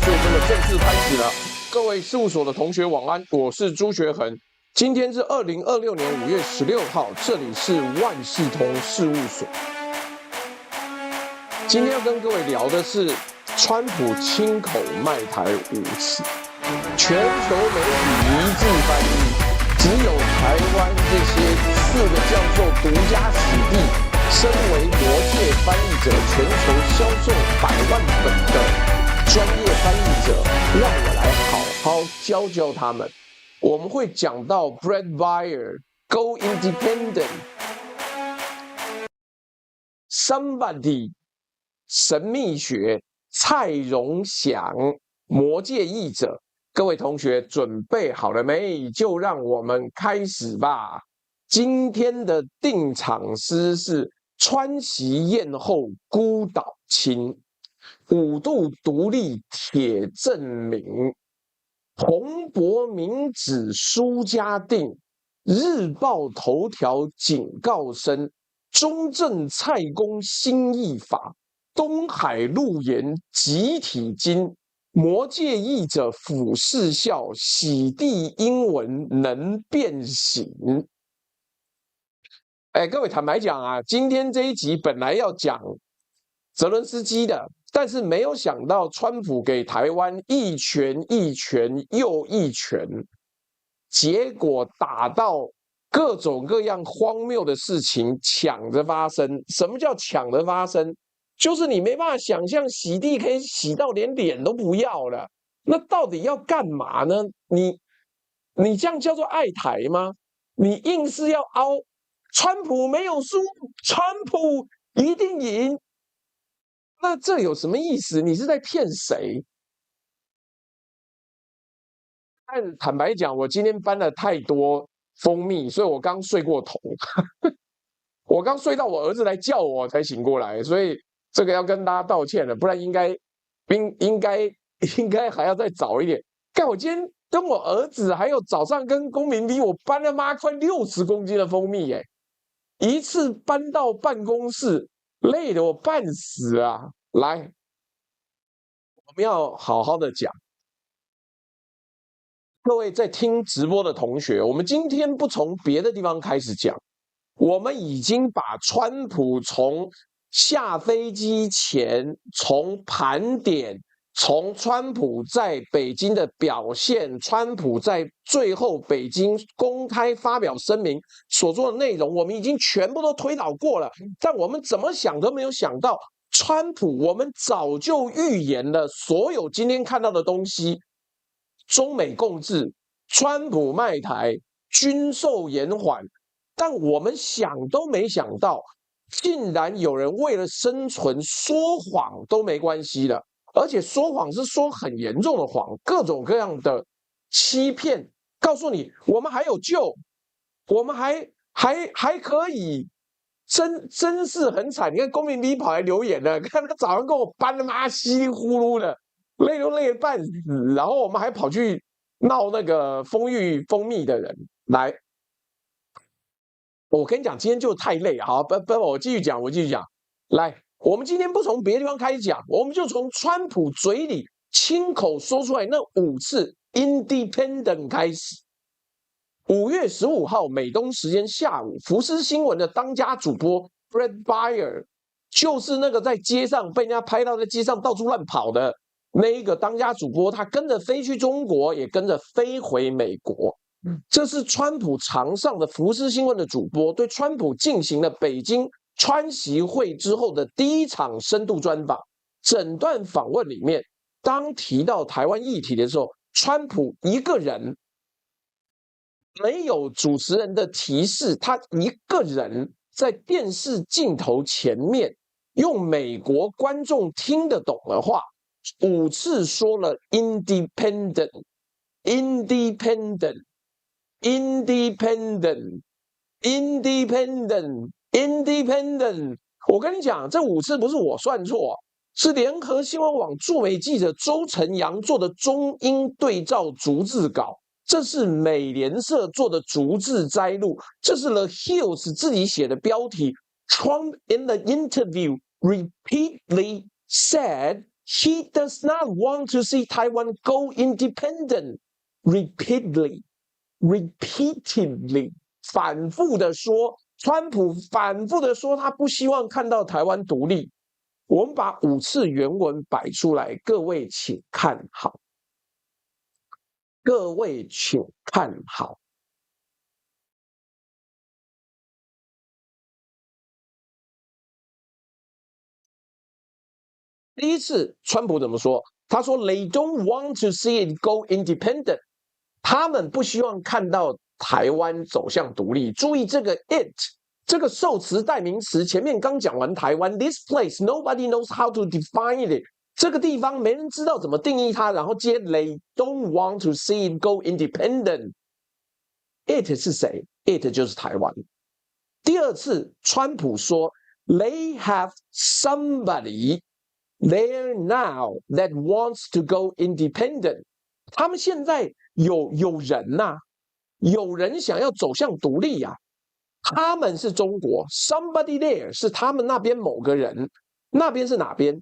就这么正式开始了。各位事务所的同学晚安，我是朱学恒。今天是2026年5月16号，这里是万事通事务所。今天要跟各位聊的是川普亲口卖台5次，全球媒体一致翻译，只有台湾这些4个教授独家洗地。身为魔界翻译者，全球销售100万本的专业翻译者，让我来好好教教他们。我们会讲到 Brett Baer Go Independent Somebody 神秘学蔡荣祥魔界译者。各位同学准备好了没？就让我们开始吧。今天的定场诗是川崎艳后孤岛亲，5度独立铁证明，洪博明子苏家定，日报头条警告声，中正蔡公新译法，东海路言集体经，魔界译者俯视笑，洗地英文能变形。各位坦白讲啊，今天这一集本来要讲泽伦斯基的，但是没有想到川普给台湾一拳又一拳，结果打到各种各样荒谬的事情抢着发生。什么叫抢着发生？就是你没办法想象洗地可以洗到连脸都不要了，那到底要干嘛呢？你这样叫做爱台吗？你硬是要凹川普没有输，川普一定赢，那这有什么意思？你是在骗谁？但坦白讲，我今天搬了太多蜂蜜，所以我刚睡过头，我刚睡到我儿子来叫我才醒过来，所以这个要跟大家道歉了，不然应该还要再早一点。看我今天跟我儿子，还有早上跟公民 V， 我搬了快60公斤的蜂蜜耶。一次搬到办公室，累得我半死啊！来，我们要好好的讲。各位在听直播的同学，我们今天不从别的地方开始讲，我们已经把川普从下飞机前，从盘点，从川普在北京的表现，川普在最后北京公开发表声明所做的内容，我们已经全部都推导过了。但我们怎么想都没有想到，川普我们早就预言了所有今天看到的东西，中美共治，川普卖台，军售延缓，但我们想都没想到，竟然有人为了生存说谎都没关系了。而且说谎是说很严重的谎，各种各样的欺骗，告诉你我们还有救，我们还可以，真是很惨。你看公民 V 跑来留言了，看他早上跟我搬的妈稀里呼噜的，累都累得半死，然后我们还跑去闹那个蜂蜜的人来。我跟你讲，今天就太累，好，不，我继续讲，来。我们今天不从别的地方开始讲，我们就从川普嘴里亲口说出来那5次 independent 开始。5月15号美东时间下午，福斯新闻的当家主播 Brett Baer， 就是那个在街上被人家拍到在街上到处乱跑的那一个当家主播，他跟着飞去中国，也跟着飞回美国。这是川普常上的福斯新闻的主播，对川普进行了北京川习会之后的第1场深度专访。整段访问里面，当提到台湾议题的时候，川普一个人，没有主持人的提示，他一个人在电视镜头前面，用美国观众听得懂的话，5次说了 independent。我跟你讲，这5次不是我算错，是联合新闻网驻美记者周晨阳做的中英对照逐字稿，这是美联社做的逐字摘录，这是 The Hills 自己写的标题。Trump in the interview repeatedly said He does not want to see Taiwan go independent. Repeatedly, 反复的说，川普反复的说，他不希望看到台湾独立。我们把5次原文摆出来，各位请看好。各位请看好。第一次，川普怎么说？他说 ：“They don't want to see it go independent。”他们不希望看到台湾走向独立。注意这个 it， 这个受词代名词前面刚讲完台湾 ，this place nobody knows how to define it。这个地方没人知道怎么定义它，然后接 they don't want to see it go independent。it 是谁 ？it 就是台湾。第二次，川普说 they have somebody there now that wants to go independent。他们现在有人呐、有人想要走向独立呀、他们是中国 ，somebody there 是他们那边某个人，那边是哪边？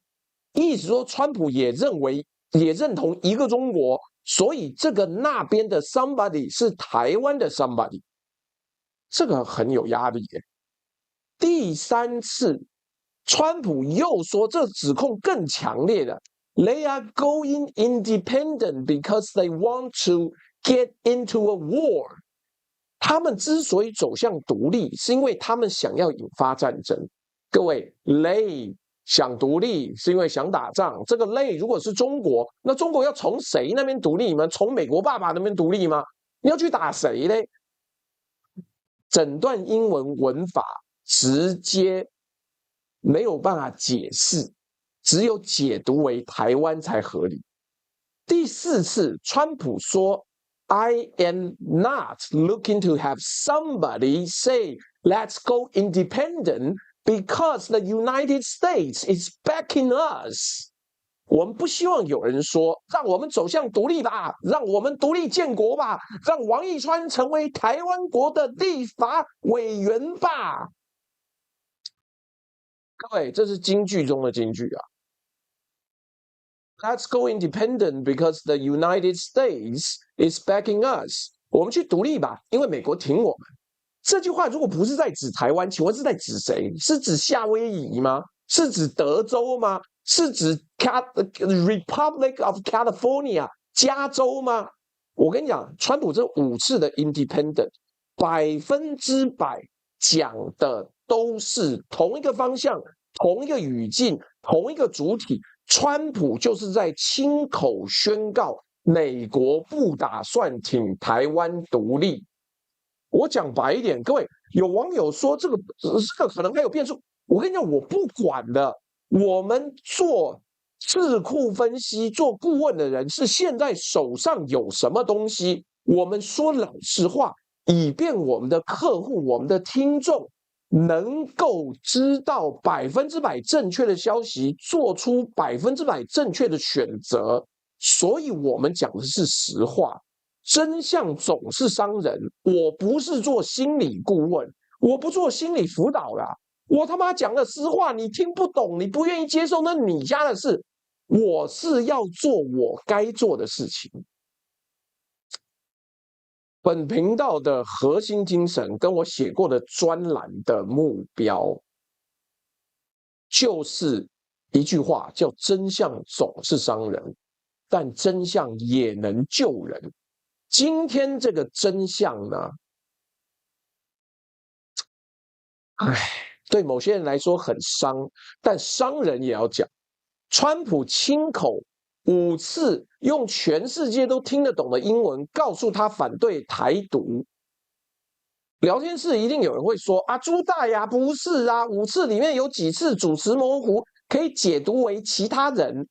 意思说，川普也认同一个中国，所以这个那边的 somebody 是台湾的 somebody， 这个很有压力耶。第三次，川普又说，这指控更强烈的 ，They are going independent because they want to get into a war。他们之所以走向独立，是因为他们想要引发战争。各位 ，they 想独立是因为想打仗。这个 they 如果是中国，那中国要从谁那边独立吗？从美国爸爸那边独立吗？你要去打谁嘞？整段英文文法直接没有办法解释，只有解读为台湾才合理。第四次，川普说 I am not looking to have somebody say let's go independent because the United States is backing us。我们不希望有人说让我们走向独立吧，让我们独立建国吧，让王义川成为台湾国的立法委员吧。各位，这是京剧中的京剧啊。Let's go independent because the United States is backing us。我们去独立吧，因为美国挺我们。这句话如果不是在指台湾，请问是在指谁？是指夏威夷吗？是指德州吗？是指 Republic of California 加州吗？我跟你讲，川普这5次的 independent 100%讲的都是同一个方向、同一个语境、同一个主体。川普就是在亲口宣告，美国不打算挺台湾独立。我讲白一点，各位，有网友说这个可能还有变数。我跟你讲，我不管的。我们做智库分析、做顾问的人是现在手上有什么东西，我们说老实话，以便我们的客户、我们的听众能够知道100%正确的消息，做出100%正确的选择。所以我们讲的是实话，真相总是伤人。我不是做心理顾问，我不做心理辅导啦。我他妈讲的实话，你听不懂，你不愿意接受，那你家的事。我是要做我该做的事情。本频道的核心精神跟我写过的专栏的目标，就是一句话，叫真相总是伤人，但真相也能救人。今天这个真相呢，对某些人来说很伤，但伤人也要讲。川普亲口5次用全世界都听得懂的英文告诉他反对台独。聊天室一定有人会说啊，朱大呀，不是啊，5次里面有几次主持模糊，可以解读为其他人，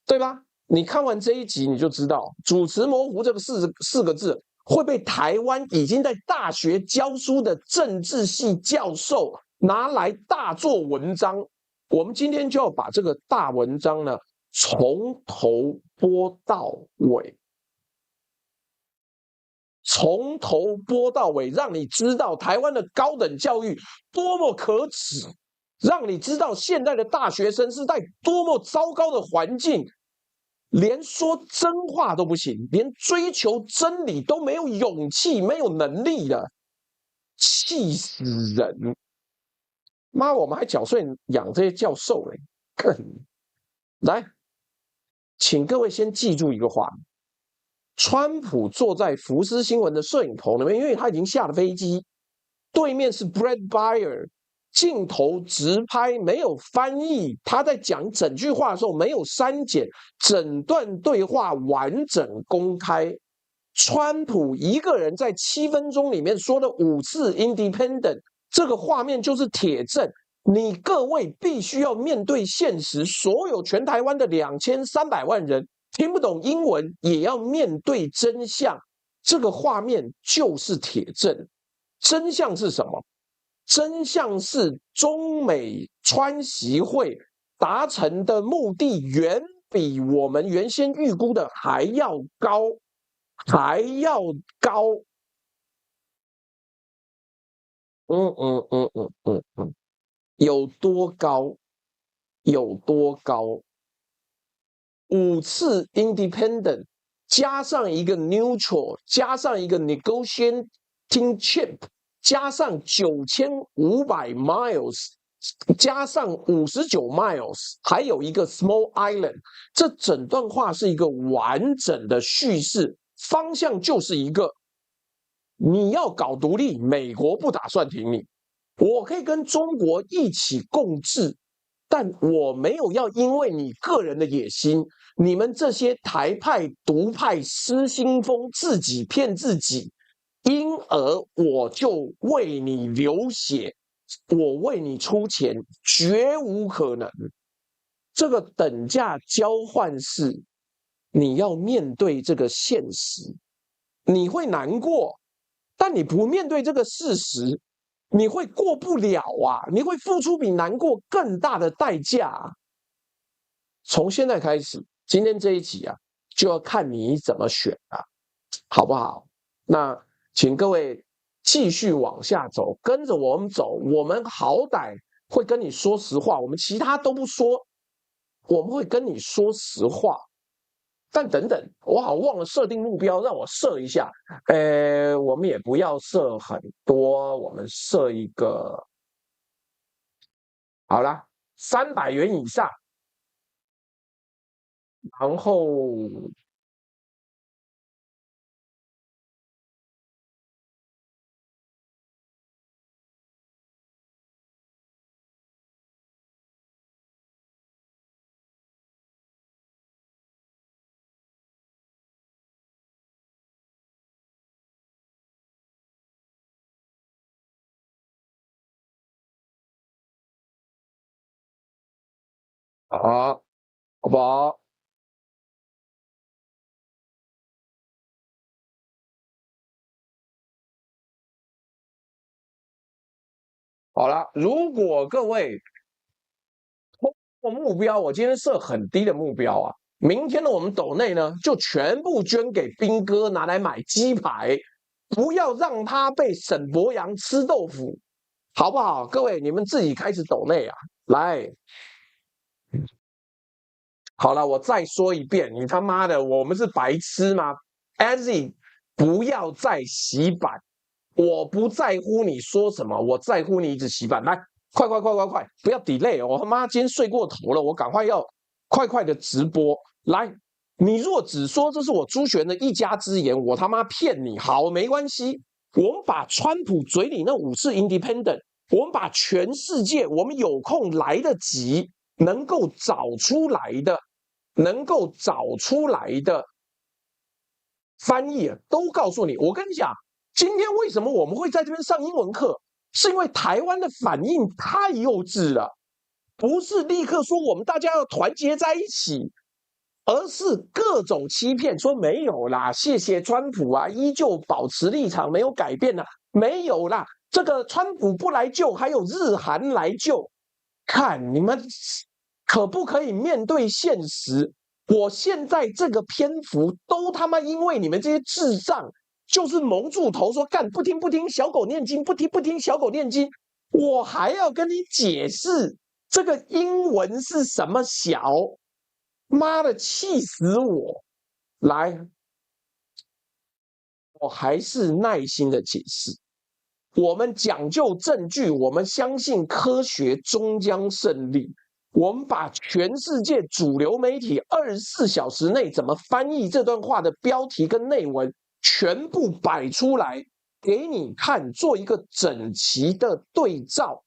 对吧？你看完这一集你就知道，主持模糊这个四个字会被台湾已经在大学教书的政治系教授拿来大做文章。我们今天就要把这个大文章呢，从头播到尾，从头播到尾，让你知道台湾的高等教育多么可耻，让你知道现在的大学生是在多么糟糕的环境，连说真话都不行，连追求真理都没有勇气、没有能力了，气死人！妈，我们还缴税养这些教授嘞，来，请各位先记住一个话：川普坐在福斯新闻的摄影棚里面，因为他已经下了飞机，对面是 Brett Baer， 镜头直拍，没有翻译，他在讲整句话的时候没有删减，整段对话完整公开。川普一个人在7分钟里面说了5次 independent， 这个画面就是铁证。你各位必须要面对现实，所有全台湾的2300万人听不懂英文，也要面对真相。这个画面就是铁证。真相是什么？真相是中美川习会达成的目的远比我们原先预估的还要高，还要高。有多高？有多高？5次 independent 加上一个 neutral， 加上一个 negotiating chip， 加上9500 miles， 加上59 miles， 还有一个 small island。这整段话是一个完整的叙事，方向就是一个：你要搞独立，美国不打算挺你。我可以跟中国一起共治，但我没有要因为你个人的野心，你们这些台派、独派、失心疯，自己骗自己，因而我就为你流血，我为你出钱，绝无可能。这个等价交换是你要面对这个现实，你会难过，但你不面对这个事实，你会过不了啊！你会付出比难过更大的代价啊。从现在开始，今天这一集啊，就要看你怎么选啊，好不好？那请各位继续往下走，跟着我们走。我们好歹会跟你说实话，我们其他都不说，我们会跟你说实话。但等等，我好像忘了设定目标，让我设一下。我们也不要设很多，我们设一个，好啦，300元以上，然后好，好不好？好了，如果各位目标，我今天设很低的目标啊，明天的我们斗内呢，就全部捐给兵哥，拿来买鸡排，不要让他被沈博阳吃豆腐，好不好？各位，你们自己开始斗内啊，来。好了，我再说一遍，你他妈的，我们是白痴吗 a z y 不要再洗版，我不在乎你说什么，我在乎你一直洗版。来，快快快快快，不要 delay，我他妈今天睡过头了，我赶快要快快的直播。来，你若只说这是我朱璇的一家之言，我他妈骗你，好，没关系。我们把川普嘴里那5次 independent， 我们把全世界我们有空来得及能够找出来的。能够找出来的翻译都告诉你。我跟你讲，今天为什么我们会在这边上英文课，是因为台湾的反应太幼稚了，不是立刻说我们大家要团结在一起，而是各种欺骗，说没有啦，谢谢川普啊，依旧保持立场没有改变啦，没有啦，这个川普不来救，还有日韩来救，看你们可不可以面对现实？我现在这个篇幅都他妈因为你们这些智障，就是蒙住头说干不听不听，小狗念经不听不听，小狗念经。我还要跟你解释这个英文是什么小，妈的，气死我！来，我还是耐心的解释。我们讲究证据，我们相信科学终将胜利。我们把全世界主流媒体24小时内怎么翻译这段话的标题跟内文全部摆出来给你看，做一个整齐的对照。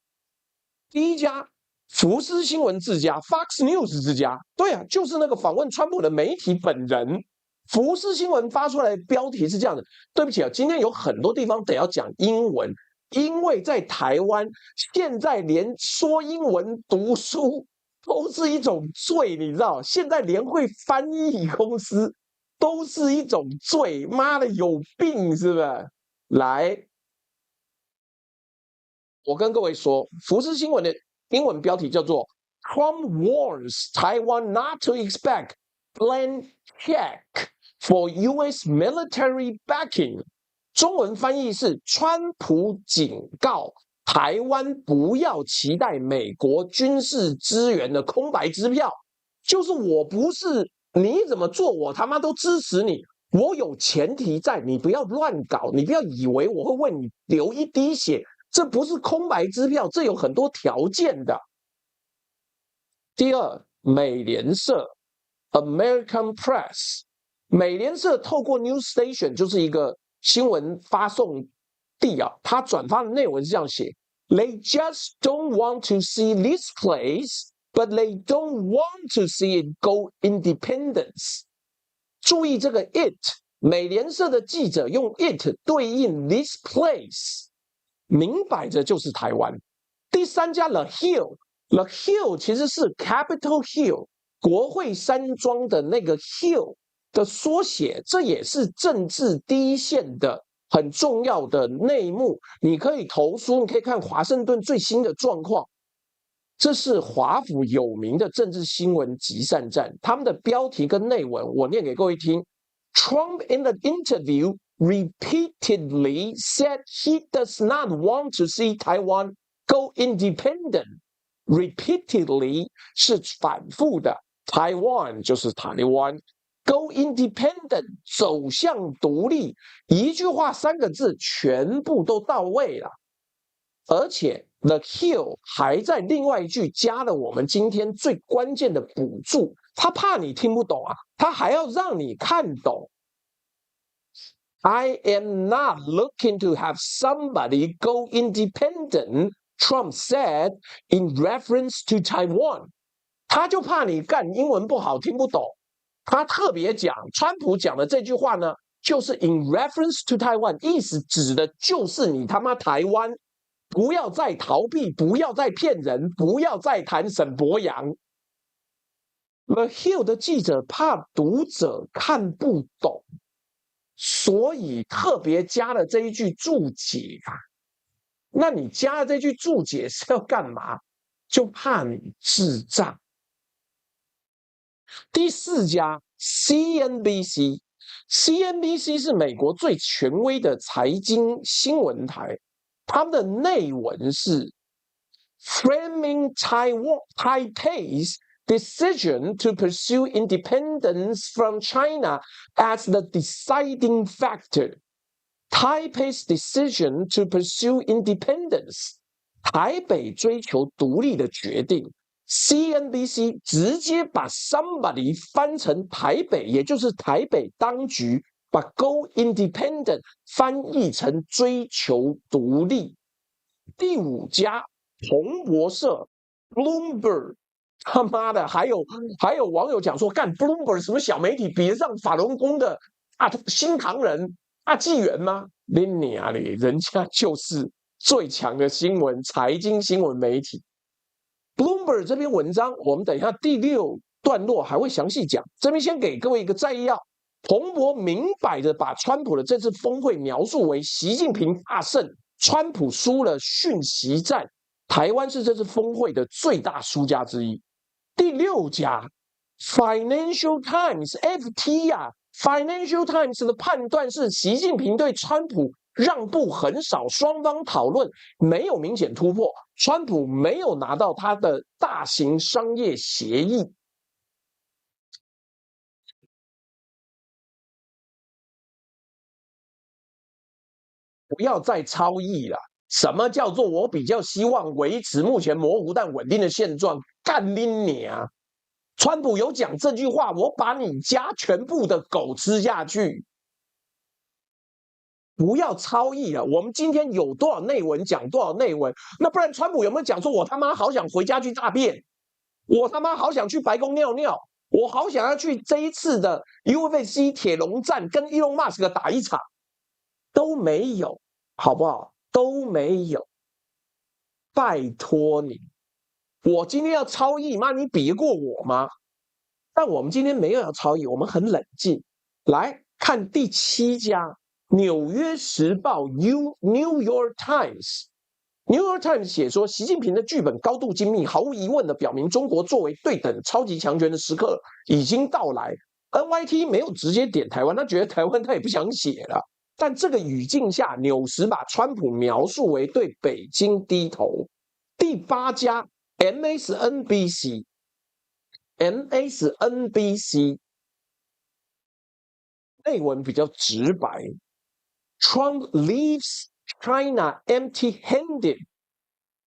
第一家，福斯新闻之家 （Fox News 之家），对啊，就是那个访问川普的媒体本人。福斯新闻发出来的标题是这样的。对不起啊，今天有很多地方得要讲英文，因为在台湾现在连说英文读书都是一种罪，你知道？现在连会翻译公司都是一种罪，妈的有病是不是？来，我跟各位说，福斯新闻的英文标题叫做 "Trump warns Taiwan not to expect blank check for U.S. military backing"。中文翻译是川普警告台湾不要期待美国军事支援的空白支票，就是我不是你怎么做我他妈都支持你，我有前提在，你不要乱搞，你不要以为我会为你流一滴血，这不是空白支票，这有很多条件的。第二，美联社 American Press， 美联社透过 News Station 就是一个新闻发送地啊，他转发的内文是这样写 ：They just don't want to see this place, but they don't want to see it go independence。注意这个 it， 美联社的记者用 it 对应 this place， 明摆着就是台湾。第三家 The Hill，The Hill 其实是 Capitol Hill， 国会山庄的那个 Hill 的缩写，这也是政治第一线的很重要的内幕。你可以投书，你可以看华盛顿最新的状况。这是华府有名的政治新闻集散站，他们的标题跟内文我念给各位听。Trump in the interview repeatedly said he does not want to see Taiwan go independent. Repeatedly 是反复的 ，Taiwan 就是台湾 ，Go independent 走向独立，一句话3个字全部都到位了。而且 The Hill 还在另外一句加了我们今天最关键的补助，他怕你听不懂啊，他还要让你看懂。I am not looking to have somebody go independent, Trump said in reference to Taiwan。他就怕你干英文不好听不懂，他特别讲，川普讲的这句话呢，就是 in reference to Taiwan， 意思指的就是你他妈台湾。不要再逃避，不要再骗人，不要再谈沈伯洋。The Hill 的记者怕读者看不懂，所以特别加了这一句注解啊。那你加了这句注解是要干嘛？就怕你智障。第4家 CNBC 是美国最权威的财经新闻台。他们的内文是 Framing Taipei's decision to pursue independence from China as the deciding factor. Taipei's decision to pursue independence. 台北追求独立的决定。CNBC 直接把 somebody 翻成台北，也就是台北当局。把 go independent 翻译成追求独立。第5家彭博社 Bloomberg， 他妈的还有网友讲说，干 Bloomberg 什么小媒体比得上法轮功的新唐人纪元吗？你娘嘞，人家就是最强的财经新闻媒体。Bloomberg 这篇文章，我们等一下第6段落还会详细讲，这边先给各位一个摘要。彭博明摆着把川普的这次峰会描述为习近平大胜，川普输了讯息战，台湾是这次峰会的最大输家之一。第6家 Financial Times FT 啊 ，Financial Times 的判断是习近平对川普让步很少，双方讨论没有明显突破，川普没有拿到他的大型商业协议。不要再超译了。什么叫做我比较希望维持目前模糊但稳定的现状？干你娘！川普有讲这句话，我把你家全部的狗吃下去。不要超译了，我们今天有多少内文讲多少内文，那不然川普有没有讲说，我他妈好想回家去大便，我他妈好想去白宫尿尿，我好想要去这一次的 UFC 铁笼战跟 Elon Musk 打一场，都没有，好不好？都没有，拜托你，我今天要超译吗？你比得过我吗？但我们今天没有要超译，我们很冷静。来看第7家，《纽约时报》New York Times。New York Times 写说，习近平的剧本高度精密，毫无疑问的表明，中国作为对等超级强权的时刻已经到来。NYT 没有直接点台湾，他觉得台湾他也不想写了。但这个语境下，纽时把川普描述为对北京低头。第8家 MSNBC 内文比较直白 ，Trump leaves China empty-handed。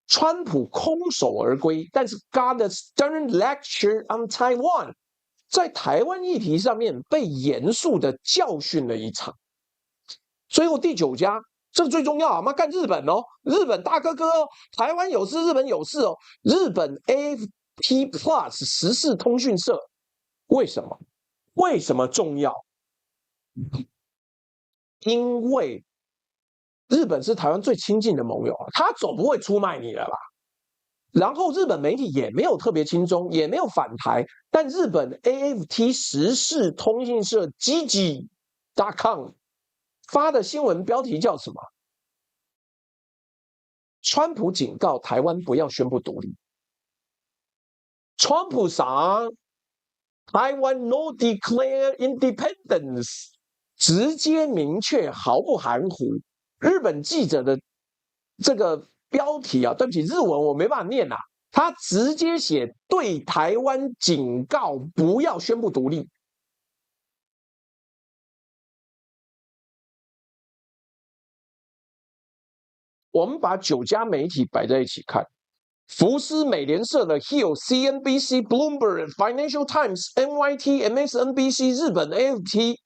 川普空手而归，但是 got a stern lecture on Taiwan， 在台湾议题上面被严肃的教训了一场。最后第9家，这个最重要啊！妈干日本哦，日本大哥哥哦，台湾有事，日本有事哦。日本 AFP Plus 时事通讯社，为什么？为什么重要？因为日本是台湾最亲近的盟友，他总不会出卖你了吧？然后日本媒体也没有特别亲中，也没有反台，但日本 AFT 时事通讯社 GG.com 发的新闻标题叫什么？川普警告台湾不要宣布独立。川普上台湾 no declare independence， 直接明确，毫不含糊。日本记者的这个标题啊，对不起，日文我没办法念啊，他直接写对台湾警告不要宣布独立。我们把9家媒体摆在一起看，福斯、美联社的 Hill、CNBC、Bloomberg、Financial Times、NYT、MSNBC、日本 AFT，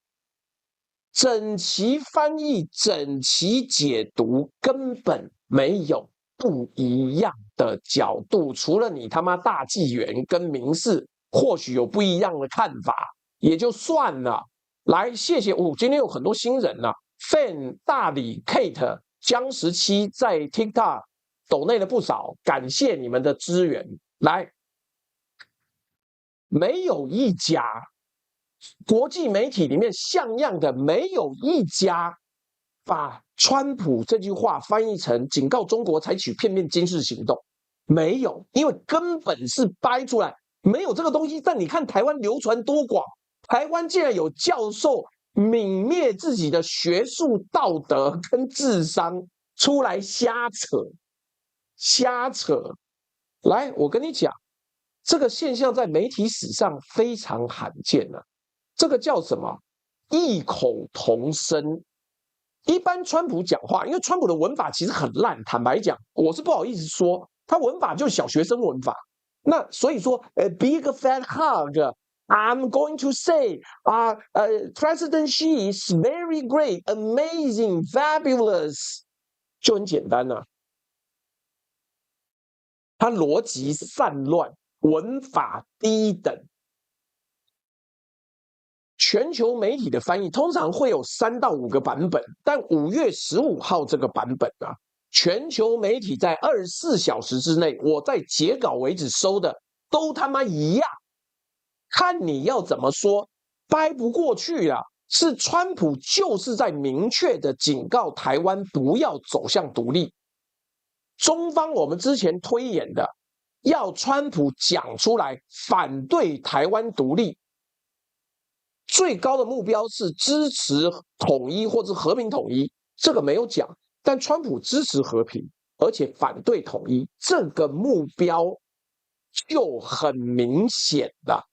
整齐翻译、整齐解读，根本没有不一样的角度。除了你他妈大纪元跟民事或许有不一样的看法，也就算了。来，谢谢今天有很多新人啊 ，Fan 大理 Kate。江17在 TikTok 抖内了不少，感谢你们的支援。来，没有一家国际媒体里面像样的，没有一家把川普这句话翻译成警告中国采取片面军事行动，没有，因为根本是掰出来，没有这个东西。但你看台湾流传多广，台湾竟然有教授泯灭自己的学术道德跟智商出来瞎扯，瞎扯。来，我跟你讲，这个现象在媒体史上非常罕见啊。这个叫什么？异口同声。一般川普讲话，因为川普的文法其实很烂，坦白讲，我是不好意思说，他文法就是小学生文法。那所以说，big fat hug。I'm going to say, President Xi is very great, amazing, fabulous， 就很简单啊。他逻辑散乱，文法低等。全球媒体的翻译通常会有3到5个版本，但5月15号这个版本啊，全球媒体在24小时之内，我在截稿为止收的都他妈一样。看你要怎么说，掰不过去啊！是川普就是在明确的警告台湾不要走向独立。中方我们之前推演的，要川普讲出来反对台湾独立，最高的目标是支持统一或者和平统一，这个没有讲。但川普支持和平，而且反对统一，这个目标就很明显了。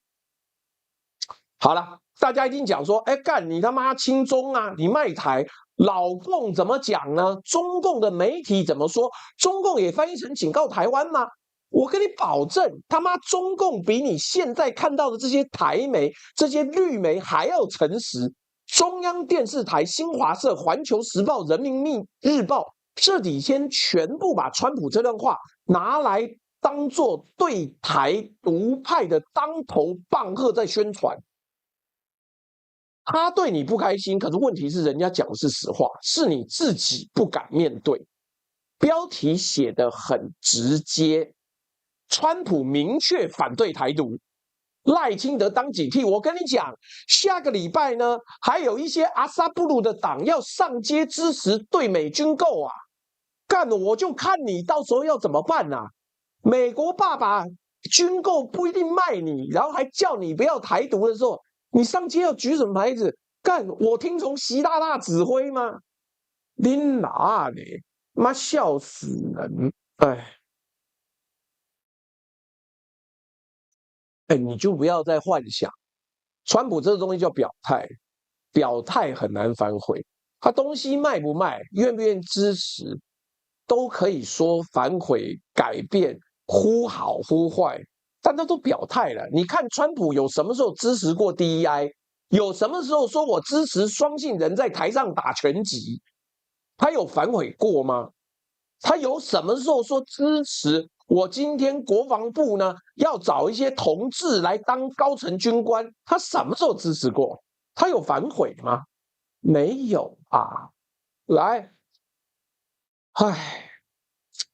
好了，大家一定讲说，哎，干你他妈亲中啊，你卖台。老共怎么讲呢？中共的媒体怎么说？中共也翻译成警告台湾吗？我跟你保证，他妈中共比你现在看到的这些台媒、这些绿媒还要诚实。中央电视台、新华社、环球时报、人民日报这几天全部把川普这段话拿来当作对台独派的当头棒喝在宣传。他对你不开心，可是问题是人家讲的是实话，是你自己不敢面对。标题写得很直接，川普明确反对台独，赖清德当警惕。我跟你讲，下个礼拜呢，还有一些阿萨布鲁的党要上街支持对美军购啊，干了我就看你到时候要怎么办啊。美国爸爸军购不一定卖你，然后还叫你不要台独的时候，你上街要举什么牌子？干，我听从习大大指挥吗？你哪里？妈笑死人！哎，你就不要再幻想，川普这个东西叫表态，表态很难反悔。他东西卖不卖，愿不愿意支持，都可以说反悔、改变、呼好呼坏，但他都表态了。你看川普有什么时候支持过 DEI？有什么时候说我支持双性人在台上打拳击？他有反悔过吗？他有什么时候说支持我今天国防部呢要找一些同志来当高层军官？他什么时候支持过？他有反悔吗？没有啊。来，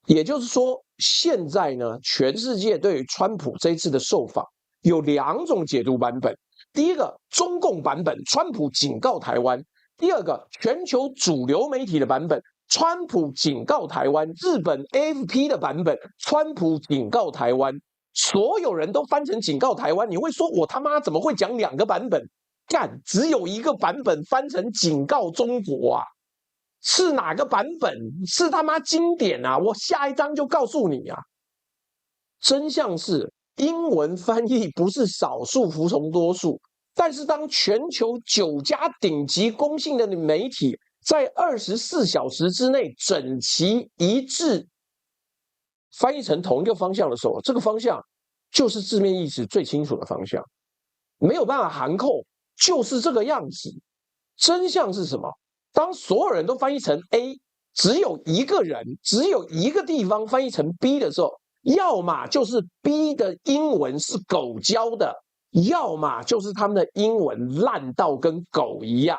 也就是说，现在呢，全世界对于川普这一次的受访有2种解读版本。第一个，中共版本，川普警告台湾；第二个，全球主流媒体的版本，川普警告台湾；日本 AFP 的版本，川普警告台湾。所有人都翻成警告台湾，你会说我他妈怎么会讲2个版本？干，只有一个版本翻成警告中国啊！是哪个版本？是他妈经典啊！我下一章就告诉你啊！真相是，英文翻译不是少数服从多数，但是当全球9家顶级公信的媒体在24小时之内整齐一致翻译成同一个方向的时候，这个方向就是字面意思最清楚的方向，没有办法含扣，就是这个样子。真相是什么？当所有人都翻译成 A， 只有一个人，只有一个地方翻译成 B 的时候，要么就是 B 的英文是狗教的，要么就是他们的英文烂到跟狗一样。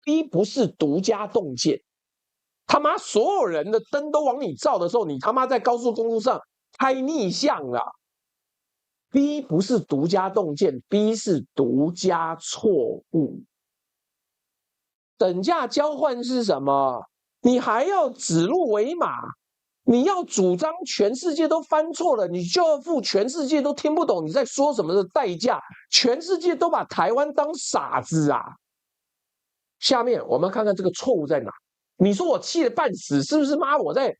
B 不是独家洞见，他妈所有人的灯都往你照的时候，你他妈在高速公路上开逆向了。B 不是独家洞见 ，B 是独家错误。等价交换是什么？你还要指鹿为马，你要主张全世界都翻错了，你就要付全世界都听不懂你在说什么的代价。全世界都把台湾当傻子啊！下面我们看看这个错误在哪。你说我气得半死，是不是？妈，我在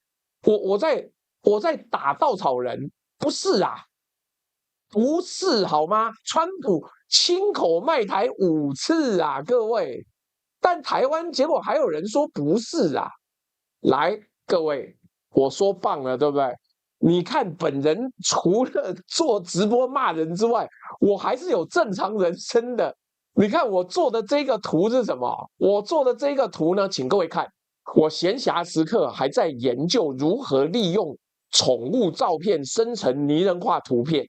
打稻草人？不是啊，不是好吗？川普亲口卖台5次啊，各位。但台湾结果还有人说不是啊。来，各位，我说棒了，对不对？你看本人除了做直播骂人之外，我还是有正常人生的。你看我做的这个图是什么？我做的这个图呢，请各位看，我闲暇时刻还在研究如何利用宠物照片生成拟人化图片，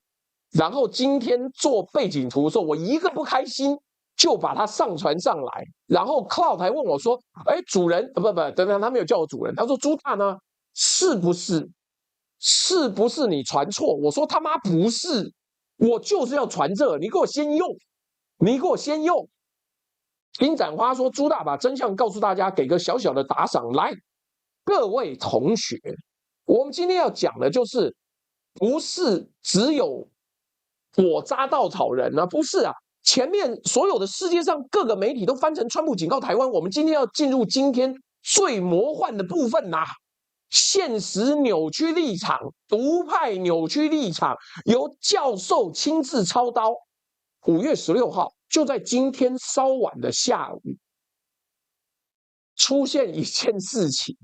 然后今天做背景图的时候，我一个不开心就把它上传上来，然后 Cloud 还问我说：“哎，主人，不，等等，他没有叫我主人，他说朱大呢，是不是你传错？”我说他妈不是，我就是要传这，你给我先用，你给我先用。金盏花说：“朱大把真相告诉大家，给个小小的打赏。”来，各位同学，我们今天要讲的就是，不是只有我扎稻草人啊，不是啊。前面所有的世界上各个媒体都翻成川普警告台湾，我们今天要进入今天最魔幻的部分呐、现实扭曲立场，独派扭曲立场，由教授亲自操刀。5月16号，就在今天稍晚的下午，出现一件事情，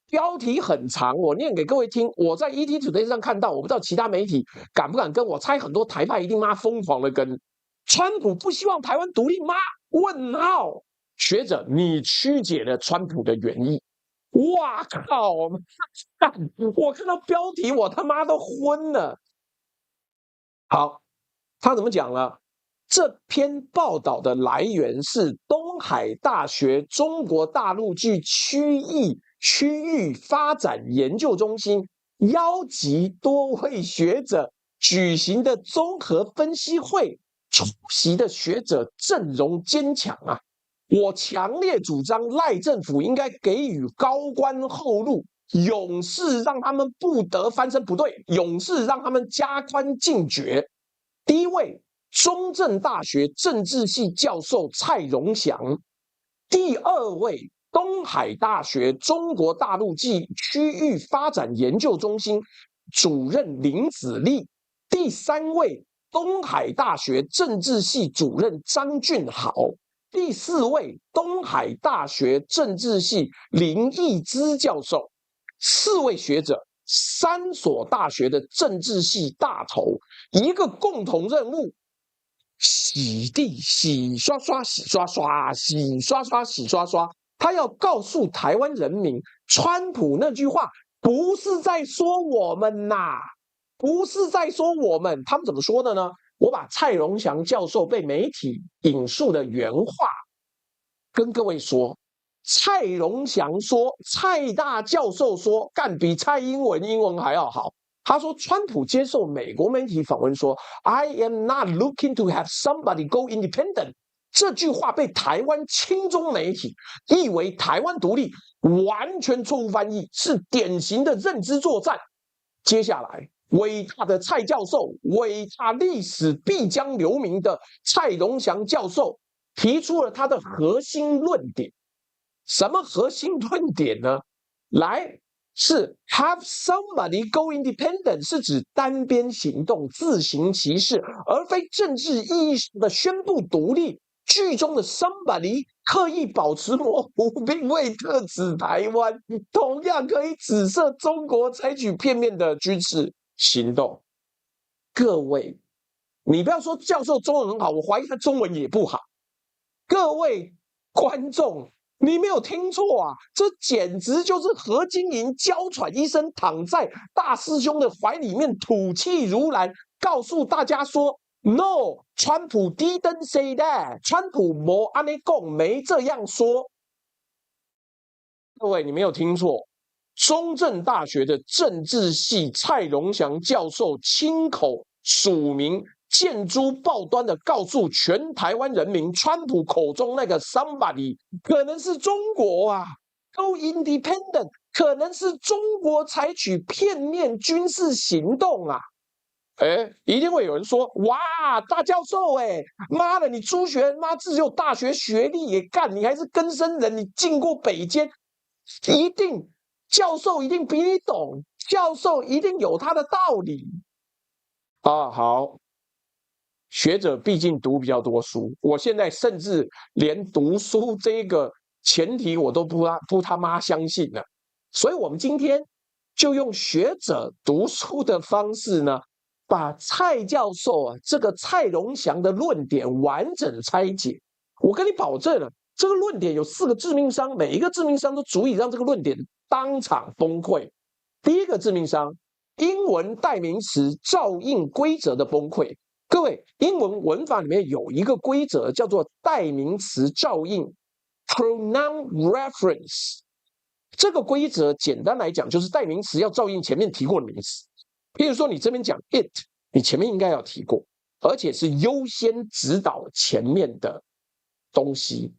标题很长，我念给各位听。我在 ETtoday 上看到，我不知道其他媒体敢不敢跟我猜，很多台派一定妈疯狂的跟。川普不希望台湾独立吗？问号。学者，你曲解了川普的原意。哇靠！我看到标题，我他妈都昏了。好，他怎么讲呢？这篇报道的来源是东海大学中国大陆暨区域发展研究中心邀集多位学者举行的综合分析会，出席的学者阵容坚强啊！我强烈主张赖政府应该给予高官厚禄，永世让他们不得翻身，不对，永世让他们加官进爵。第一位，中正大学政治系教授蔡荣祥；第二位，东海大学中国大陆暨区域发展研究中心主任林子立；第三位，东海大学政治系主任张俊豪；第四位，东海大学政治系林义之教授。4位学者，3所大学的政治系大头，一个共同任务：洗地、洗刷刷、洗刷刷、洗刷刷、洗刷刷。他要告诉台湾人民，川普那句话不是在说我们呐，不是在说我们。他们怎么说的呢？我把蔡荣祥教授被媒体引述的原话跟各位说。蔡荣祥说，蔡大教授说，干比蔡英文还要好。他说，川普接受美国媒体访问说 ，I am not looking to have somebody go independent。这句话被台湾亲中媒体译为台湾独立，完全错误翻译，是典型的认知作战。接下来，伟大的蔡教授，伟大历史必将留名的蔡荣祥教授，提出了他的核心论点。什么核心论点呢？来，是 have somebody go independent， 是指单边行动、自行其事，而非政治意义上的宣布独立。剧中的 somebody 刻意保持模糊，并未特指台湾，同样可以指涉中国采取片面的军事行动。各位，你不要说教授中文很好，我怀疑他中文也不好。各位观众，你没有听错啊！这简直就是何金银娇喘一声，躺在大师兄的怀里面，吐气如兰，告诉大家说 ：“No， 川普 didn't say that， 川普没安尼讲，没这样说。”各位，你没有听错，中正大学的政治系蔡荣祥教授亲口署名。见诸报端的告诉全台湾人民，川普口中那个 somebody 可能是中国啊 ，go independent 可能是中国采取片面军事行动啊。一定会有人说，哇，大教授妈的，你朱学妈只有大学学历也干，你还是更生人，你进过北监，一定教授一定比你懂，教授一定有他的道理啊。好。学者毕竟读比较多书，我现在甚至连读书这个前提我都不他妈相信了。所以我们今天就用学者读书的方式呢，把蔡教授这个蔡荣祥的论点完整拆解。我跟你保证了，这个论点有4个致命伤，每一个致命伤都足以让这个论点当场崩溃。第一个致命伤，英文代名词照应规则的崩溃。各位，英文文法里面有一个规则叫做代名词照应 （pronoun reference）。这个规则简单来讲，就是代名词要照应前面提过的名词。譬如说，你这边讲 it， 你前面应该要提过，而且是优先指导前面的东西。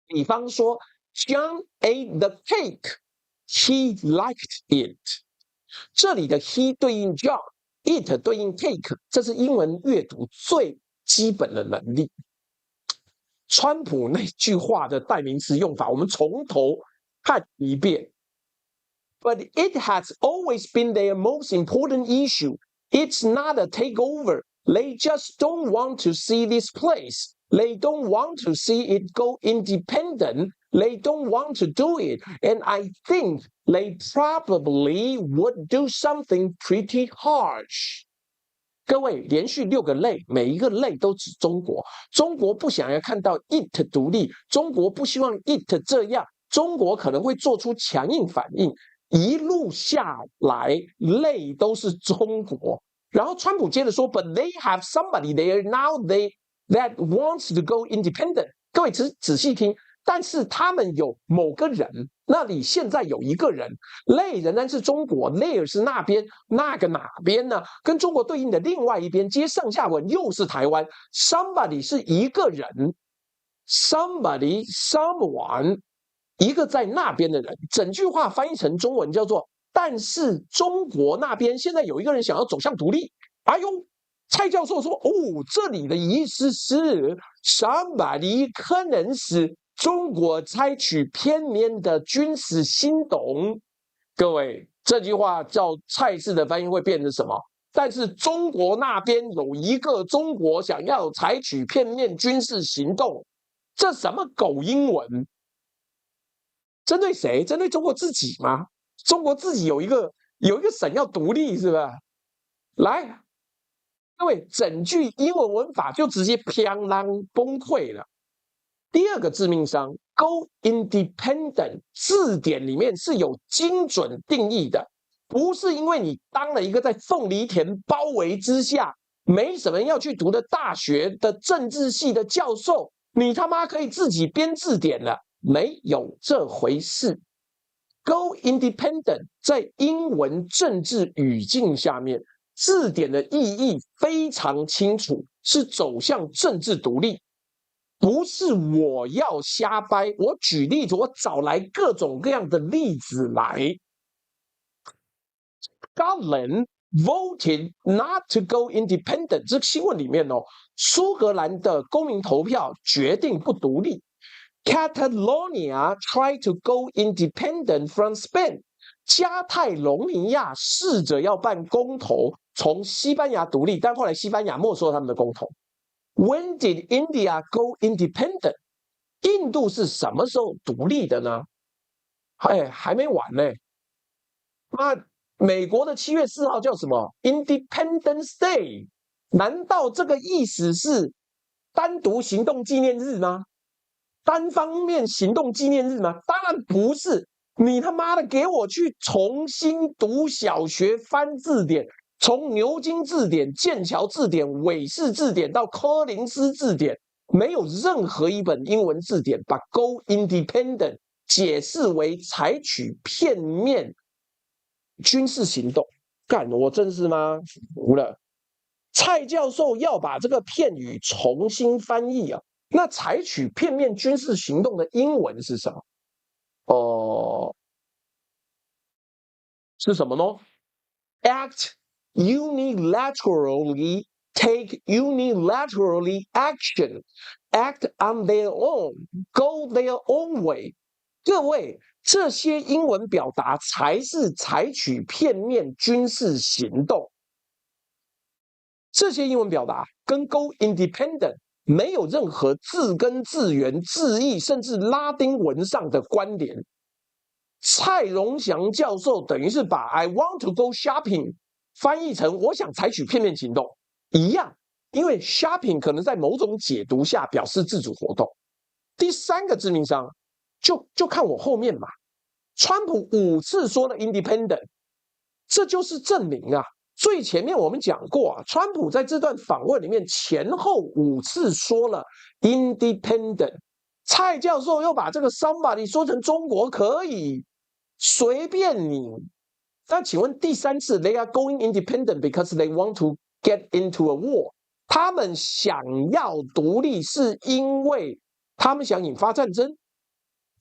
比方说 ，John ate the cake. He liked it. 这里的 he 对应 John。，it 对应 take， 这是英文阅读最基本的能力。川普那句话的代名词用法，我们从头看一遍。But it has always been their most important issue. It's not a takeover. They just don't want to see this place. They don't want to see it go independent. They don't want to do it. And I think they probably would do something pretty harsh. 各位，连续6个类，每一个类都指中国。中国不想要看到 it 独立，中国不希望 it 这样，中国可能会做出强硬反应。一路下来，类都是中国。然后川普接着说 ，But they have somebody there now that wants to go independent。各位仔细听，但是他们有某个人，那里现在有一个人，类仍然是中国 ，there 是那边，那个哪边呢？跟中国对应的另外一边，接上下文又是台湾。Somebody 是一个人 ，someone。一个在那边的人，整句话翻译成中文叫做“但是中国那边现在有一个人想要走向独立”。哎呦，蔡教授说：“哦，这里的意思是 somebody 可能是中国采取片面的军事行动。”各位，这句话照蔡氏的翻译会变成什么？但是中国那边有一个中国想要采取片面军事行动，这什么狗英文？针对谁？针对中国自己吗？中国自己有一个省要独立，是吧？来，各位，整句英文文法就直接砰啷崩溃了。第二个致命伤 ，go independent 字典里面是有精准定义的，不是因为你当了一个在凤梨田包围之下没什么人要去读的大学的政治系的教授，你他妈可以自己编字典了。没有这回事。Go independent 在英文政治语境下面，字典的意义非常清楚，是走向政治独立，不是我要瞎掰。我举例子，我找来各种各样的例子来。Scotland voted not to go independent， 这个新闻里面苏格兰的公民投票决定不独立。Catalonia tried to go independent from Spain. 加泰隆尼亚试着要办公投，从西班牙独立，但后来西班牙没收他们的公投。When did India go independent? 印度是什么时候独立的呢？还没完呢。那美国的7月4号叫什么 ？Independence Day？ 难道这个意思是单独行动纪念日吗？单方面行动纪念日吗？当然不是！你他妈的给我去重新读小学翻字典，从牛津字典、剑桥字典、韦氏字典到柯林斯字典，没有任何一本英文字典把 "go independent" 解释为采取片面军事行动。干，我真是吗？服了！蔡教授要把这个片语重新翻译啊！那采取片面军事行动的英文是什么？是什么呢 ？Act unilaterally, take unilaterally action, act on their own, go their own way。各位，这些英文表达才是采取片面军事行动。这些英文表达跟 go independent 没有任何字根、字源、字义，甚至拉丁文上的关联。蔡荣祥教授等于是把 I want to go shopping 翻译成我想采取片面行动一样，因为 shopping 可能在某种解读下表示自主活动。第三个致命伤，就看我后面嘛。川普5次说了 independent， 这就是证明啊。最前面我们讲过啊，川普在这段访问里面前后5次说了 independent。蔡教授又把这个 somebody 说成中国可以，随便你。那请问第3次 they are going independent because they want to get into a war， 他们想要独立是因为他们想引发战争。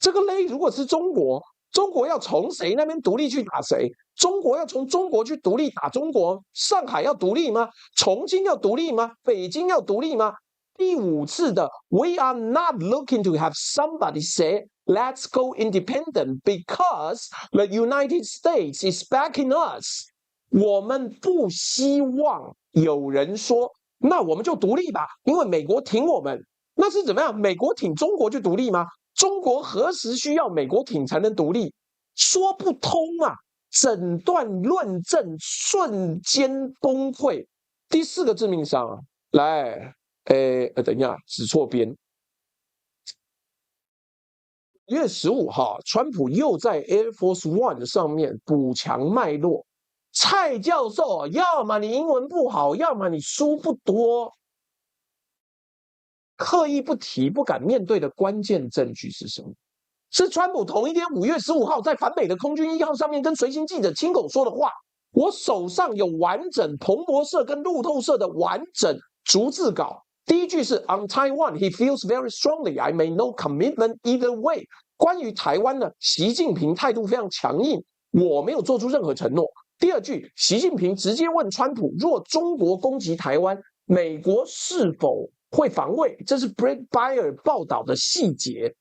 这个 they 如果是中国，中国要从谁那边独立去打谁？中国要从中国去独立打中国？上海要独立吗？重庆要独立吗？北京要独立吗？第5次的 We are not looking to have somebody say let's go independent because the United States is backing us。我们不希望有人说，那我们就独立吧，因为美国挺我们。那是怎么样？美国挺中国就独立吗？中国何时需要美国挺才能独立？说不通啊！整段论证瞬间崩溃。第4个致命伤啊，来，等一下，指错边。1月15号，川普又在 Air Force One 上面补强脉络。蔡教授，要么你英文不好，要么你书不多。刻意不提、不敢面对的关键证据是什么？是川普同一天5月15号在反美的空军1号上面跟随行记者亲口说的话。我手上有完整彭博社跟路透社的完整逐字稿。第一句是 On Taiwan, he feels very strongly. I made no commitment either way。关于台湾呢，习近平态度非常强硬，我没有做出任何承诺。第二句，习近平直接问川普，若中国攻击台湾，美国是否会防卫？这是 Brett Baer 报道的细节。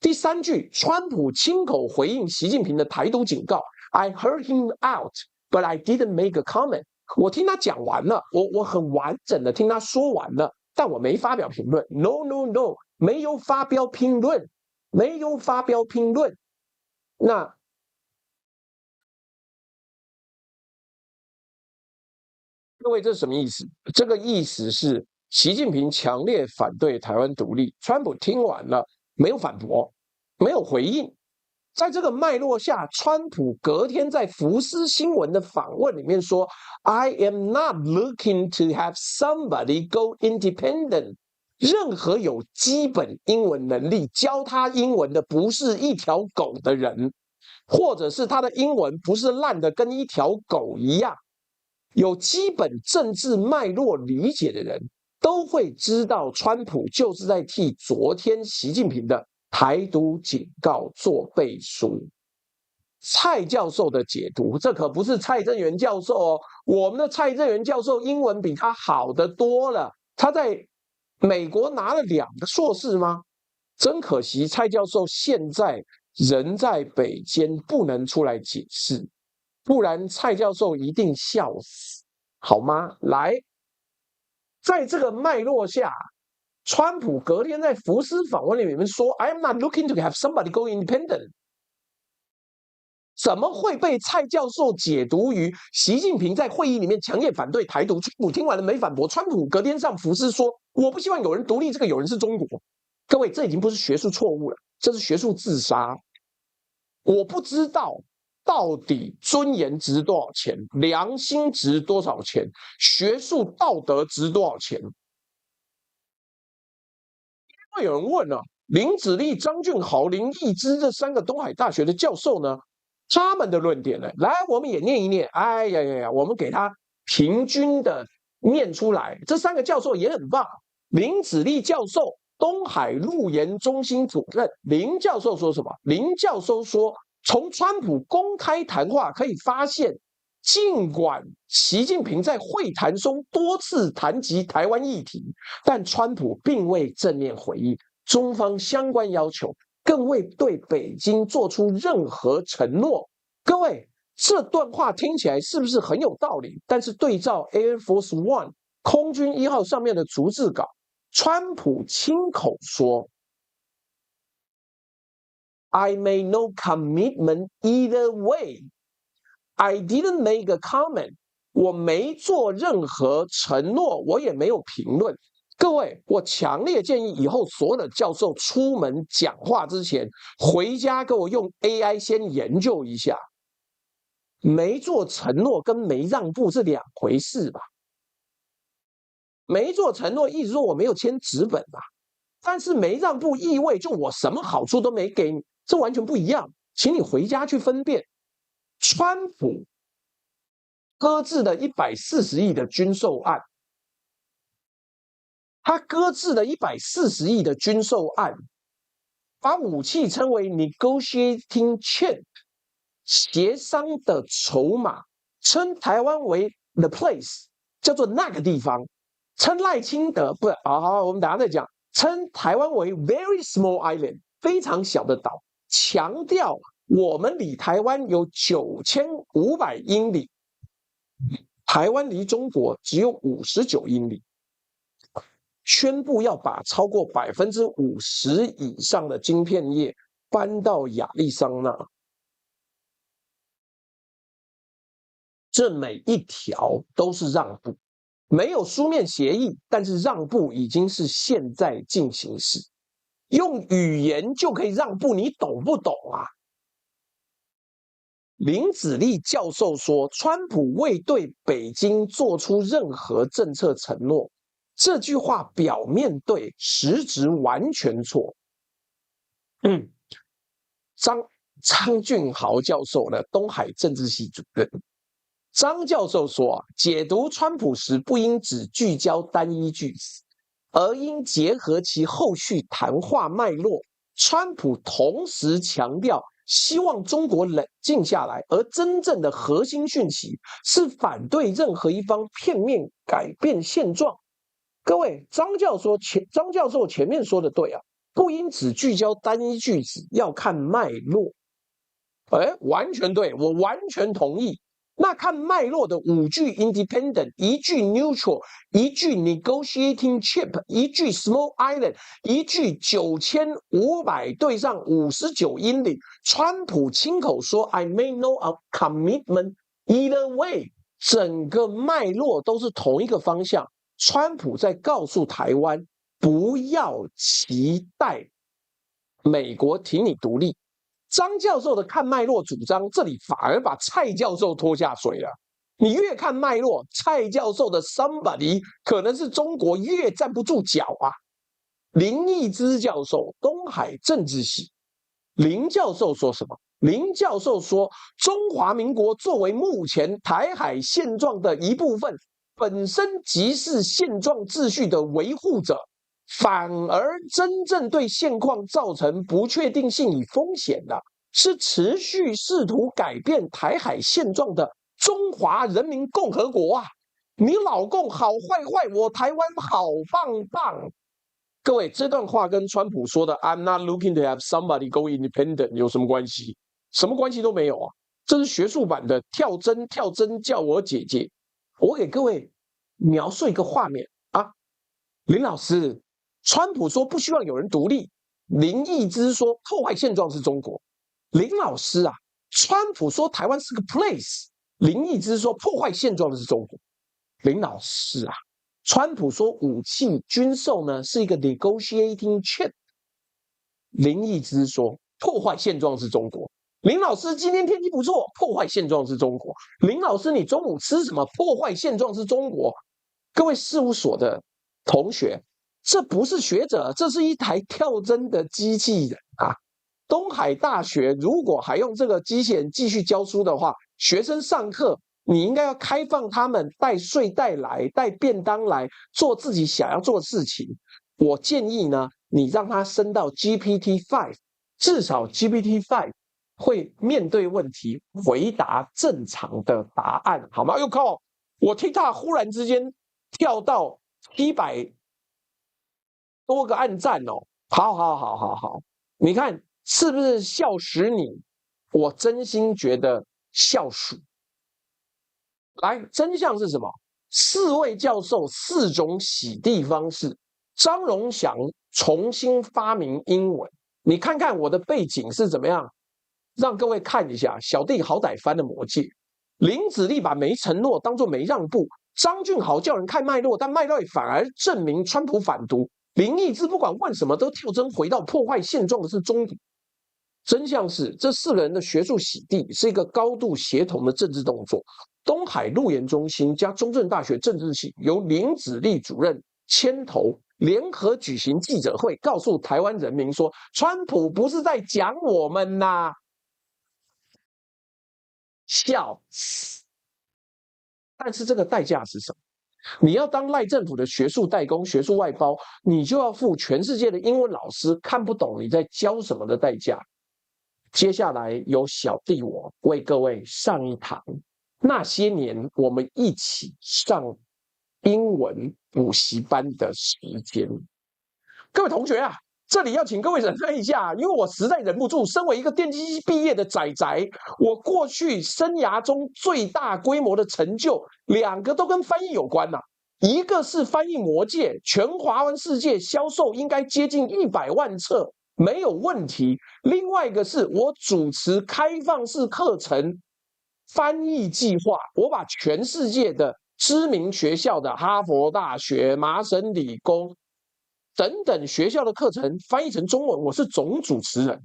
第3句，川普亲口回应习近平的台独警告 ：“I heard him out, but I didn't make a comment。”我听他讲完了，我很完整的听他说完了，但我没发表评论。No, no, no， 没有发表评论，没有发表评论。那各位，这是什么意思？这个意思是习近平强烈反对台湾独立，川普听完了没有反驳，没有回应。在这个脉络下，川普隔天在福斯新闻的访问里面说 ：“I am not looking to have somebody go independent。”任何有基本英文能力教他英文的不是一条狗的人，或者是他的英文不是烂的跟一条狗一样，有基本政治脉络理解的人都会知道，川普就是在替昨天习近平的台独警告做背书。蔡教授的解读，这可不是蔡正元教授哦，我们的蔡正元教授英文比他好得多了，他在美国拿了2个硕士吗？真可惜，蔡教授现在人在北监，不能出来解释，不然蔡教授一定笑死，好吗？来，在这个脉络下，川普隔天在福斯访问里面说 ：“I am not looking to have somebody go independent。”怎么会被蔡教授解读于习近平在会议里面强烈反对台独？川普听完了没反驳。川普隔天上福斯说：“我不希望有人独立，这个有人是中国。”各位，这已经不是学术错误了，这是学术自杀。我不知道到底尊严值多少钱，良心值多少钱，学术道德值多少钱。会有人问啊，林子立、张俊豪、林义之这3个东海大学的教授呢，他们的论点呢？来，我们也念一念。哎呀呀呀，我们给他平均的念出来。这3个教授也很棒。林子立教授，东海陆研中心主任。林教授说什么？林教授说，从川普公开谈话可以发现，尽管习近平在会谈中多次谈及台湾议题，但川普并未正面回应中方相关要求，更未对北京做出任何承诺。各位，这段话听起来是不是很有道理？但是对照 Air Force One 空军1号上面的逐字稿，川普亲口说 ：“I made no commitment either way. I didn't make a comment。”我没做任何承诺，我也没有评论。各位，我强烈建议以后所有的教授出门讲话之前，回家给我用 AI 先研究一下。没做承诺跟没让步是2回事吧？没做承诺意思说我没有签纸本吧，但是没让步意味就我什么好处都没给你，这完全不一样。请你回家去分辨。川普搁置了140亿的军售案，他搁置了140亿的军售案，把武器称为 negotiating chip，协商的筹码，称台湾为 the place， 叫做那个地方，称赖清德不好，我们等下再讲，称台湾为 very small island， 非常小的岛，强调我们离台湾有9500英里，台湾离中国只有59英里。宣布要把超过50%以上的晶片业搬到亚利桑那，这每一条都是让步，没有书面协议，但是让步已经是现在进行时，用语言就可以让步，你懂不懂啊？林子立教授说，川普未对北京做出任何政策承诺。这句话表面对，实质完全错。张俊豪教授呢，东海政治系主任。张教授说解读川普时不应只聚焦单一句子，而应结合其后续谈话脉络。川普同时强调，希望中国冷静下来，而真正的核心讯息是反对任何一方片面改变现状。各位，张教授前面说的对啊，不应只聚焦单一句子，要看脉络。完全对，我完全同意。那看脉络的5句 independent， 1句 neutral， 1句 negotiating chip， 1句 small island， 1句9500对上59英里。川普亲口说 I made no commitment either way， 整个脉络都是同一个方向。川普在告诉台湾，不要期待美国挺你独立。张教授的看脉络主张，这里反而把蔡教授拖下水了。你越看脉络，蔡教授的 somebody 可能是中国越站不住脚啊。林义之教授，东海政治系，林教授说什么？林教授说，中华民国作为目前台海现状的一部分，本身即是现状秩序的维护者，反而真正对现况造成不确定性与风险的，是持续试图改变台海现状的中华人民共和国啊！你老共好坏坏，我台湾好棒棒。各位，这段话跟川普说的 "I'm not looking to have somebody go independent" 有什么关系？什么关系都没有啊！这是学术版的跳针叫我姐姐。我给各位描述一个画面啊，林老师，川普说不希望有人独立，林义之说破坏现状是中国。林老师啊，川普说台湾是个 place， 林义之说破坏现状的是中国。林老师啊，川普说武器军售呢是一个 negotiating chip， 林义之说破坏现状是中国。林老师，今天天气不错，破坏现状是中国。林老师，你中午吃什么？破坏现状是中国。各位事务所的同学，这不是学者，这是一台跳针的机器人啊！东海大学如果还用这个机器人继续教书的话，学生上课你应该要开放他们带睡袋来，带便当来做自己想要做的事情。我建议呢，你让他升到 GPT-5， 至少 GPT-5 会面对问题回答正常的答案，好吗？又靠我 TikTok 忽然之间跳到700多个按赞哦，好，你看是不是笑死你？我真心觉得笑鼠。来，真相是什么？4位教授4种洗地方式。张荣祥重新发明英文，你看看我的背景是怎么样，让各位看一下。小弟好歹翻了魔戒。林子立把没承诺当作没让步。张俊豪叫人看脉络，但脉络反而证明川普反独。林义之不管问什么都跳针回到破坏现状的是中国。真相是，这4个人的学术洗地是一个高度协同的政治动作。东海陆研中心加中正大学政治系由林子立主任牵头，联合举行记者会，告诉台湾人民说，川普不是在讲我们呐，笑死！但是这个代价是什么？你要当赖政府的学术代工、学术外包，你就要付全世界的英文老师看不懂你在教什么的代价。接下来由小弟我为各位上一堂那些年我们一起上英文补习班的时间。各位同学啊，这里要请各位忍耐一下，因为我实在忍不住。身为一个电机系毕业的仔仔，我过去生涯中最大规模的成就，两个都跟翻译有关呐、一个是翻译《魔戒》，全华文世界销售应该接近100万册，没有问题。另外一个是我主持开放式课程翻译计划，我把全世界的知名学校的哈佛大学、麻省理工等等学校的课程翻译成中文，我是总主持人。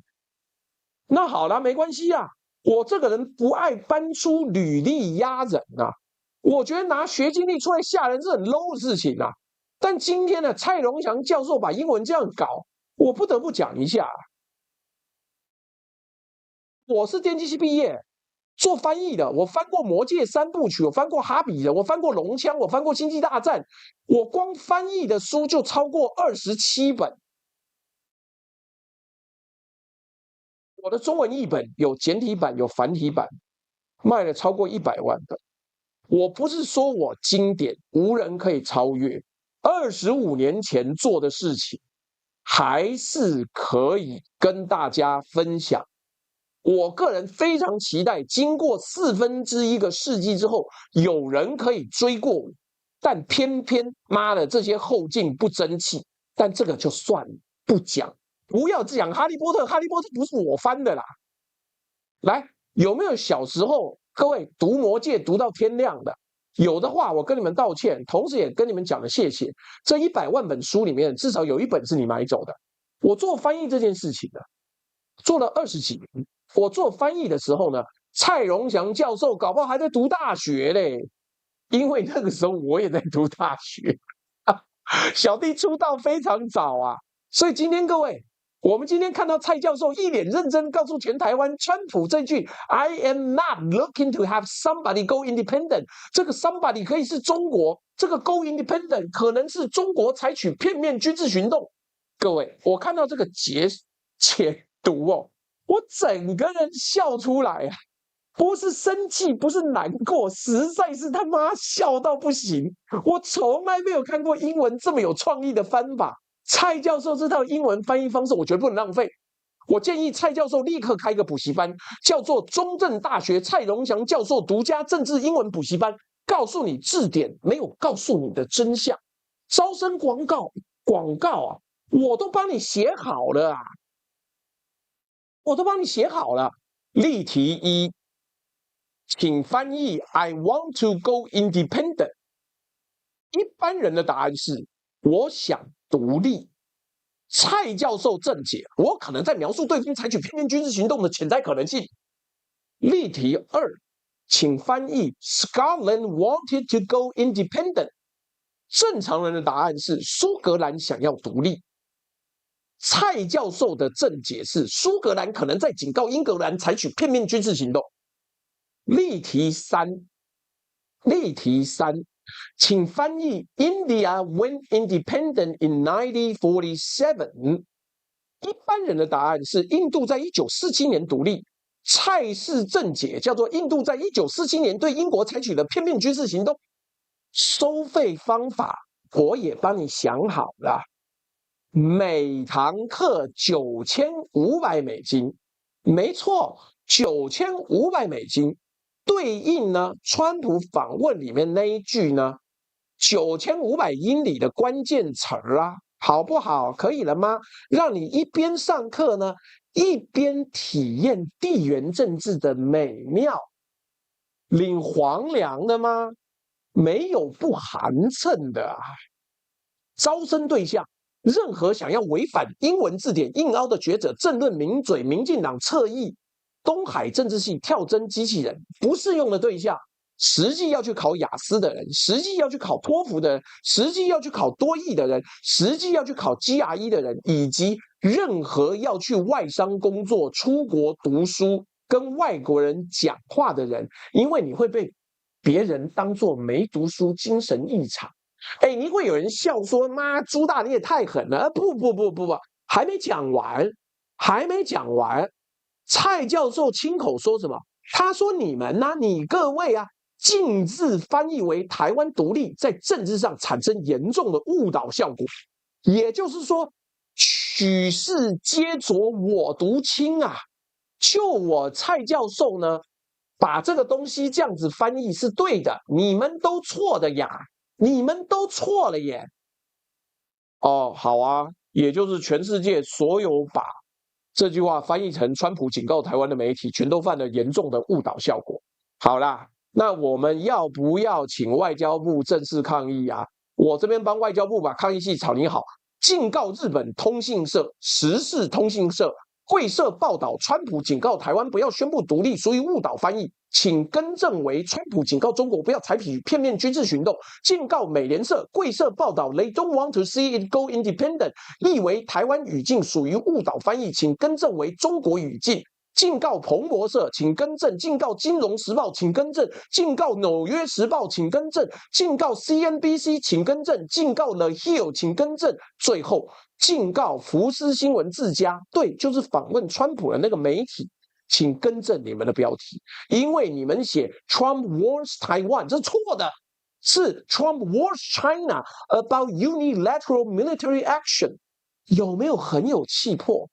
那好了，没关系啊，我这个人不爱搬出履历压人啊。我觉得拿学经历出来吓人是很 low 的事情啊。但今天呢，蔡荣祥教授把英文这样搞，我不得不讲一下。我是电机系毕业，做翻译的，我翻过《魔戒》3部曲，我翻过《哈比人》，我翻过《龙枪》，我翻过《星际大战》，我光翻译的书就超过27本。我的中文译本有简体版，有繁体版，卖了超过100万本。我不是说我经典无人可以超越，25年前做的事情，还是可以跟大家分享。我个人非常期待，经过1/4个世纪之后，有人可以追过我，但偏偏妈的这些后进不争气。但这个就算了，不讲，不要讲哈利波特，哈利波特不是我翻的啦。来，有没有小时候各位读魔戒读到天亮的？有的话，我跟你们道歉，同时也跟你们讲了谢谢。这100万本书里面，至少有1本是你买走的。我做翻译这件事情呢，做了20几年。我做翻译的时候呢，蔡荣祥教授搞不好还在读大学嘞，因为那个时候我也在读大学，小弟出道非常早啊。所以今天各位，我们今天看到蔡教授一脸认真告诉全台湾，川普这句 "I am not looking to have somebody go independent"， 这个 somebody 可以是中国，这个 go independent 可能是中国采取片面军事行动。各位，我看到这个解读哦，我整个人笑出来啊！不是生气，不是难过，实在是他妈笑到不行。我从来没有看过英文这么有创意的翻法。蔡教授这套英文翻译方式，我绝对不能浪费。我建议蔡教授立刻开个补习班，叫做中正大学蔡荣祥教授独家政治英文补习班，告诉你字典没有告诉你的真相。招生广告啊，我都帮你写好了啊，我都帮你写好了。例题1，请翻译 I want to go independent。一般人的答案是我想独立。蔡教授正解，我可能在描述对方采取片面军事行动的潜在可能性。例题2，请翻译 Scotland wanted to go independent。正常人的答案是苏格兰想要独立。蔡教授的正解是苏格兰可能在警告英格兰采取片面军事行动。例题3，请翻译 India went independent in 1947。一般人的答案是印度在1947年独立。蔡氏正解叫做印度在1947年对英国采取了片面军事行动。收费方法我也帮你想好了，每堂课$9500，没错，$9500。对应呢，川普访问里面那一句呢，9500英里的关键词儿啊，好不好？可以了吗？让你一边上课呢，一边体验地缘政治的美妙。领皇粮的吗？没有不寒碜的啊。招生对象，任何想要违反英文字典硬凹的学者、政论名嘴、民进党侧翼、东海政治系跳针机器人，不适用的对象，实际要去考雅思的人，实际要去考托福的人，实际要去考多益的人，实际要去考 GRE 的人，以及任何要去外商工作、出国读书、跟外国人讲话的人，因为你会被别人当作没读书、精神异常。哎，你会有人笑说：“妈，朱大你也太狠了！”不，还没讲完。蔡教授亲口说什么？他说：“你们呐、你各位啊，尽字翻译为台湾独立，在政治上产生严重的误导效果。也就是说，许氏皆浊我独清啊！就我蔡教授呢，把这个东西这样子翻译是对的，你们都错的呀，你们都错了耶。”哦，好啊，也就是全世界所有把这句话翻译成川普警告台湾的媒体，全都犯了严重的误导效果。好啦，那我们要不要请外交部正式抗议啊？我这边帮外交部把抗议信草拟好，警告日本通信社、时事通信社、会社报道，川普警告台湾不要宣布独立，属于误导翻译，请更正为川普警告中国不要采取片面军事行动。警告美联社、贵社报道 ，They don't want to see it go independent， 译为台湾语境属于误导翻译，请更正为中国语境。警告彭博社，请更正；警告金融时报，请更正；警告纽约时报，请更正；警告 CNBC， 请更正；警告 The Hill， 请更正。最后，警告福斯新闻自家，对，就是访问川普的那个媒体，请更正你们的标题，因为你们写 Trump warns Taiwan， 这是错的，是 Trump warns China about unilateral military action， 有没有很有气魄？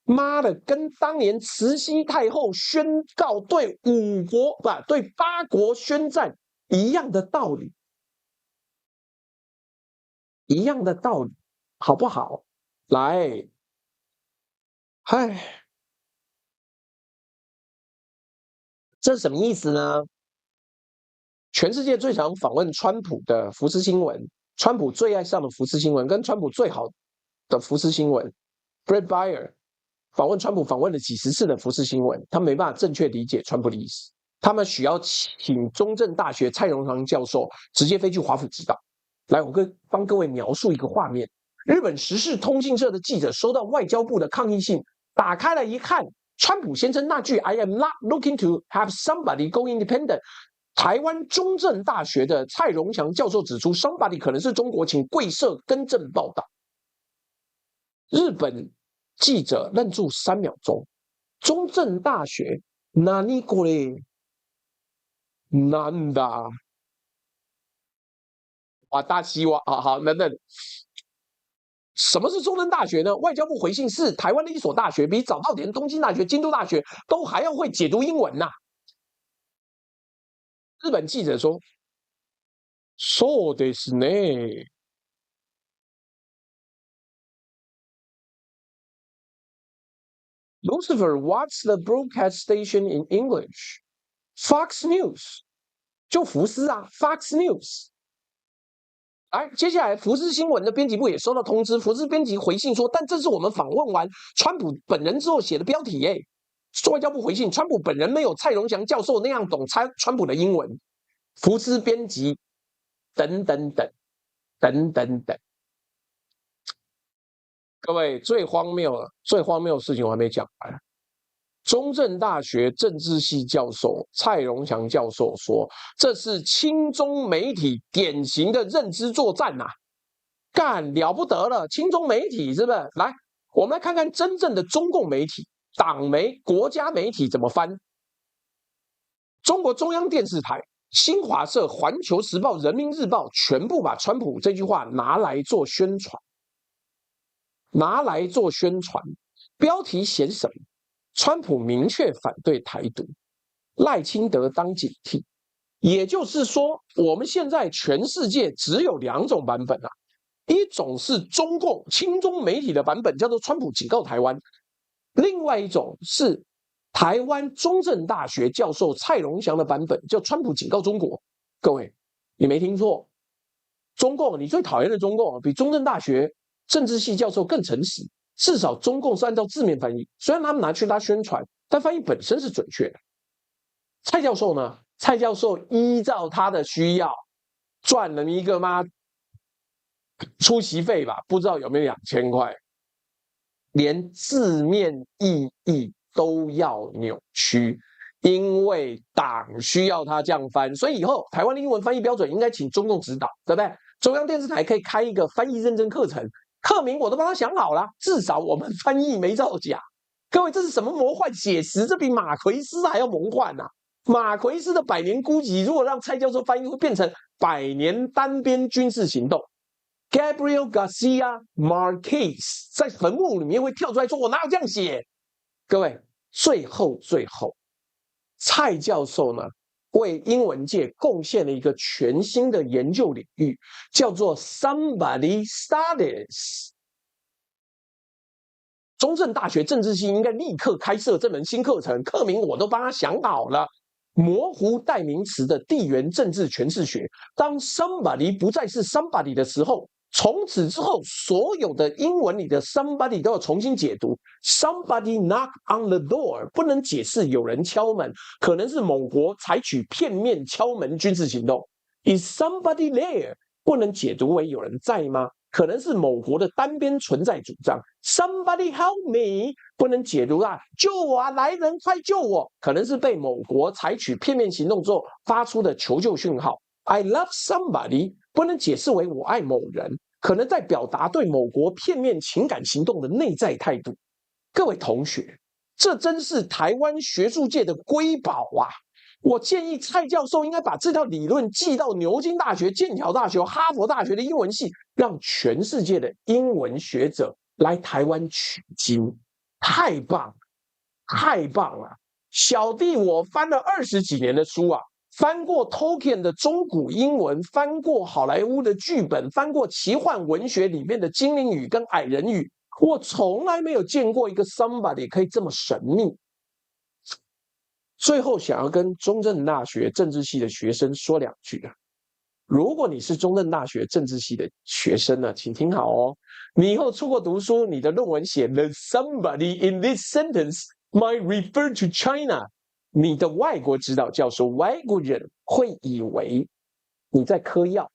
妈的，跟当年慈禧太后宣告对对八国宣战一样的道理，一样的道理，好不好？来，嗨，这是什么意思呢？全世界最常访问川普的福斯新闻，川普最爱上的福斯新闻，跟川普最好的福斯新闻 ，Brett Baer。访问川普访问了几十次的福斯新闻，他没办法正确理解川普的意思，他们需要请中正大学蔡荣堂教授直接飞去华府指导。来，我帮各位描述一个画面：日本时事通信社的记者收到外交部的抗议信，打开了一看，川普先生那句 "I am not looking to have somebody go independent"， 台湾中正大学的蔡荣祥教授指出 ，somebody 可能是中国，请贵社更正报道。日本记者愣住3秒钟，中正大学哪里过嘞？难的，哇大西哇啊好，等等，什么是中正大学呢？外交部回信是台湾的一所大学，比早稻田、东京大学、京都大学都还要会解读英文呐、日本记者说：“そうですね。” Lucifer, what's the broadcast station in English? Fox News， 就福斯啊 ，Fox News。来，接下来福斯新闻的编辑部也收到通知，福斯编辑回信说，但这是我们访问完川普本人之后写的标题耶。外交部回信，川普本人没有蔡荣祥教授那样懂川普的英文。福斯编辑等等等等等等。各位，最荒谬的事情我还没讲完。中正大学政治系教授蔡荣祥教授说，这是亲中媒体典型的认知作战呐、干了不得了！亲中媒体是不是？来，我们来看看真正的中共媒体、党媒、国家媒体怎么翻。中国中央电视台、新华社、环球时报、人民日报全部把川普这句话拿来做宣传。标题写什么？川普明确反对台独，赖清德当警惕。也就是说，我们现在全世界只有2种版本啊，一种是中共亲中媒体的版本，叫做川普警告台湾；另外一种是台湾中正大学教授蔡荣祥的版本，叫川普警告中国。各位，你没听错，中共你最讨厌的中共比中正大学政治系教授更诚实。至少中共是按照字面翻译，虽然他们拿去拉宣传，但翻译本身是准确的。蔡教授呢？蔡教授依照他的需要赚了一个出席费吧，不知道有没有2000块，连字面意义都要扭曲，因为党需要他这样翻，所以以后台湾的英文翻译标准应该请中共指导，对不对？中央电视台可以开一个翻译认证课程。课名我都帮他想好了，至少我们翻译没造假。各位，这是什么魔幻写实？这比马奎斯还要魔幻啊！马奎斯的《百年孤寂》，如果让蔡教授翻译，会变成百年单边军事行动。Gabriel Garcia Marquez 在坟墓里面会跳出来说：“我哪有这样写？”各位，最后，蔡教授呢，为英文界贡献了一个全新的研究领域，叫做 Somebody Studies。中正大学政治系应该立刻开设这门新课程，课名我都帮他想好了。模糊代名词的地缘政治诠释学。当 somebody 不再是 somebody 的时候，从此之后，所有的英文里的 somebody 都要重新解读。Somebody knock on the door 不能解释有人敲门，可能是某国采取片面敲门军事行动。Is somebody there 不能解读为有人在吗？可能是某国的单边存在主张。Somebody help me 不能解读救我啊，来人快救我，可能是被某国采取片面行动之后发出的求救讯号。I love somebody 不能解释为我爱某人，可能在表达对某国片面情感行动的内在态度。各位同学，这真是台湾学术界的瑰宝啊！我建议蔡教授应该把这套理论寄到牛津大学、剑桥大学、哈佛大学的英文系，让全世界的英文学者来台湾取经。太棒，太棒了！小弟我翻了20几年的书啊，翻过 Tolkien 的中古英文，翻过好莱坞的剧本，翻过奇幻文学里面的精灵语跟矮人语，我从来没有见过一个 somebody 可以这么神秘。最后想要跟中正大学政治系的学生说2句啊，如果你是中正大学政治系的学生呢，请听好哦，你以后出国读书，你的论文写 The somebody in this sentence might refer to China， 你的外国指导教授外国人会以为你在嗑药。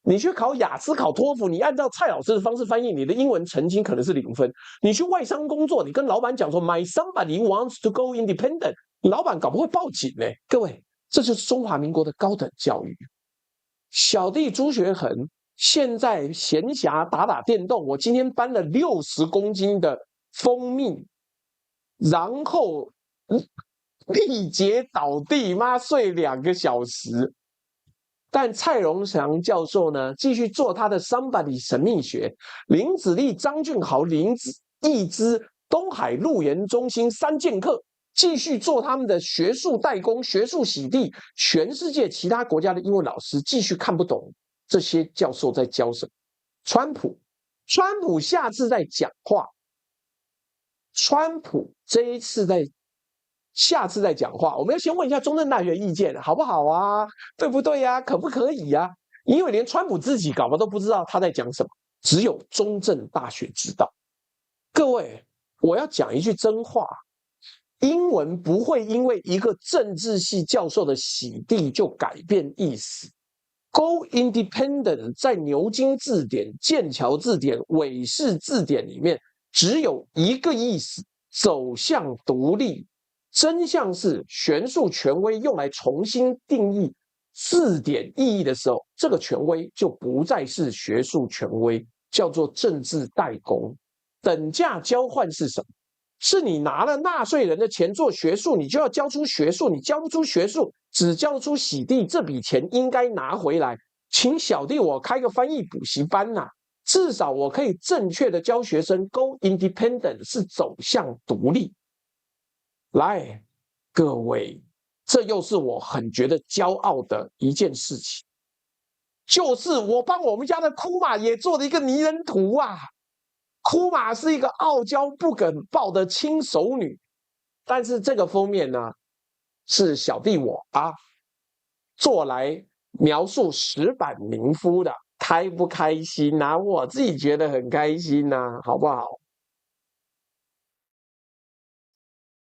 你去考雅思考托福，你按照蔡老师的方式翻译，你的英文成绩可能是0分。你去外商工作，你跟老板讲说 My somebody wants to go independent， 老板搞不好会报警呢。各位，这就是中华民国的高等教育。小弟朱学恒现在闲暇打打电动，我今天搬了60公斤的蜂蜜，然后力竭倒地，妈睡2个小时。但蔡荣祥教授呢，继续做他的 somebody 神秘学。林子立、张俊豪、林义之、东海陆研中心3剑客，继续做他们的学术代工、学术洗地。全世界其他国家的英文老师继续看不懂这些教授在教什么。川普下次在讲话，川普这一次下次再讲话，我们要先问一下中正大学意见好不好啊？对不对啊？可不可以啊？因为连川普自己搞不好都不知道他在讲什么，只有中正大学知道。各位，我要讲一句真话，英文不会因为一个政治系教授的洗地就改变意思。Go independent 在牛津字典、剑桥字典、韦氏字典里面只有一个意思，走向独立。真相是学术权威用来重新定义字典意义的时候，这个权威就不再是学术权威，叫做政治代工。等价交换是什么？是你拿了纳税人的钱做学术，你就要交出学术，你交不出学术，只交出洗地，这笔钱应该拿回来。请小弟我开个翻译补习班啊，至少我可以正确的教学生 Go independent 是走向独立。来，各位，这又是我很觉得骄傲的一件事情，就是我帮我们家的库玛也做了一个拟人图啊。库玛是一个傲娇不肯抱的轻熟女，但是这个封面呢，是小弟我做来描述石板民夫的，开不开心啊？我自己觉得很开心啊，好不好？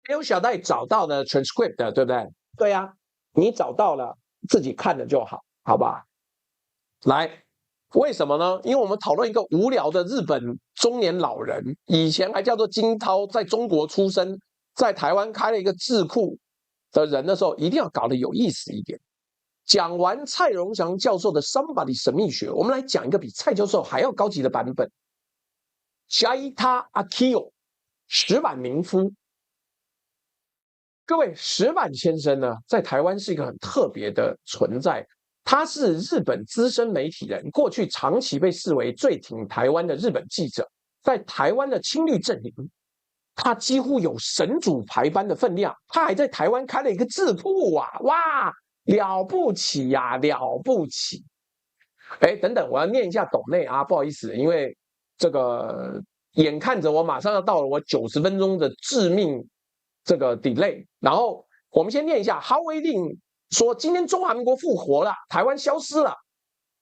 有小戴找到了 transcript 的，对不对？对呀，你找到了，自己看了就好，好吧？来，为什么呢？因为我们讨论一个无聊的日本中年老人，以前还叫做金涛，在中国出生，在台湾开了一个智库的人的时候，一定要搞得有意思一点。讲完蔡荣祥教授的 somebody 神秘学，我们来讲一个比蔡教授还要高级的版本。Jaita Akio 石板民夫。各位，石板先生呢，在台湾是一个很特别的存在。他是日本资深媒体人，过去长期被视为最挺台湾的日本记者，在台湾的亲绿阵营，他几乎有神主牌般的分量。他还在台湾开了一个字铺啊，哇，了不起呀、了不起！哎，等等，我要念一下斗内啊，不好意思，因为这个眼看着我马上要到了我90分钟的致命这个 delay， 然后我们先念一下哈威令说，今天中华民国复活了，台湾消失了。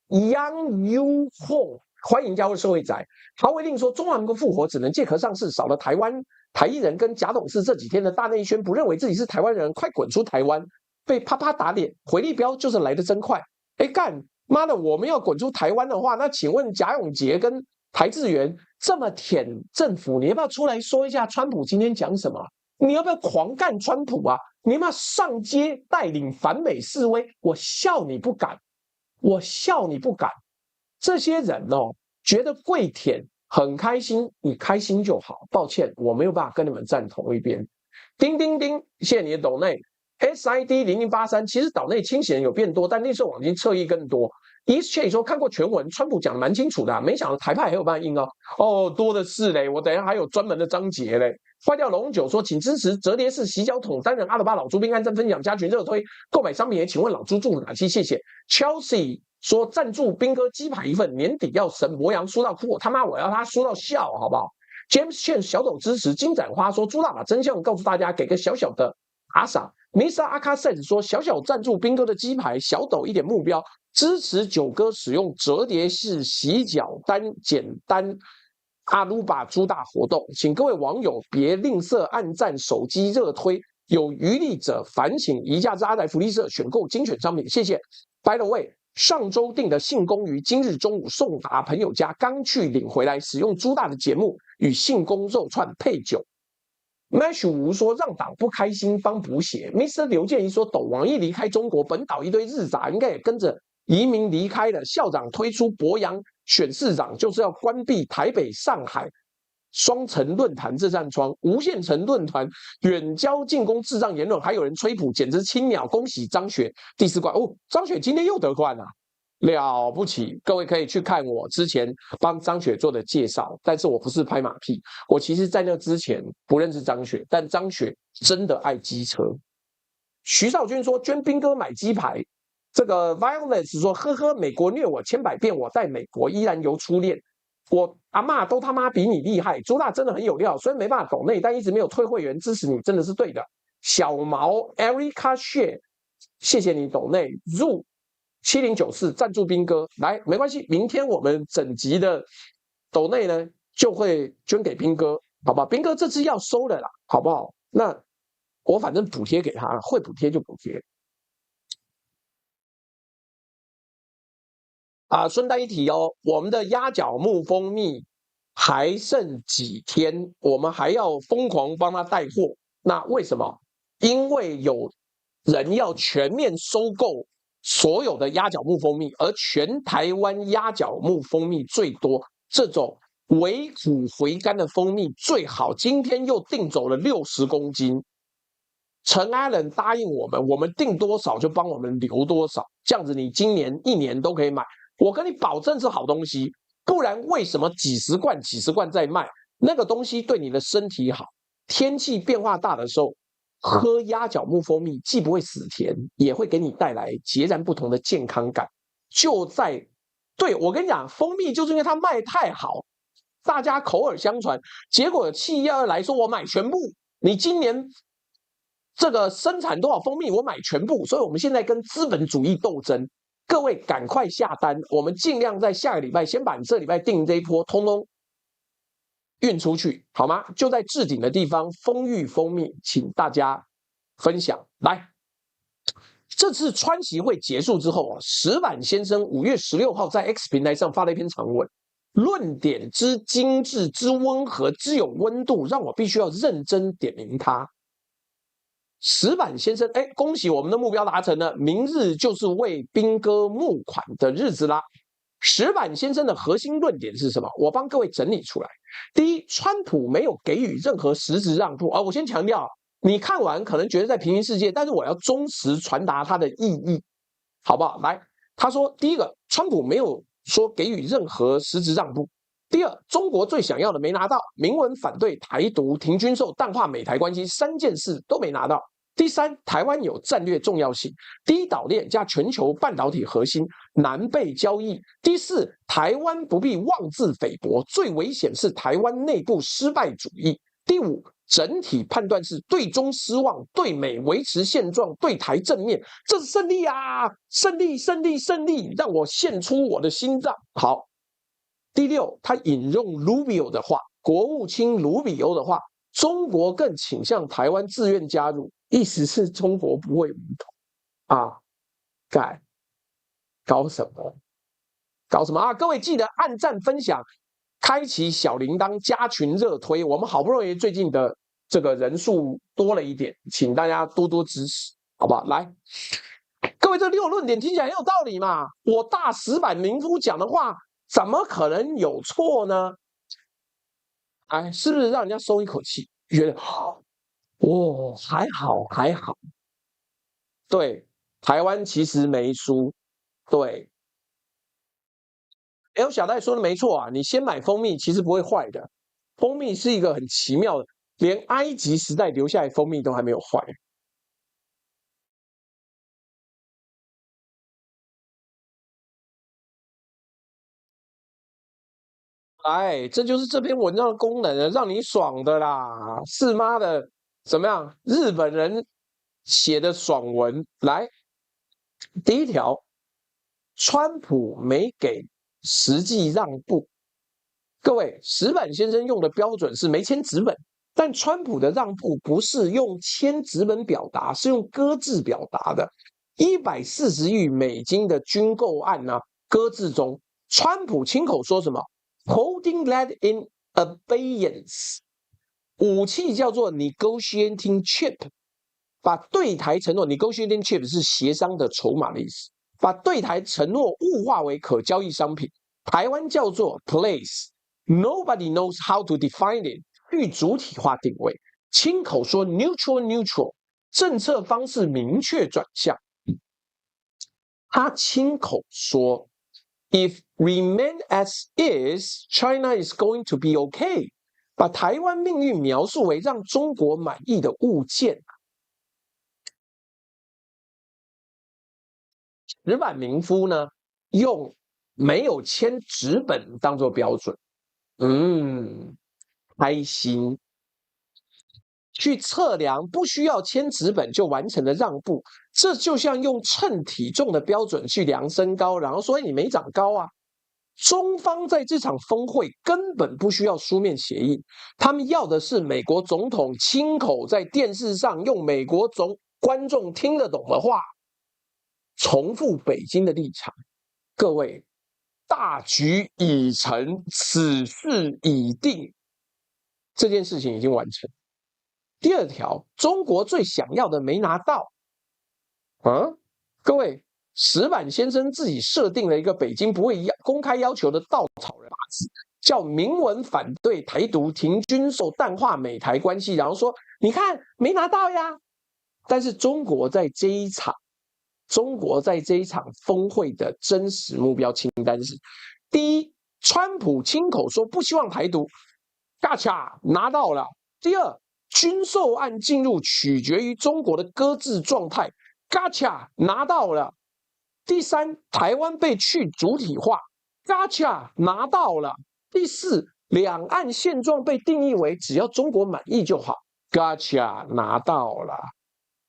Yang Yu Hong 欢迎加入社会宅。哈威令说，中华民国复活只能借壳上市，少了台湾台裔人跟贾董事这几天的大内宣，不认为自己是台湾人，快滚出台湾！被啪啪打脸，回力镖就是来得真快。哎干！妈的，我们要滚出台湾的话，那请问贾永杰跟台志源这么舔政府，你要不要出来说一下川普今天讲什么？你要不要狂干川普啊？你要不要上街带领反美示威？我笑你不敢，我笑你不敢。这些人哦，觉得跪舔很开心，你开心就好。抱歉，我没有办法跟你们站同一边。叮叮叮，谢谢你的抖内。SID0083，其实岛内清洗人有变多，但内射网军侧翼更多。Eastchase 说看过全文，川普讲的蛮清楚的、啊，没想到台派还有办法印哦。哦，多的是嘞，我等一下还有专门的章节嘞。坏掉龙九说，请支持折叠式洗脚桶，担任阿鲁巴老猪兵按赞分享加群热推，购买商品也请问老猪住哪期？谢谢。Chelsea 说赞助兵哥鸡排一份，年底要神魔羊输到哭，他妈我要他输到笑，好不好 ？James Chen 小抖支持金盏花说，猪大把真相告诉大家，给个小小的打赏。Mr. 阿卡 says 说，小小赞助兵哥的鸡排，小抖一点目标，支持九哥使用折叠式洗脚单简单阿鲁巴猪大活动，请各位网友别吝啬按赞、手机热推，有余力者烦请移驾至阿宅福利社选购精选商品，谢谢。By the way， 上周订的信公于今日中午送达朋友家，刚去领回来，使用猪大的节目与信公肉串配酒。Mash 吴说让党不开心帮补血。Mr. 刘建一说抖王一离开中国，本岛一堆日杂应该也跟着移民离开了。校长推出博洋选市长，就是要关闭台北、上海双城论坛这扇窗。无限城论坛远交进攻智障言论，还有人吹捧，简直青鸟。恭喜张雪第4冠哦！张雪今天又得冠了、啊。了不起，各位可以去看我之前帮张雪做的介绍，但是我不是拍马屁，我其实在那之前不认识张雪，但张雪真的爱机车。徐少军说捐兵哥买鸡排，这个 Violence 说呵呵，美国虐我千百遍，我在美国依然犹初恋。我阿嬷都他妈比你厉害，朱大真的很有料，虽然没办法抖内，但一直没有退会员支持你，真的是对的。小毛 Erica Share， 谢谢你抖内入。7094赞助兵哥来，没关系，明天我们整集的抖内呢就会捐给兵哥，好不好？兵哥这次要收了啦，好不好？那我反正补贴给他，会补贴就补贴。啊，顺带一提哦，我们的鸭脚木蜂蜜还剩几天，我们还要疯狂帮他带货。那为什么？因为有人要全面收购所有的鸭脚木蜂蜜，而全台湾鸭脚木蜂蜜最多，这种微苦回甘的蜂蜜最好。今天又订走了60公斤，陈阿仁答应我们，我们订多少就帮我们留多少，这样子你今年1年都可以买。我跟你保证是好东西，不然为什么几十罐在卖？那个东西对你的身体好，天气变化大的时候。喝鸭脚木蜂蜜既不会死甜，也会给你带来截然不同的健康感。就在对我跟你讲，蜂蜜就是因为它卖太好，大家口耳相传，结果企业来说我买全部，你今年这个生产多少蜂蜜，我买全部。所以我们现在跟资本主义斗争，各位赶快下单，我们尽量在下个礼拜先把你这礼拜订这一波通通运出去，好吗？就在置顶的地方，丰裕蜂蜜，请大家分享。来，这次川习会结束之后啊，石板先生5月16号在 X 平台上发了一篇长文，论点之精致、之温和、之有温度，让我必须要认真点名他。石板先生，哎，恭喜我们的目标达成了，明日就是为兵哥募款的日子啦。石板先生的核心论点是什么？我帮各位整理出来。第一，川普没有给予任何实质让步。我先强调，你看完可能觉得在平行世界，但是我要忠实传达它的意义，好不好？来，他说，第一个，川普没有说给予任何实质让步。第二，中国最想要的没拿到，明文反对台独、停军售、淡化美台关系3件事都没拿到。第三，台湾有战略重要性，第一岛链加全球半导体核心，难被交易。第四，台湾不必妄自菲薄，最危险是台湾内部失败主义。第五，整体判断是对中失望，对美维持现状，对台正面，这是胜利啊！胜利，胜利，胜利！让我献出我的心脏。好，第六，他引用 Rubio 的话，国务卿卢比欧的话，中国更倾向台湾自愿加入，意思是中国不会武统啊！搞什么？搞什么啊？各位记得按赞分享，开启小铃铛，加群热推。我们好不容易最近的这个人数多了一点，请大家多多支持，好不好？来，各位这6论点听起来很有道理嘛？我大石板民夫讲的话，怎么可能有错呢？哎，是不是让人家松一口气，觉得还好还好？对，台湾其实没输，对。L 小戴说的没错啊，你先买蜂蜜其实不会坏的，蜂蜜是一个很奇妙的，连埃及时代留下来蜂蜜都还没有坏。哎，这就是这篇文章的功能了，让你爽的啦，是妈的，怎么样？日本人写的爽文，来，第一条，川普没给实际让步。各位，石板先生用的标准是没签纸本，但川普的让步不是用签纸本表达，是用搁置表达的。140亿美金的军购案呢，搁置中，川普亲口说什么 ？Holding that in abeyance， 武器叫做 negotiating chip， 把对台承诺 negotiating chip 是协商的筹码的意思，把对台承诺物化为可交易商品，台湾叫做 place。Nobody knows how to define it， 去主体化定位，亲口说 neutral， 政策方式明确转向。他亲口说 ，If remain as is, China is going to be okay。把台湾命运描述为让中国满意的物件。石板民夫呢，用没有签纸本当做标准。开心，去测量不需要签纸本就完成的让步，这就像用称体重的标准去量身高，然后说你没长高啊。中方在这场峰会根本不需要书面协议，他们要的是美国总统亲口在电视上用美国观众听得懂的话，重复北京的立场。各位，大局已成，此事已定，这件事情已经完成。第二条，中国最想要的没拿到。各位，石板先生自己设定了一个北京不会公开要求的稻草人法子，叫明文反对台独、停军售、淡化美台关系，然后说你看没拿到呀。但是中国在这一场峰会的真实目标清单是：第一，川普亲口说不希望台独，嘎恰拿到了；第二，军售案进入取决于中国的搁置状态，嘎恰拿到了；第三，台湾被去主体化，嘎恰拿到了；第四，两岸现状被定义为只要中国满意就好，嘎恰拿到了。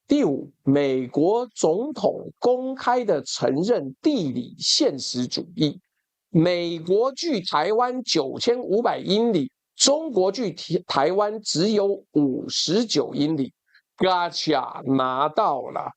第五，美国总统公开的承认地理现实主义，美国距台湾9500英里，中国距台湾只有59英里，嘎恰拿到了。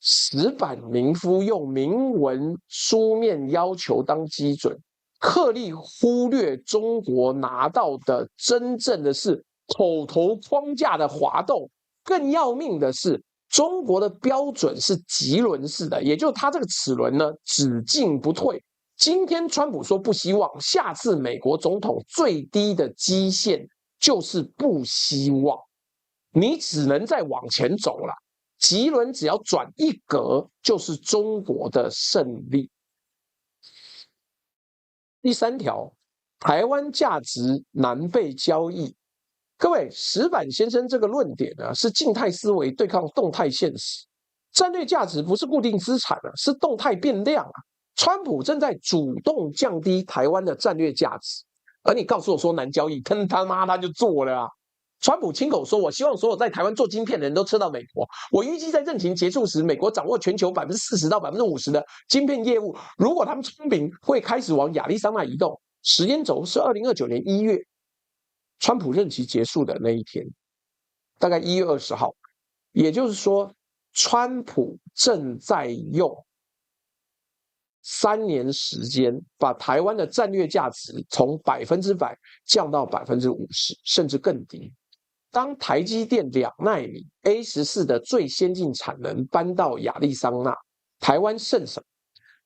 石板民夫用明文书面要求当基准，刻意忽略中国拿到的真正的是口头框架的滑动，更要命的是。中国的标准是棘轮式的，也就是它这个齿轮呢，只进不退，今天川普说不希望，下次美国总统最低的基线就是不希望，你只能再往前走了。棘轮只要转一格，就是中国的胜利。第3条，台湾价值难被交易。各位，石板先生这个论点呢，是静态思维对抗动态现实。战略价值不是固定资产啊，是动态变量啊。川普正在主动降低台湾的战略价值，而你告诉我说难交易，坑他妈他就做了啊！川普亲口说：“我希望所有在台湾做晶片的人都撤到美国。我预计在任期结束时，美国掌握全球40%到50%的晶片业务。如果他们聪明，会开始往亚利桑那移动。时间轴是2029年1月，川普任期结束的那一天，大概1月20号。也就是说，川普正在用3年时间，把台湾的战略价值从100%降到50%，甚至更低。当台积电2奈米 A14的最先进产能搬到亚利桑那，台湾剩什么？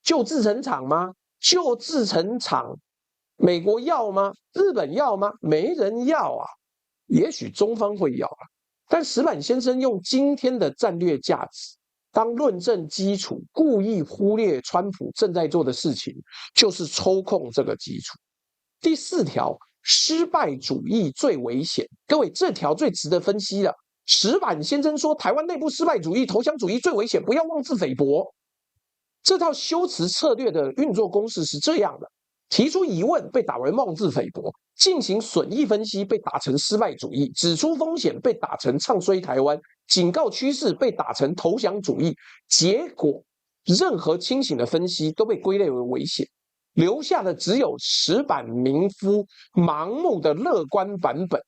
就制程厂吗？就制程厂，美国要吗？日本要吗？没人要啊。也许中方会要啊。但石板先生用今天的战略价值当论证基础，故意忽略川普正在做的事情，就是抽空这个基础。第4条，失败主义最危险。各位，这条最值得分析了。石板先生说，台湾内部失败主义、投降主义最危险，不要妄自菲薄。这套修辞策略的运作公式是这样的：提出疑问被打为妄自菲薄，进行损益分析被打成失败主义，指出风险被打成唱衰台湾，警告趋势被打成投降主义。结果，任何清醒的分析都被归类为危险，留下的只有石板民夫盲目的乐观版本。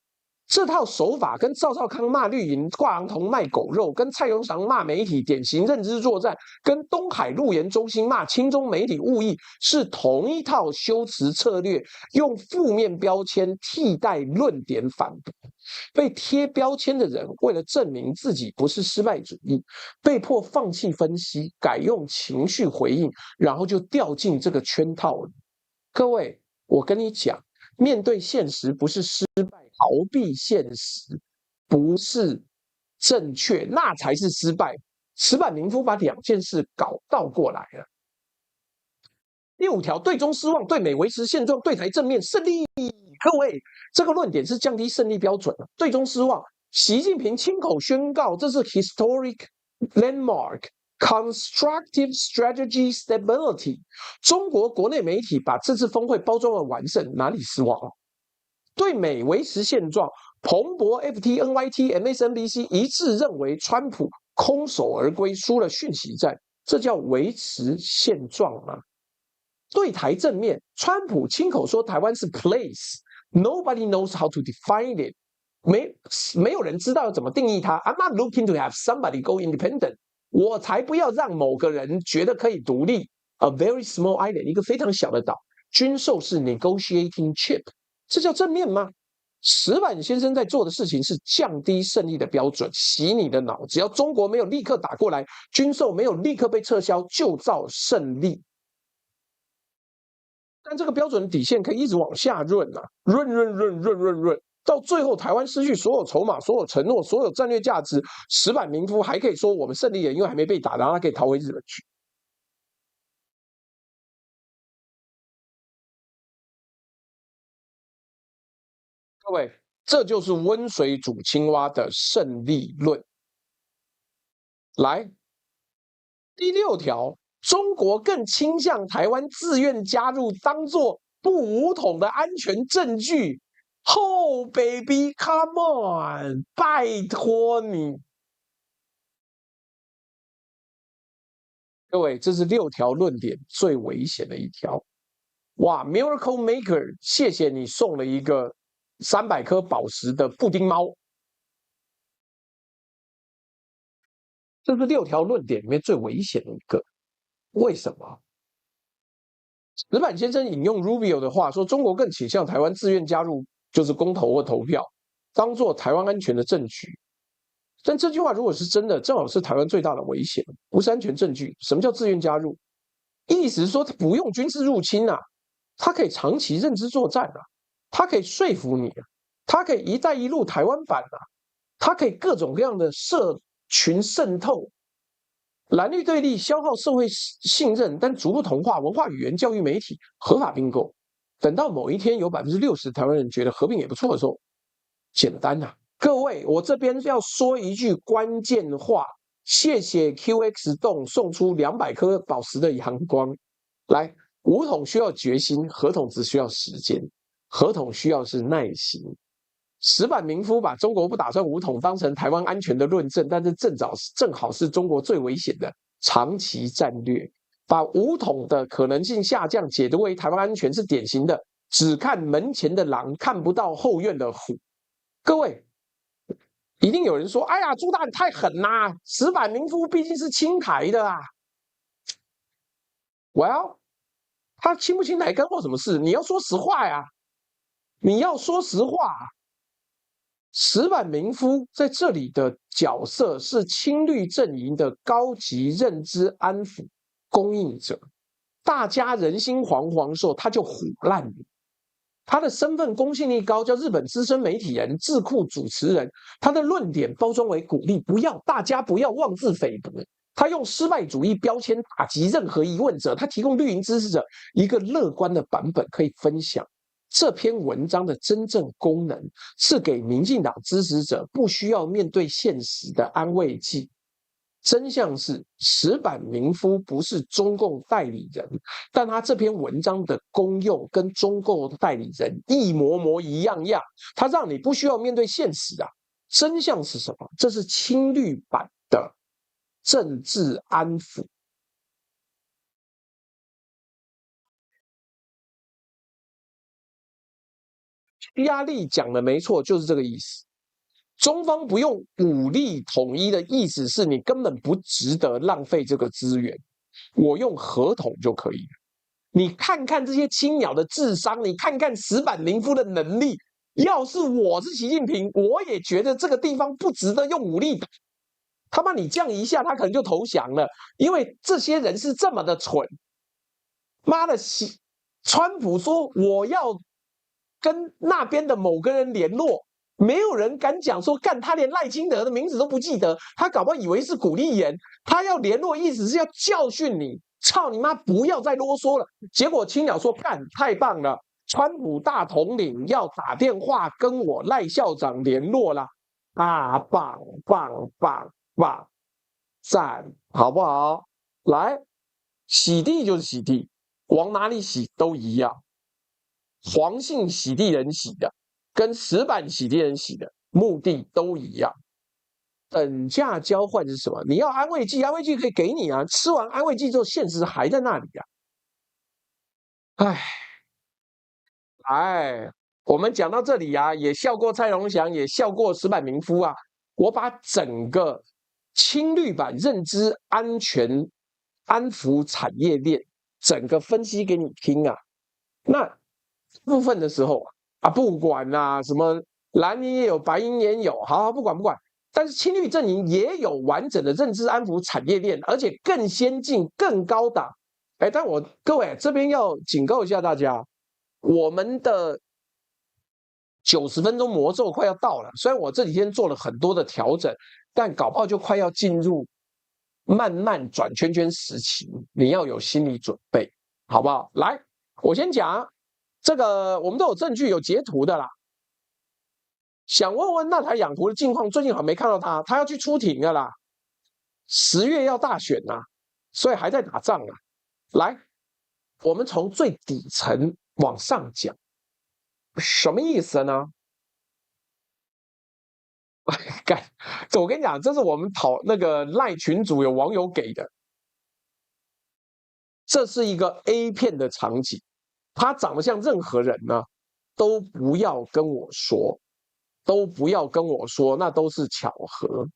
这套手法跟赵少康骂绿营挂羊头卖狗肉，跟蔡永祥骂媒体典型认知作战，跟东海路研中心骂亲中媒体误议，是同一套修辞策略，用负面标签替代论点反驳。被贴标签的人为了证明自己不是失败主义，被迫放弃分析，改用情绪回应，然后就掉进这个圈套里。各位，我跟你讲，面对现实不是失败，逃避现实不是正确，那才是失败。石板民夫把2件事搞倒过来了。第5条，对中失望，对美维持现状，对台正面胜利。各位，这个论点是降低胜利标准了。对中失望，习近平亲口宣告，这是 historic landmark。Constructive strategy stability， 中国国内媒体把这次峰会包装的完胜，哪里失望了？对美维持现状，彭博、FT、NYT、MSNBC 一致认为川普空手而归，输了讯息战，这叫维持现状吗？对台正面，川普亲口说台湾是 place，nobody knows how to define it， 没有人知道要怎么定义它。I'm not looking to have somebody go independent。我才不要让某个人觉得可以独立。A very small island， 一个非常小的岛，军售是 negotiating chip， 这叫正面吗？石板先生在做的事情是降低胜利的标准，洗你的脑。只要中国没有立刻打过来，军售没有立刻被撤销，就造胜利。但这个标准底线可以一直往下润啊，润。到最后，台湾失去所有筹码、所有承诺、所有战略价值，石板民夫还可以说我们胜利了，因为还没被打，然后他可以逃回日本去。各位，这就是温水煮青蛙的胜利论。来，第6条，中国更倾向台湾自愿加入，当作不武统的安全证据。Oh baby, come on！ 拜托你，各位，这是6条论点最危险的一条。哇 ，Miracle Maker， 谢谢你送了一个300颗宝石的布丁猫。这是6条论点里面最危险的一个。为什么？石板先生引用 Rubio 的话说，中国更倾向台湾自愿加入，就是公投或投票，当做台湾安全的证据。但这句话如果是真的，正好是台湾最大的危险，不是安全证据。什么叫自愿加入？意思是说，他不用军事入侵啊，他可以长期认知作战啊，他可以说服你啊，他可以“一带一路”台湾版啊，他可以各种各样的社群渗透，蓝绿对立消耗社会信任，但逐步同化文化、语言、教育、媒体合法并购。等到某一天有60%的台湾人觉得和平也不错的时候，简单呐、啊。各位，我这边要说一句关键话，谢谢 QX 洞送出200颗宝石的阳光。来，武统需要决心，合统只需要时间，合统需要是耐心。石板民夫把中国不打算武统当成台湾安全的论证，但是正好是中国最危险的长期战略。把武统的可能性下降解读为台湾安全是典型的只看门前的狼，看不到后院的虎。各位，一定有人说：“哎呀，朱大你太狠啦、啊！石板民夫毕竟是亲台的啊。” Well， 他亲不亲台干我什么事？你要说实话呀！你要说实话、啊。石板民夫在这里的角色是亲绿阵营的高级认知安抚供应者，大家人心惶惶的时候，他就唬烂你。他的身份公信力高，叫日本资深媒体人、智库主持人。他的论点包装为鼓励，大家不要妄自菲薄。他用失败主义标签打击任何疑问者，他提供绿营支持者一个乐观的版本可以分享。这篇文章的真正功能是给民进党支持者不需要面对现实的安慰剂。真相是，石板民夫不是中共代理人，但他这篇文章的功用跟中共代理人一模一样，他让你不需要面对现实啊。真相是什么？这是亲绿版的政治安抚。压力讲的没错，就是这个意思。中方不用武力统一的意思是你根本不值得浪费这个资源，我用合统就可以了。你看看这些青鸟的智商，你看看石板民夫的能力。要是我是习近平，我也觉得这个地方不值得用武力打。他妈你降一下，他可能就投降了，因为这些人是这么的蠢。妈的，川普说我要跟那边的某个人联络。没有人敢讲说干，他连赖清德的名字都不记得，他搞不好以为是鼓励言，他要联络意思是要教训你，操你妈，不要再啰嗦了。结果青鸟说干，太棒了，川普大统领要打电话跟我赖校长联络了，啊，棒，赞，好不好？来，洗地就是洗地，往哪里洗都一样，黄姓洗地人洗的。跟石板洗地人洗的目的都一样，等价交换是什么？你要安慰剂，安慰剂可以给你啊，吃完安慰剂之后，现实还在那里啊。我们讲到这里啊，也笑过蔡荣祥，也笑过石板民夫啊。我把整个亲绿版认知安全安抚产业链整个分析给你听啊。那部分的时候不管啦、什么蓝营也有，白营也有，好，不管。但是亲绿阵营也有完整的认知安抚产业链，而且更先进、更高档。但各位这边要警告一下大家，我们的90分钟魔咒快要到了。虽然我这几天做了很多的调整，但搞不好就快要进入慢慢转圈圈时期，你要有心理准备，好不好？来，我先讲。这个我们都有证据，有截图的啦。想问问那台养图的近况，最近好像没看到他要去出庭了啦。10月要大选啊，所以还在打仗啊。来，我们从最底层往上讲，什么意思呢？干，我跟你讲，这是我们那个赖群组有网友给的，这是一个 A 片的场景。他长得像任何人呢，都不要跟我说，那都是巧合。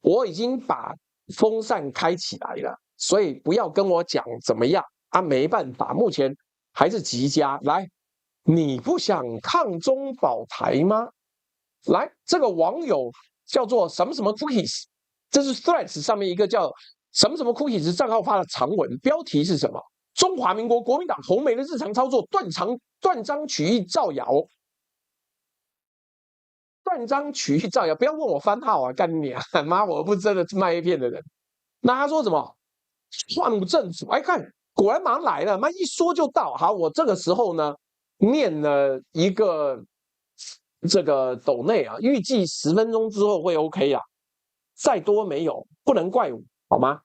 我已经把风扇开起来了，所以不要跟我讲怎么样啊，没办法，目前还是极佳。来，你不想抗中保台吗？来，这个网友叫做什么什么 cookies，这是 Threads 上面一个叫什么什么 cookies 账号发的长文，标题是什么？中华民国国民党红媒的日常操作，断章取义造谣，断章取义造谣，不要问我番号啊，干你啊！妈，我不是真的卖 A 片的人。那他说什么？川普政府，哎，看果然马上来了，妈一说就到。好，我这个时候呢，念了一个这个抖内啊，预计10分钟之后会 OK 啊，再多没有，不能怪我，好吗？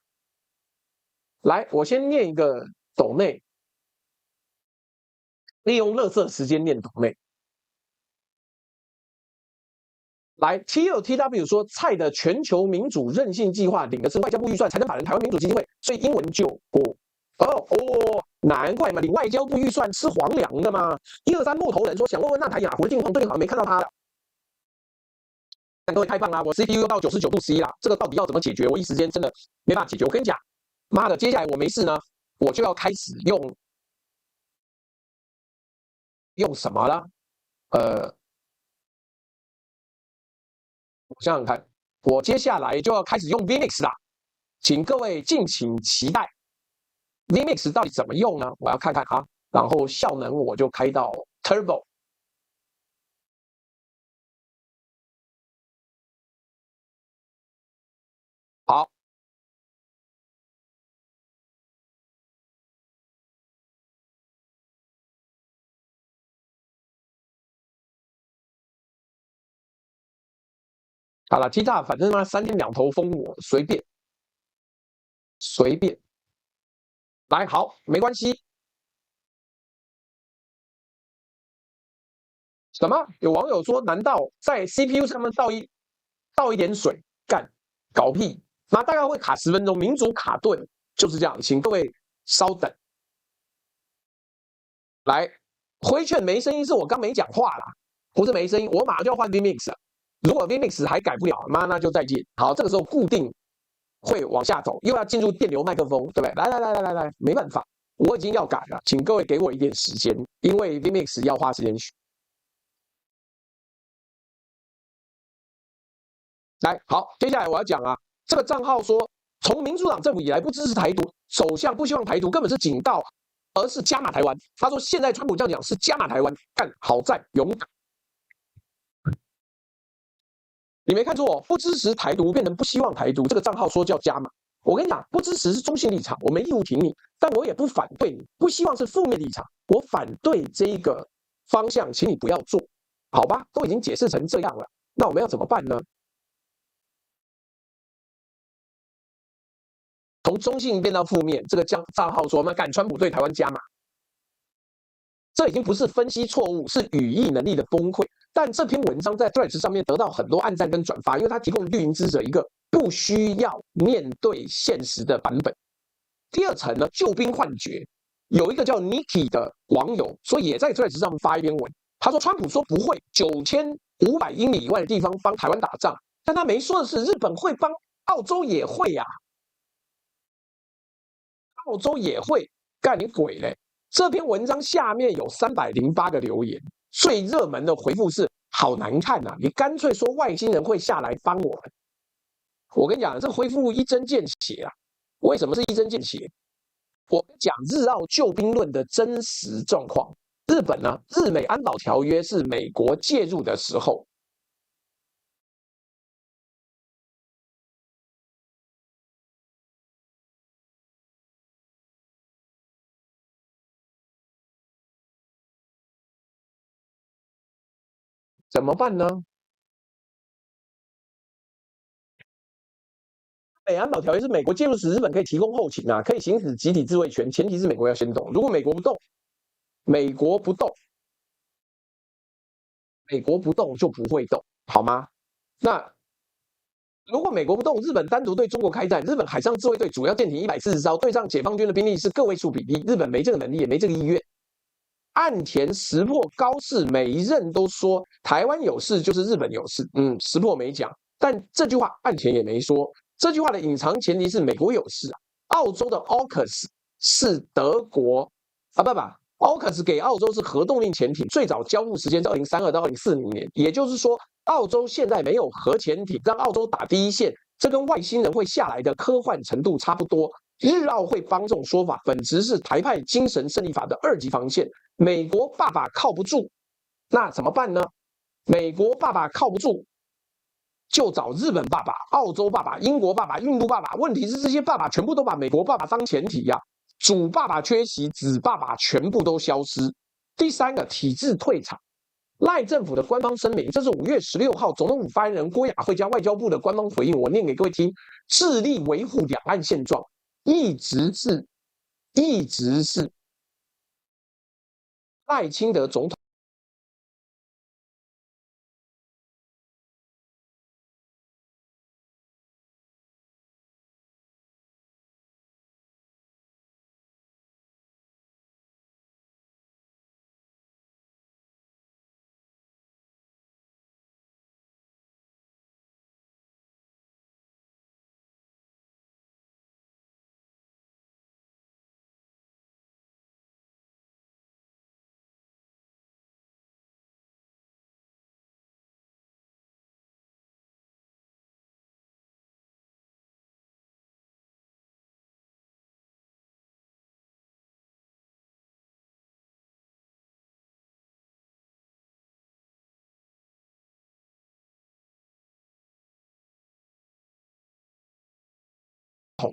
来，我先念一个抖内，利用垃圾时间念抖内。来 ，TLTW 说蔡的全球民主韧性计划领的是外交部预算，财政法人台湾民主基金会，所以英文就难怪嘛，领外交部预算吃皇粮的嘛。123木头人说想问问纳台雅湖的近况，最近好像没看到他了。各位太棒啦，我 CPU 又到99度 C 啦，这个到底要怎么解决？我一时间真的没办法解决。我跟你讲，妈的，接下来我没事呢，我就要开始用什么了？我想想看，我接下来就要开始用 Vmix 啦，请各位敬请期待。Vmix 到底怎么用呢？我要看看啊，然后效能我就开到 Turbo。好，好了 ，T 大反正嘛3天2头封我随便随便。来，好，没关系。什么？有网友说，难道在 CPU 上面倒一点水？干，搞屁！那大概会卡10分钟，民主卡顿就是这样，请各位稍等。来，挥券没声音是我刚没讲话啦，不是没声音，我马上就要换 Vmix 了。如果 Vmix 还改不了，妈那就再见。好，这个时候固定会往下走，又要进入电流麦克风，对不对？来，没办法，我已经要改了，请各位给我一点时间，因为 Vmix 要花时间学。来，好，接下来我要讲啊，这个账号说，从民主党政府以来不支持台独，首相不希望台独，根本是警告，而是加码台湾。他说现在川普这样讲是加码台湾，干好赞勇敢。你没看错，不支持台独变成不希望台独，这个账号说叫加码。我跟你讲，不支持是中性立场，我没义务挺你，但我也不反对你。不希望是负面立场，我反对这一个方向，请你不要做，好吧？都已经解释成这样了，那我们要怎么办呢？从中性变到负面，这个账号说那干川普对台湾加码，这已经不是分析错误，是语义能力的崩溃。但这篇文章在 Threads 上面得到很多按赞跟转发，因为它提供绿营支持者一个不需要面对现实的版本。第二层呢，救兵幻觉，有一个叫 Niki 的网友说，也在 Threads 上发一篇文，他说川普说不会9500英里以外的地方帮台湾打仗，但他没说的是日本会帮，澳洲也会呀、澳洲也会，干你鬼嘞！这篇文章下面有308个留言，最热门的回复是好难看呐、啊！你干脆说外星人会下来帮我们。我跟你讲，这回复一针见血啊！为什么是一针见血？我讲日澳救兵论的真实状况。日本呢，日美安保条约是美国介入的时候，怎么办呢？美安保条约是美国介入时，日本可以提供后勤啊，可以行使集体自卫权，前提是美国要先动。如果美国不动，美国不动，美国不动就不会动，好吗？那如果美国不动，日本单独对中国开战，日本海上自卫队主要舰艇140艘，对上解放军的兵力是个位数比例，日本没这个能力，也没这个意愿。岸田、石破、高市每一任都说台湾有事就是日本有事，石破没讲，但这句话岸田也没说。这句话的隐藏前提是美国有事啊。澳洲的 AUKUS 是德国AUKUS 给澳洲是核动力潜艇，最早交付时间是2032到2040年，也就是说，澳洲现在没有核潜艇，让澳洲打第一线，这跟外星人会下来的科幻程度差不多。日奥会帮这种说法，本质是台派精神胜利法的2级防线。美国爸爸靠不住，那怎么办呢？美国爸爸靠不住，就找日本爸爸、澳洲爸爸、英国爸爸、印度爸爸。问题是这些爸爸全部都把美国爸爸当前提呀、主爸爸缺席，子爸爸全部都消失。第3个，体制退场。赖政府的官方声明，这是5月16号总统府发言人郭雅慧加外交部的官方回应，我念给各位听：致力维护两岸现状，一直是赖清德总统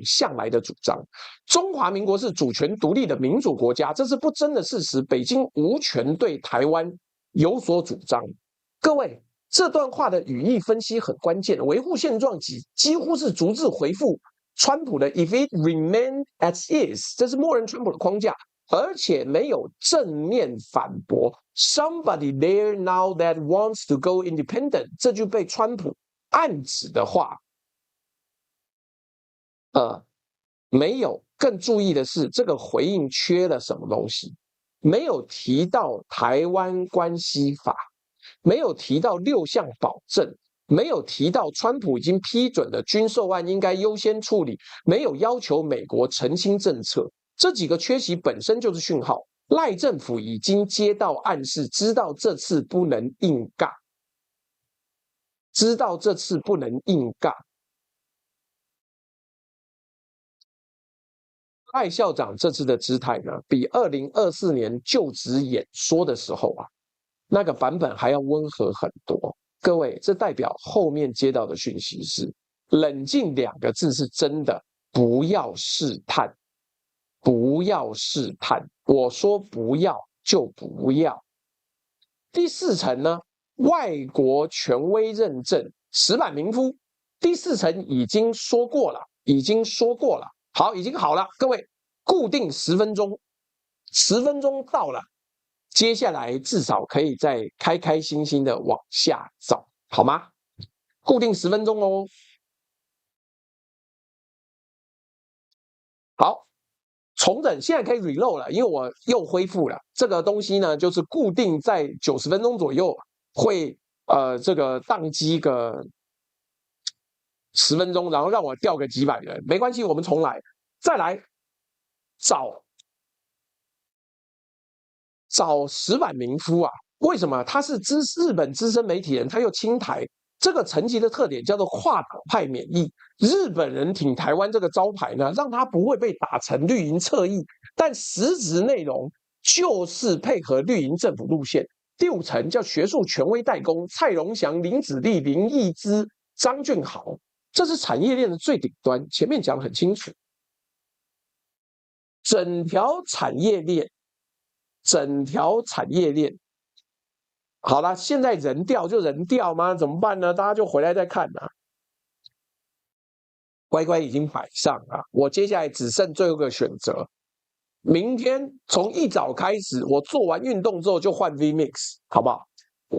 向来的主张，中华民国是主权独立的民主国家，这是不争的事实。北京无权对台湾有所主张。各位，这段话的语义分析很关键，维护现状几乎是逐字回复川普的 "If it remain as is"， 这是默认川普的框架，而且没有正面反驳。Somebody there now that wants to go independent， 这句被川普暗指的话。没有。更注意的是，这个回应缺了什么东西？没有提到台湾关系法，没有提到6项保证，没有提到川普已经批准的军售案应该优先处理，没有要求美国澄清政策。这几个缺席本身就是讯号，赖政府已经接到暗示，知道这次不能硬尬，知道这次不能硬尬。赖校长这次的姿态呢，比2024年就职演说的时候啊，那个版本还要温和很多。各位，这代表后面接到的讯息是冷静2个字是真的，不要试探，不要试探。我说不要就不要。第4层呢，外国权威认证，石板民夫。第4层已经说过了，好，已经好了，各位，固定10分钟，10分钟到了，接下来至少可以再开开心心的往下找，好吗？固定10分钟哦。好，重整，现在可以 reload 了，因为我又恢复了这个东西呢，就是固定在90分钟左右会这个宕机个10分钟，然后让我掉个几百人，没关系，我们重来，再来找石板民夫啊？为什么？他是日本资深媒体人，他又亲台，这个层级的特点叫做跨党派免疫。日本人挺台湾这个招牌呢，让他不会被打成绿营侧翼，但实质内容就是配合绿营政府路线。第5层叫学术权威代工，蔡荣祥、林子立、林义之、张俊豪，这是产业链的最顶端。前面讲得很清楚，整条产业链。好了，现在人掉就人掉吗？怎么办呢？大家就回来再看啊。乖乖已经摆上了，我接下来只剩最后一个选择。明天从一早开始，我做完运动之后就换 VMix， 好不好？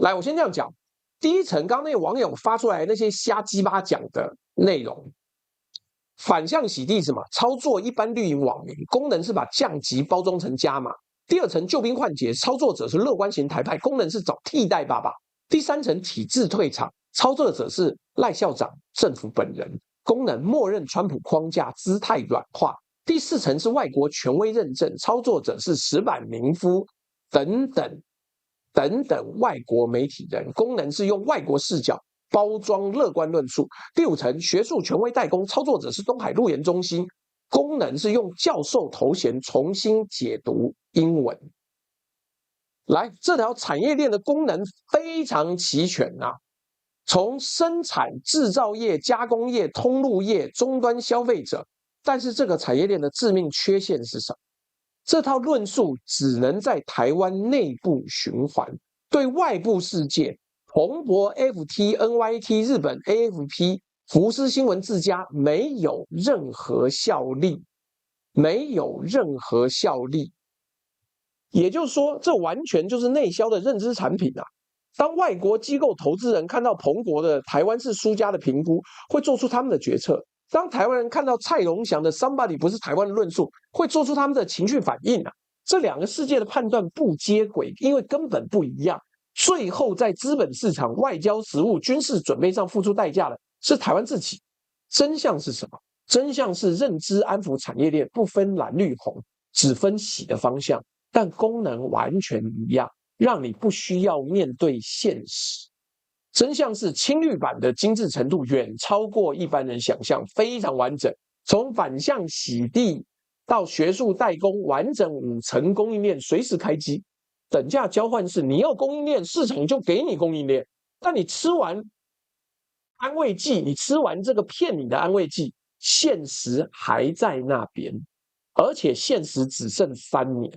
来，我先这样讲。第1层，刚刚那个网友发出来那些瞎鸡巴讲的内容，反向洗地是嘛？操作一般绿营网民，功能是把降级包装成加码。第2层救兵换劫，操作者是乐观型台派，功能是找替代爸爸。第3层体制退场，操作者是赖校长政府本人，功能默认川普框架，姿态软化。第4层是外国权威认证，操作者是石板民夫等等外国媒体人，功能是用外国视角包装乐观论述。第5层，学术权威代工，操作者是东海路研中心，功能是用教授头衔重新解读英文。来，这条产业链的功能非常齐全啊，从生产、制造业、加工业、通路业、终端消费者。但是这个产业链的致命缺陷是什么？这套论述只能在台湾内部循环，对外部世界，彭博、FT、NYT、日本 AFP、福斯新闻自家没有任何效力，没有任何效力。也就是说，这完全就是内销的认知产品啊！当外国机构投资人看到彭博的台湾是输家的评估，会做出他们的决策；当台湾人看到蔡龙祥的 “somebody 不是台湾”的论述，会做出他们的情绪反应啊！这两个世界的判断不接轨，因为根本不一样。最后在资本市场、外交实务、军事准备上付出代价的是台湾自己。真相是什么？真相是认知安抚产业链不分蓝绿红，只分洗的方向。但功能完全一样，让你不需要面对现实。真相是青绿版的精致程度远超过一般人想象，非常完整。从反向洗地到学术代工，完整5层供应链随时开机。等价交换是你要供应链，市场就给你供应链。但你吃完安慰剂，你吃完这个骗你的安慰剂，现实还在那边，而且现实只剩3年。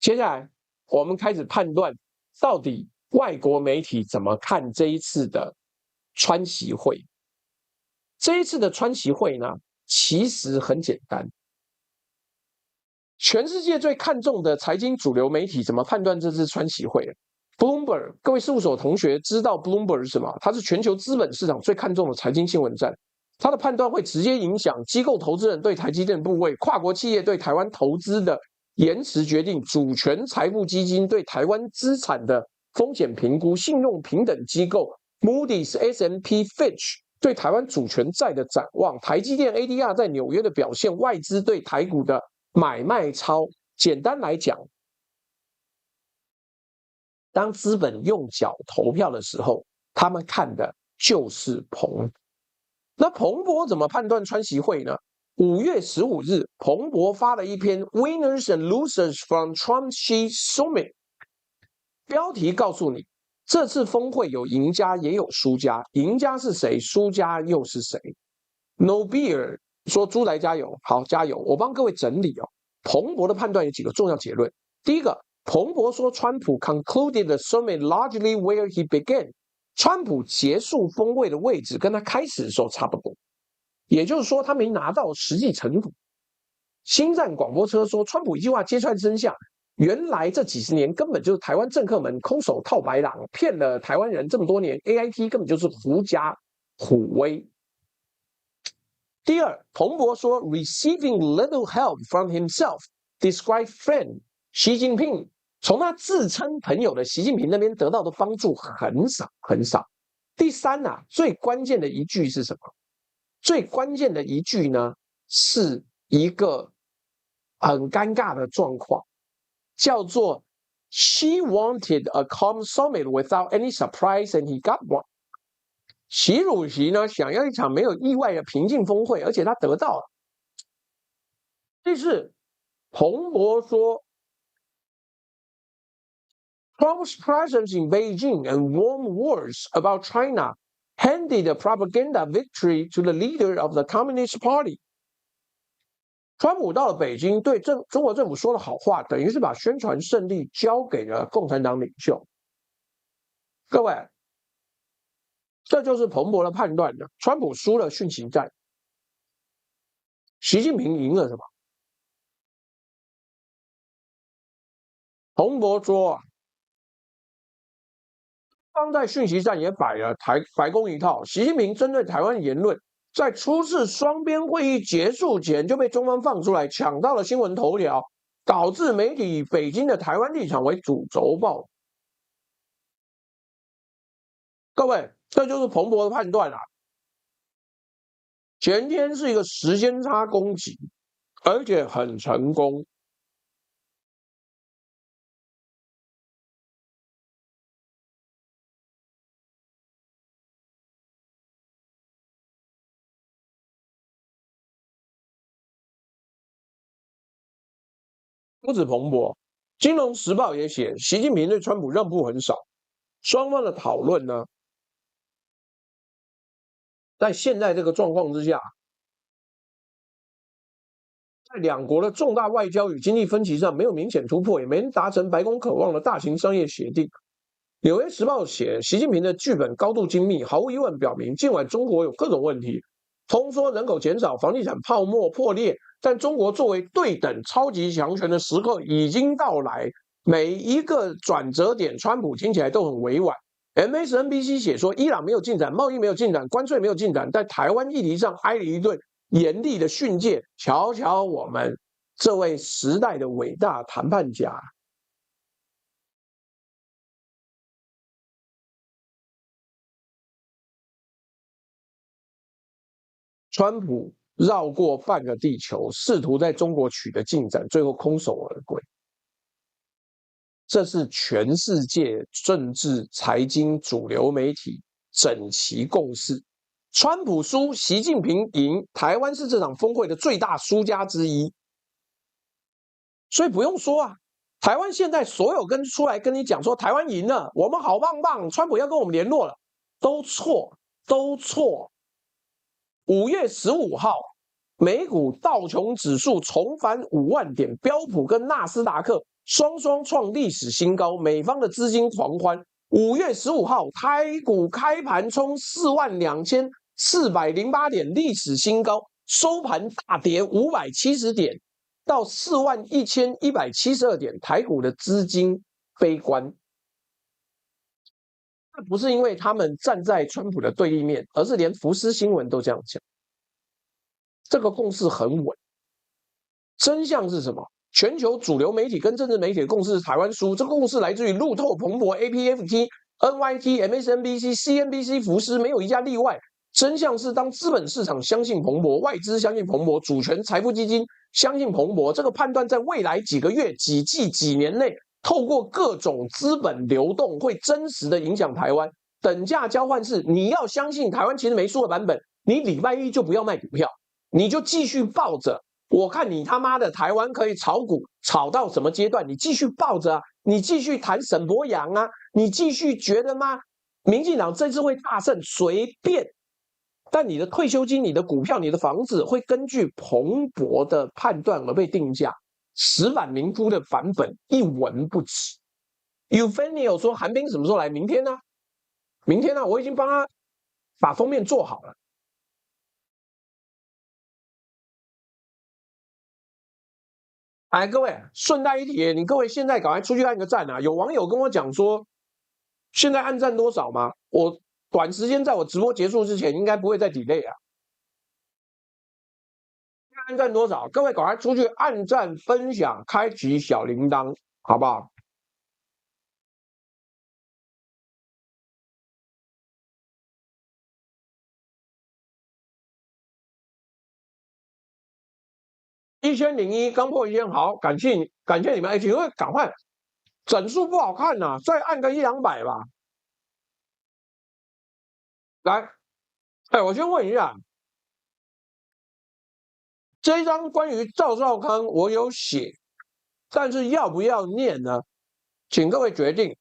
接下来，我们开始判断到底外国媒体怎么看这一次的川习会。这一次的川习会呢，其实很简单。全世界最看重的财经主流媒体怎么判断这次川习会 ？Bloomberg， 各位事务所同学知道 Bloomberg 是什么？它是全球资本市场最看重的财经新闻站。它的判断会直接影响机构投资人对台积电部位、跨国企业对台湾投资的延迟决定，主权财富基金对台湾资产的风险评估，信用平等机构 Moody's、S&P、Fitch 对台湾主权债的展望，台积电 ADR 在纽约的表现，外资对台股的买卖超。简单来讲，当资本用脚投票的时候，他们看的就是彭。那彭博怎么判断川习会呢？5月15日，彭博发了一篇 Winners and Losers from Trump-Xi Summit， 标题告诉你，这次峰会有赢家也有输家，赢家是谁，输家又是谁 ？No Beer 说猪来加油，好加油！我帮各位整理哦。彭博的判断有几个重要结论。第一个，彭博说川普 concluded the summit largely where he began。川普结束峰会的位置跟他开始的时候差不多，也就是说他没拿到实际成果。星战广播车说，川普一句话揭穿真相，原来这几十年根本就是台湾政客们空手套白狼，骗了台湾人这么多年 ，AIT 根本就是狐假虎威。第二，彭博说 ，receiving little help from himself, describe friend 习近平。从他自称朋友的习近平那边得到的帮助很少很少。第三啊，最关键的一句是什么？最关键的一句呢，是一个很尴尬的状况，叫做 She wanted a calm summit without any surprise, and he got one。习主席呢，想要一场没有意外的平静峰会，而且他得到了。第四，彭博说。Trump's presence in Beijing and warm words about China handed a propaganda victory to the leader of the Communist Party。川普到了北京，对中国政府说了好话，等于是把宣传胜利交给了共产党领袖。各位，这就是彭博的判断的。川普输了讯息战，习近平赢了什么？彭博说啊。方在讯息战也摆了白宫一套，习近平针对台湾言论，在初次双边会议结束前就被中方放出来，抢到了新闻头条，导致媒体以北京的台湾立场为主轴报。各位，这就是彭博的判断啦。前天是一个时间差攻击，而且很成功。不止彭博，《金融时报》也写，习近平对川普让步很少。双方的讨论呢，在现在这个状况之下，在两国的重大外交与经济分歧上没有明显突破，也没能达成白宫渴望的大型商业协定。《纽约时报》写，习近平的剧本高度精密，毫无疑问表明，尽管中国有各种问题，通缩、人口减少、房地产泡沫破裂，但中国作为对等超级强权的时刻已经到来。每一个转折点，川普听起来都很委婉。MSNBC 写说，伊朗没有进展，贸易没有进展，关税没有进展，在台湾议题上挨了一顿严厉的训诫。瞧瞧我们这位时代的伟大谈判家。川普绕过半个地球，试图在中国取得进展，最后空手而归。这是全世界政治、财经主流媒体整齐共识。川普输，习近平赢，台湾是这场峰会的最大输家之一。所以不用说啊，台湾现在所有出来跟你讲说台湾赢了，我们好棒棒，川普要跟我们联络了，都错，都错。5月15号，美股道琼指数重返5万点，标普跟纳斯达克双双创历史新高，美方的资金狂欢。5月15号，台股开盘冲42408点，历史新高，收盘大跌570点，到41172点，台股的资金悲观。那不是因为他们站在川普的对立面，而是连福斯新闻都这样讲。这个共识很稳。真相是什么？全球主流媒体跟政治媒体的共识是台湾输。这个共识来自于路透、彭博、APFT、NYT、MSNBC、CNBC、福斯，没有一家例外。真相是，当资本市场相信彭博，外资相信彭博，主权财富基金相信彭博，这个判断在未来几个月、几季、几年内，透过各种资本流动，会真实的影响台湾。等价交换是，你要相信台湾其实没输的版本，你礼拜一就不要卖股票，你就继续抱着。我看你他妈的台湾可以炒股炒到什么阶段？你继续抱着啊，你继续谈沈伯洋啊，你继续觉得吗？民进党这次会大胜，随便。但你的退休金、你的股票、你的房子会根据彭博的判断而被定价。石板民夫的版本一文不值。Eugenio 说韩冰什么时候来？明天呢？明天呢？我已经帮他把封面做好了。哎，各位，顺带一提，你各位现在赶快出去按个赞啊！有网友跟我讲说，现在按赞多少吗？我短时间在我直播结束之前，应该不会再 delay 啊。按赞多少？各位赶快出去按赞、分享、开启小铃铛，好不好？1001刚破1000，好，感谢你，感谢你们，请各赶快，整数不好看呐、再按个100-200吧。来，哎，我先问一下，这一张关于赵少康我有写，但是要不要念呢？请各位决定。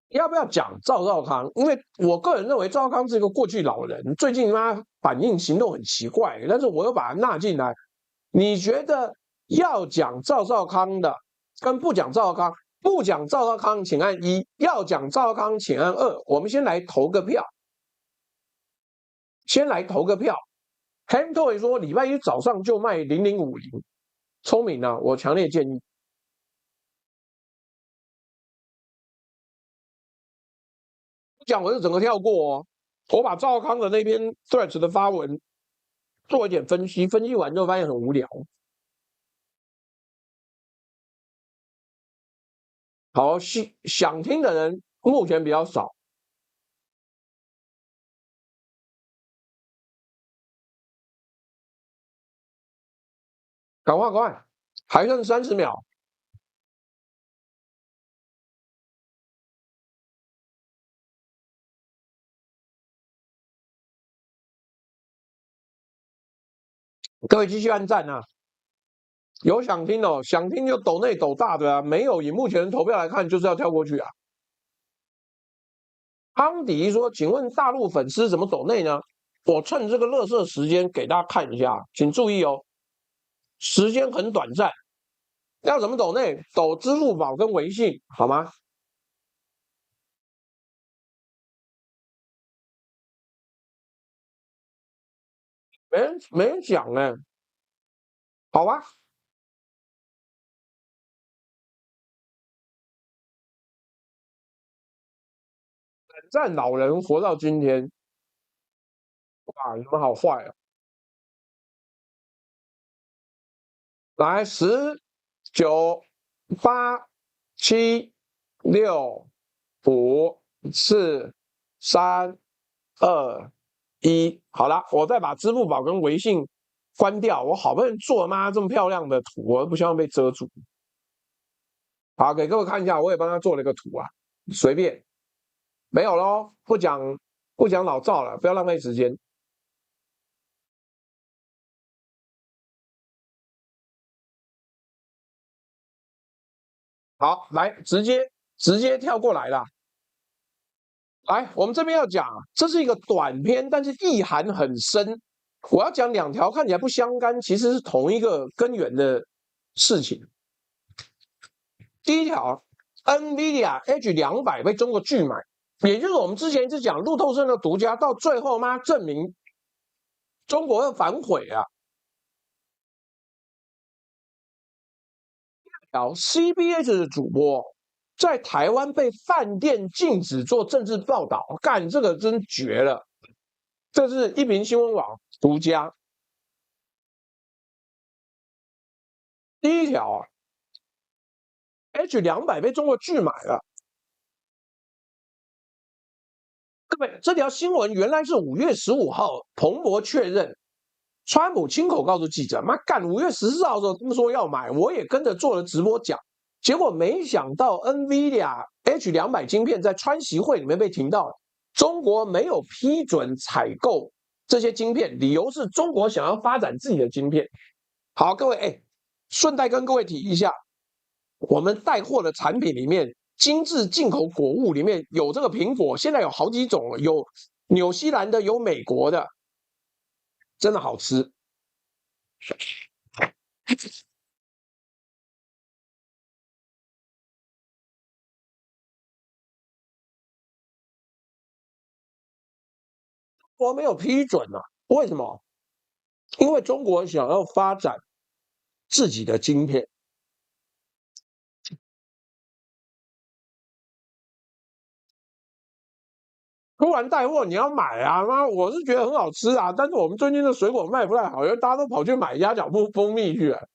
要不要讲赵少康？因为我个人认为赵少康是一个过去老人，最近他反应行动很奇怪，但是我又把他纳进来。你觉得要讲赵少康的，跟不讲赵少康，不讲赵少康请按1，要讲赵少康请按2。我们先来投个票，先来投个票。Hamtoy 说礼拜一早上就卖0050，聪明啊！我强烈建议。讲我就整个跳过哦，我把赵康的那篇 Threads 的发文做一点分析，分析完之后发现很无聊。好，想听的人目前比较少，赶快赶快，还剩30秒。各位继续按赞啊！有想听哦，想听就抖内抖大的啊，没有以目前的投票来看，就是要跳过去啊。康迪说：“请问大陆粉丝怎么抖内呢？”我趁这个垃圾时间给大家看一下，请注意哦，时间很短暂。要怎么抖内？抖支付宝跟微信，好吗？没人讲呢，好吧？赞老人活到今天，哇，你们好坏啊！来，十、九、八、七、六、五、四、三、二、一，好了，我再把支付宝跟微信关掉。我好不容易做妈这么漂亮的图，我不希望被遮住。好，给各位看一下，我也帮他做了一个图啊，随便，没有咯，不讲老赵了，不要浪费时间。好，来直接跳过来啦。来，我们这边要讲，这是一个短片，但是意涵很深。我要讲两条看起来不相干，其实是同一个根源的事情。第一条，NVIDIA H200被中国拒买，也就是我们之前一直讲路透社的独家，到最后妈证明中国要反悔啊。条 CBS 的主播在台湾被饭店禁止做政治报道，干这个真绝了。这是一名新闻网独家。第一条啊，H200被中国拒买了。各位，这条新闻原来是5月15号，彭博确认，川普亲口告诉记者，妈干5月14号的时候他们说要买，我也跟着做了直播讲，结果没想到 NVIDIA H200晶片在川习会里面被停到了，中国没有批准采购这些晶片，理由是中国想要发展自己的晶片。好，各位，顺带跟各位提一下，我们带货的产品里面，精致进口果物里面有这个苹果，现在有好几种，有纽西兰的，有美国的，真的好吃。我没有批准啊，为什么？因为中国想要发展自己的晶片，突然带货你要买啊，那我是觉得很好吃啊，但是我们最近的水果卖不太好，因为大家都跑去买鸭脚蜂蜜去了。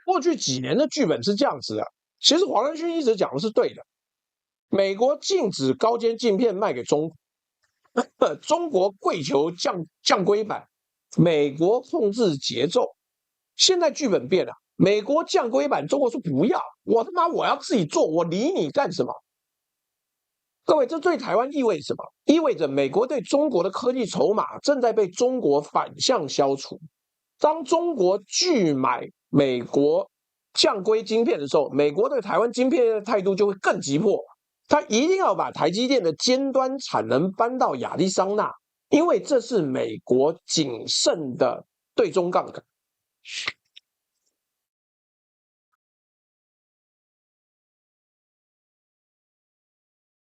过去几年的剧本是这样子的，其实黄仁勋一直讲的是对的。美国禁止高阶镜片卖给中国，中国跪求降规版，美国控制节奏。现在剧本变了，美国降规版，中国说不要，我他妈我要自己做，我理你干什么？各位，这对台湾意味着什么？意味着美国对中国的科技筹码正在被中国反向消除。当中国拒买美国降规晶片的时候，美国对台湾晶片的态度就会更急迫，他一定要把台积电的尖端产能搬到亚利桑那，因为这是美国谨慎的对中杠杆。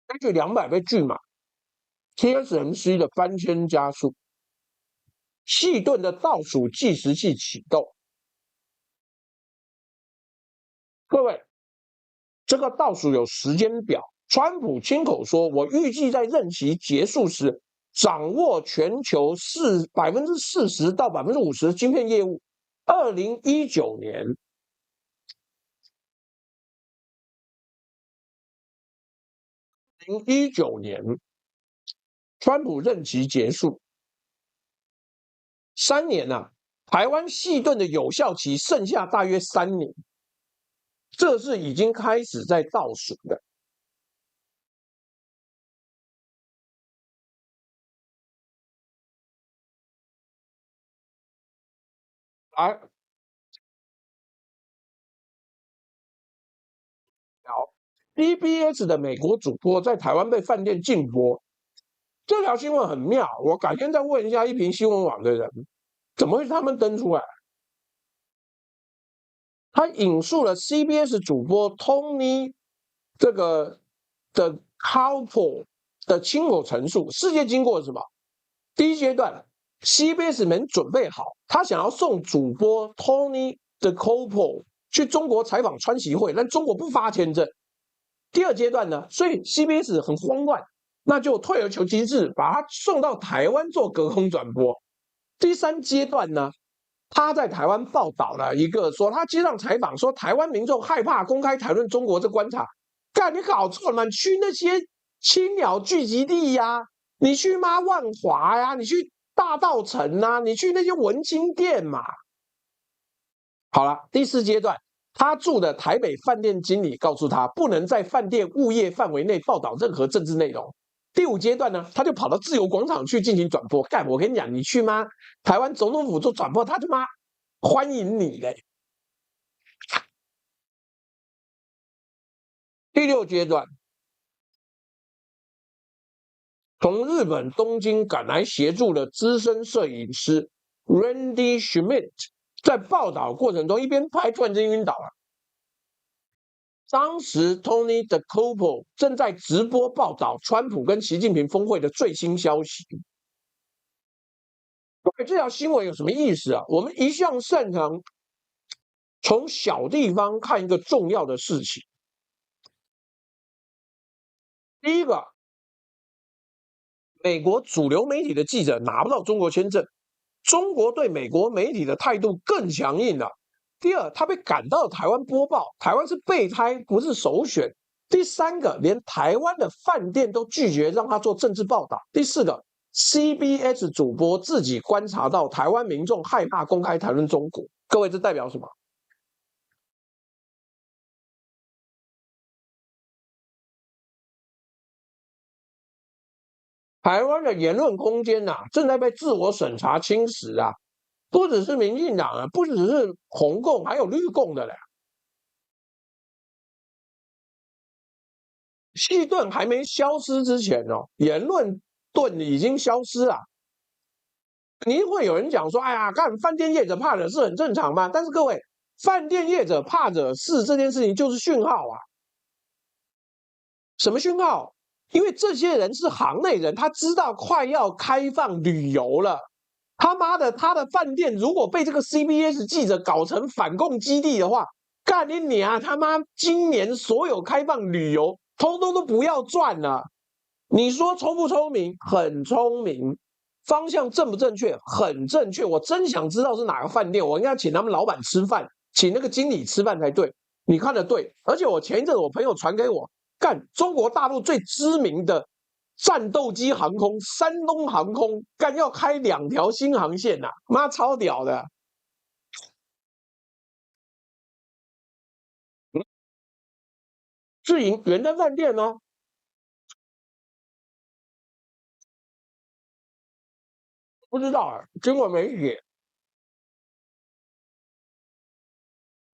H200被拒买，TSMC 的搬迁加速，细盾的倒数计时器启动。各位，这个倒数有时间表。川普亲口说：“我预计在任期结束时，掌握全球40%到50%的晶片业务。2019年，2019年，川普任期结束3年啊，台湾细盾的有效期剩下大约3年，这是已经开始在倒数的。而好，CBS 的美国主播在台湾被饭店禁播，这条新闻很妙。我改天再问一下一评新闻网的人，怎么会是他们登出来？他引述了 CBS 主播 Tony 这个的 Couple 的亲口陈述，事件经过是什么？第一阶段 ，CBS 没准备好，他想要送主播 Tony 的 Couple 去中国采访川习会，但中国不发签证。第二阶段呢，所以 CBS 很慌乱，那就退而求其次，把他送到台湾做隔空转播。第三阶段呢，他在台湾报道了一个说，他接上采访说，台湾民众害怕公开谈论中国这观察，干你搞错了吗？你去那些青鸟聚集地呀、你去万华呀、你去大稻埕啊，你去那些文青店嘛。好了，第四阶段，他住的台北饭店经理告诉他，不能在饭店物业范围内报道任何政治内容。第五阶段呢，他就跑到自由广场去进行转播。干，我跟你讲，你去吗？台湾总统府做转播，他他妈欢迎你嘞。第六阶段，从日本东京赶来协助的资深摄影师 Randy Schmidt， 在报道过程中一边拍，突然间晕倒了。当时 Tony de Couple 正在直播报道川普跟习近平峰会的最新消息。这条新闻有什么意思啊？我们一向擅长从小地方看一个重要的事情。第一个，美国主流媒体的记者拿不到中国签证，中国对美国媒体的态度更强硬了。第二，他被赶到台湾播报，台湾是备胎，不是首选。第三个，连台湾的饭店都拒绝让他做政治报道。第四个，CBS 主播自己观察到台湾民众害怕公开谈论中国。各位，这代表什么？台湾的言论空间正在被自我审查侵蚀啊！不只是民进党啊，不只是红共，还有绿共的嘞。细盾还没消失之前言论盾已经消失了。你会有人讲说，哎呀，看饭店业者怕惹事很正常嘛。但是各位，饭店业者怕惹事这件事情就是讯号啊。什么讯号？因为这些人是行内人，他知道快要开放旅游了。他妈的，他的饭店如果被这个 CBS 记者搞成反共基地的话，干你娘！他妈，今年所有开放旅游，通通都不要赚了。你说聪不聪明？很聪明。方向正不正确？很正确。我真想知道是哪个饭店，我应该请他们老板吃饭，请那个经理吃饭才对。你看的对，而且我前一阵我朋友传给我，干中国大陆最知名的战斗机航空山东航空，干要开2条新航线妈超屌的。自营元丹饭店哦，不知道经过媒体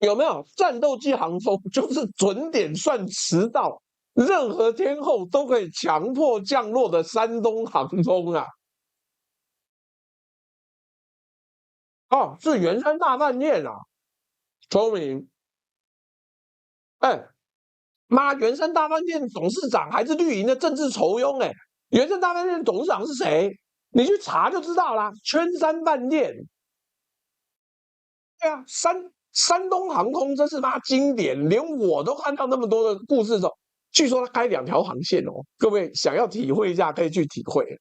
有没有战斗机航空，就是准点算迟到，任何天候都可以强迫降落的山东航空啊！是圆山大饭店啊，聪明。哎，妈，圆山大饭店董事长还是绿营的政治酬庸圆山大饭店董事长是谁？你去查就知道啦。圈山饭店，对啊，山东航空真是妈经典，连我都看到那么多的故事中，据说他开2条航线各位想要体会一下，可以去体会。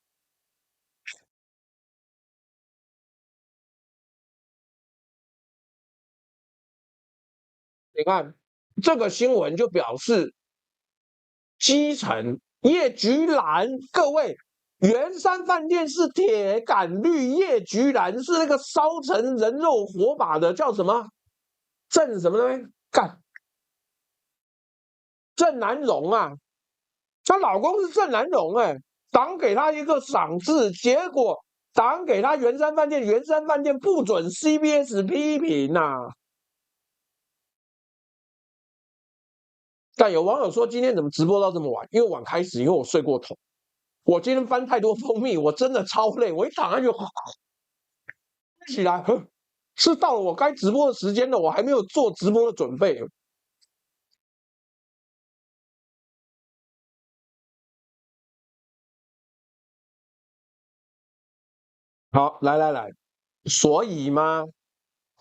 你看这个新闻就表示，基层叶菊兰，各位，圆山饭店是铁杆绿，叶菊兰是那个烧成人肉火把的，叫什么郑什么呢？干郑南荣啊，她老公是郑南荣党给她一个赏赐，结果打给他圆山饭店，圆山饭店不准 CBS 批评呐。但有网友说今天怎么直播到这么晚？因为晚开始，因为我睡过头。我今天翻太多蜂蜜，我真的超累。我一躺下去，起来，是到了我该直播的时间了，我还没有做直播的准备。好，来，所以吗？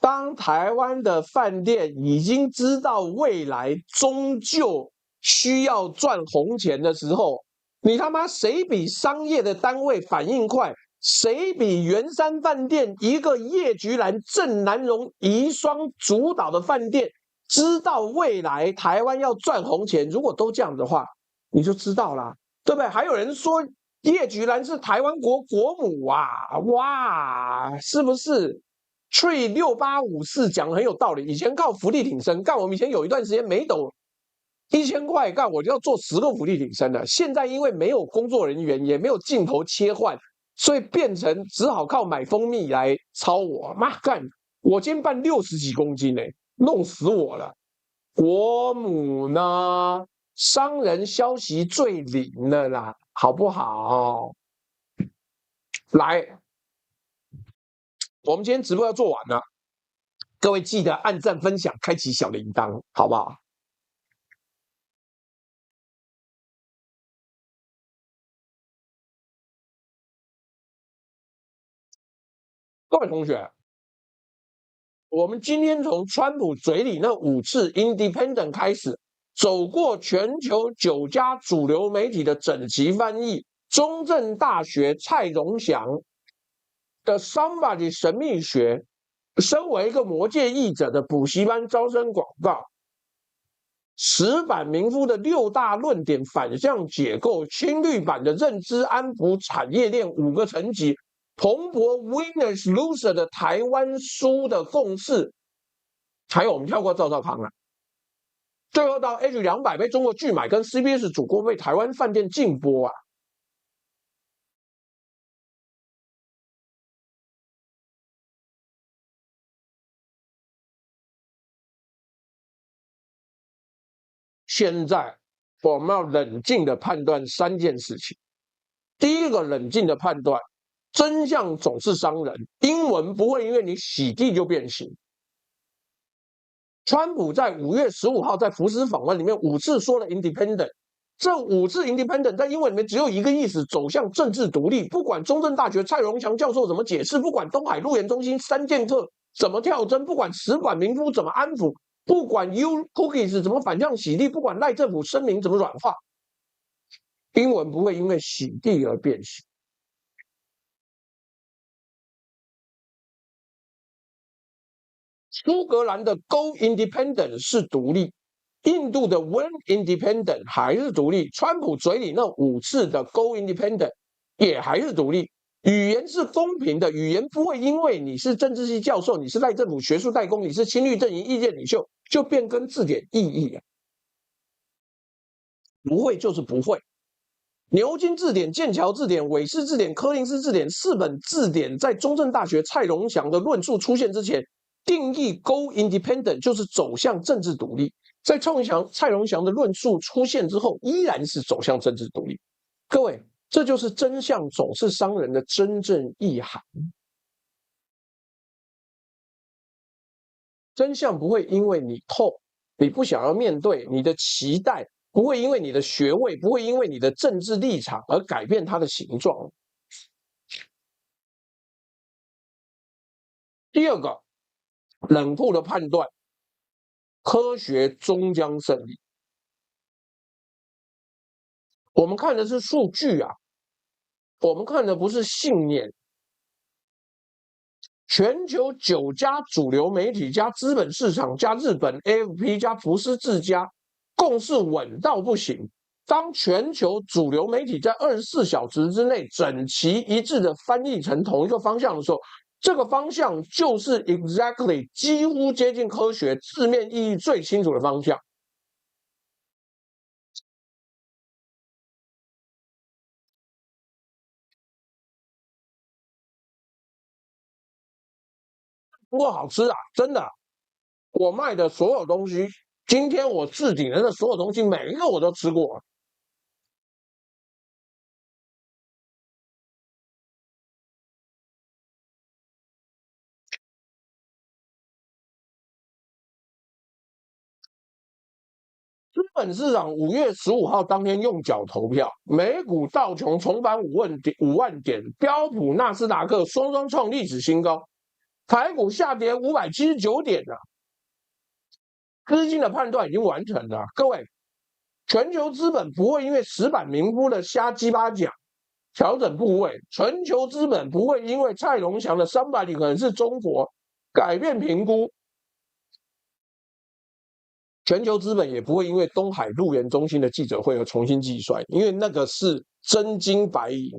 当台湾的饭店已经知道未来终究需要赚红钱的时候，你他妈谁比商业的单位反应快？谁比圆山饭店一个叶菊兰、郑南榕遗孀主导的饭店知道未来台湾要赚红钱？如果都这样的话，你就知道啦，对不对？还有人说叶菊兰是台湾国母啊，哇，是不是？Tree 6854讲的很有道理，以前靠福利挺身，干我们以前有一段时间每抖1000块干，我就要做10个福利挺身的。现在因为没有工作人员，也没有镜头切换，所以变成只好靠买蜂蜜来操我。妈干，我今天办60几公斤呢，弄死我了。国母呢？商人消息最灵了啦，好不好？来，我们今天直播要做完了。各位记得按赞、分享、开启小铃铛，好不好？各位同学，我们今天从川普嘴里那5次 independent 开始，走过全球9家主流媒体的整齐翻译，中正大学蔡荣祥的 Somebody 神秘学，身为一个魔界译者的补习班招生广告。石板民夫的6大论点反向解构，青绿版的认知安抚产业链5个层级，彭博 Winners Loser 的台湾书的共识，还有我们跳过赵少康了。最后到 H200被中国拒买，跟 CBS 主播被台湾饭店禁播啊。现在我们要冷静的判断3件事情。第一个冷静的判断，真相总是伤人，英文不会因为你洗地就变形。川普在5月15号在福斯访问里面5次说了 independent， 这5次 independent 在英文里面只有一个意思，走向政治独立。不管中正大学蔡荣祥教授怎么解释，不管东海陆研中心3剑客怎么跳针，不管石管民夫怎么安抚，不管 U Cookies 怎么反向洗地，不管赖政府声明怎么软化，英文不会因为洗地而变形。苏格兰的 Go Independent 是独立，印度的 When Independent 还是独立，川普嘴里那5次的 Go Independent 也还是独立。语言是公平的，语言不会因为你是政治系教授，你是赖政府学术代工，你是亲绿阵营意见领袖，就变更字典意义啊。不会就是不会。牛津字典、剑桥字典、韦氏字典、柯林斯字典4本字典，在中正大学蔡荣祥的论述出现之前，定义 Go Independent 就是走向政治独立。在蔡荣祥的论述出现之后，依然是走向政治独立。各位，这就是真相总是伤人的真正意涵。真相不会因为你痛，你不想要面对，你的期待不会因为你的学位，不会因为你的政治立场而改变它的形状。第二个，冷酷的判断，科学终将胜利。我们看的是数据啊，我们看的不是信念。全球9家主流媒体加资本市场加日本 AFP 加福斯智家，共识稳到不行。当全球主流媒体在24小时之内整齐一致的翻译成同一个方向的时候，这个方向就是 exactly 几乎接近科学字面意义最清楚的方向。过好吃啊，真的。我卖的所有东西，今天我置顶人的所有东西，每一个我都吃过。资本市场5月15号当天用脚投票，美股道琼重返5万点，标普纳斯达克双双创历史新高，台股下跌579点了。资金的判断已经完成了，各位，全球资本不会因为石板民夫的瞎鸡巴讲调整部位，全球资本不会因为蔡龙祥的somebody可能是中国改变评估。全球资本也不会因为东海路源中心的记者会而重新计算，因为那个是真金白银。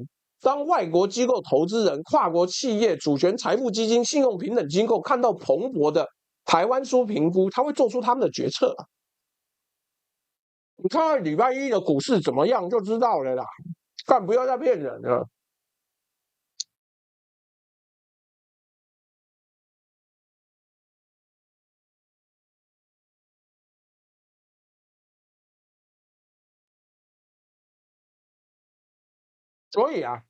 当外国机构投资人、跨国企业、主权财富基金、信用平等机构看到彭博的台湾书评估，他会做出他们的决策。你看看礼拜一的股市怎么样就知道了啦，干不要再骗人了。所以啊，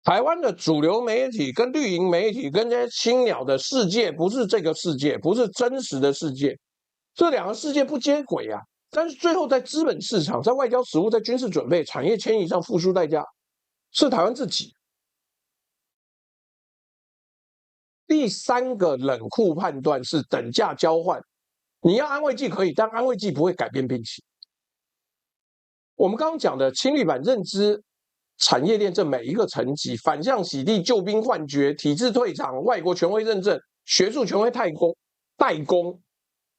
台湾的主流媒体跟绿营媒体跟这些青鸟的世界不是这个世界，不是真实的世界，这两个世界不接轨啊。但是最后在资本市场、在外交实务、在军事准备、产业迁移上付出代价，是台湾自己。第三个冷酷判断是等价交换，你要安慰剂可以，但安慰剂不会改变病情。我们刚刚讲的青绿版认知产业链这每一个层级，反向洗地、救兵换角、体制退场、外国权威认证、学术权威代工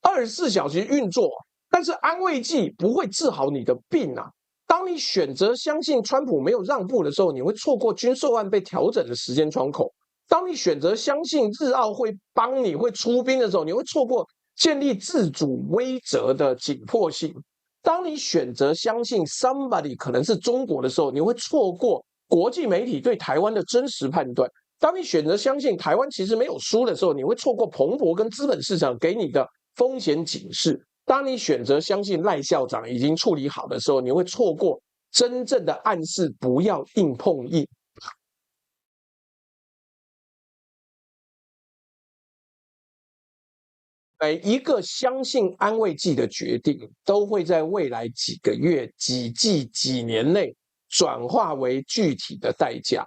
，24小时运作，但是安慰剂不会治好你的病啊。当你选择相信川普没有让步的时候，你会错过军售案被调整的时间窗口；当你选择相信日澳会帮你会出兵的时候，你会错过建立自主威慑的紧迫性。当你选择相信 somebody 可能是中国的时候，你会错过国际媒体对台湾的真实判断。当你选择相信台湾其实没有输的时候，你会错过彭博跟资本市场给你的风险警示。当你选择相信赖校长已经处理好的时候，你会错过真正的暗示，不要硬碰硬。每一个相信安慰剂的决定，都会在未来几个月、几季、几年内转化为具体的代价。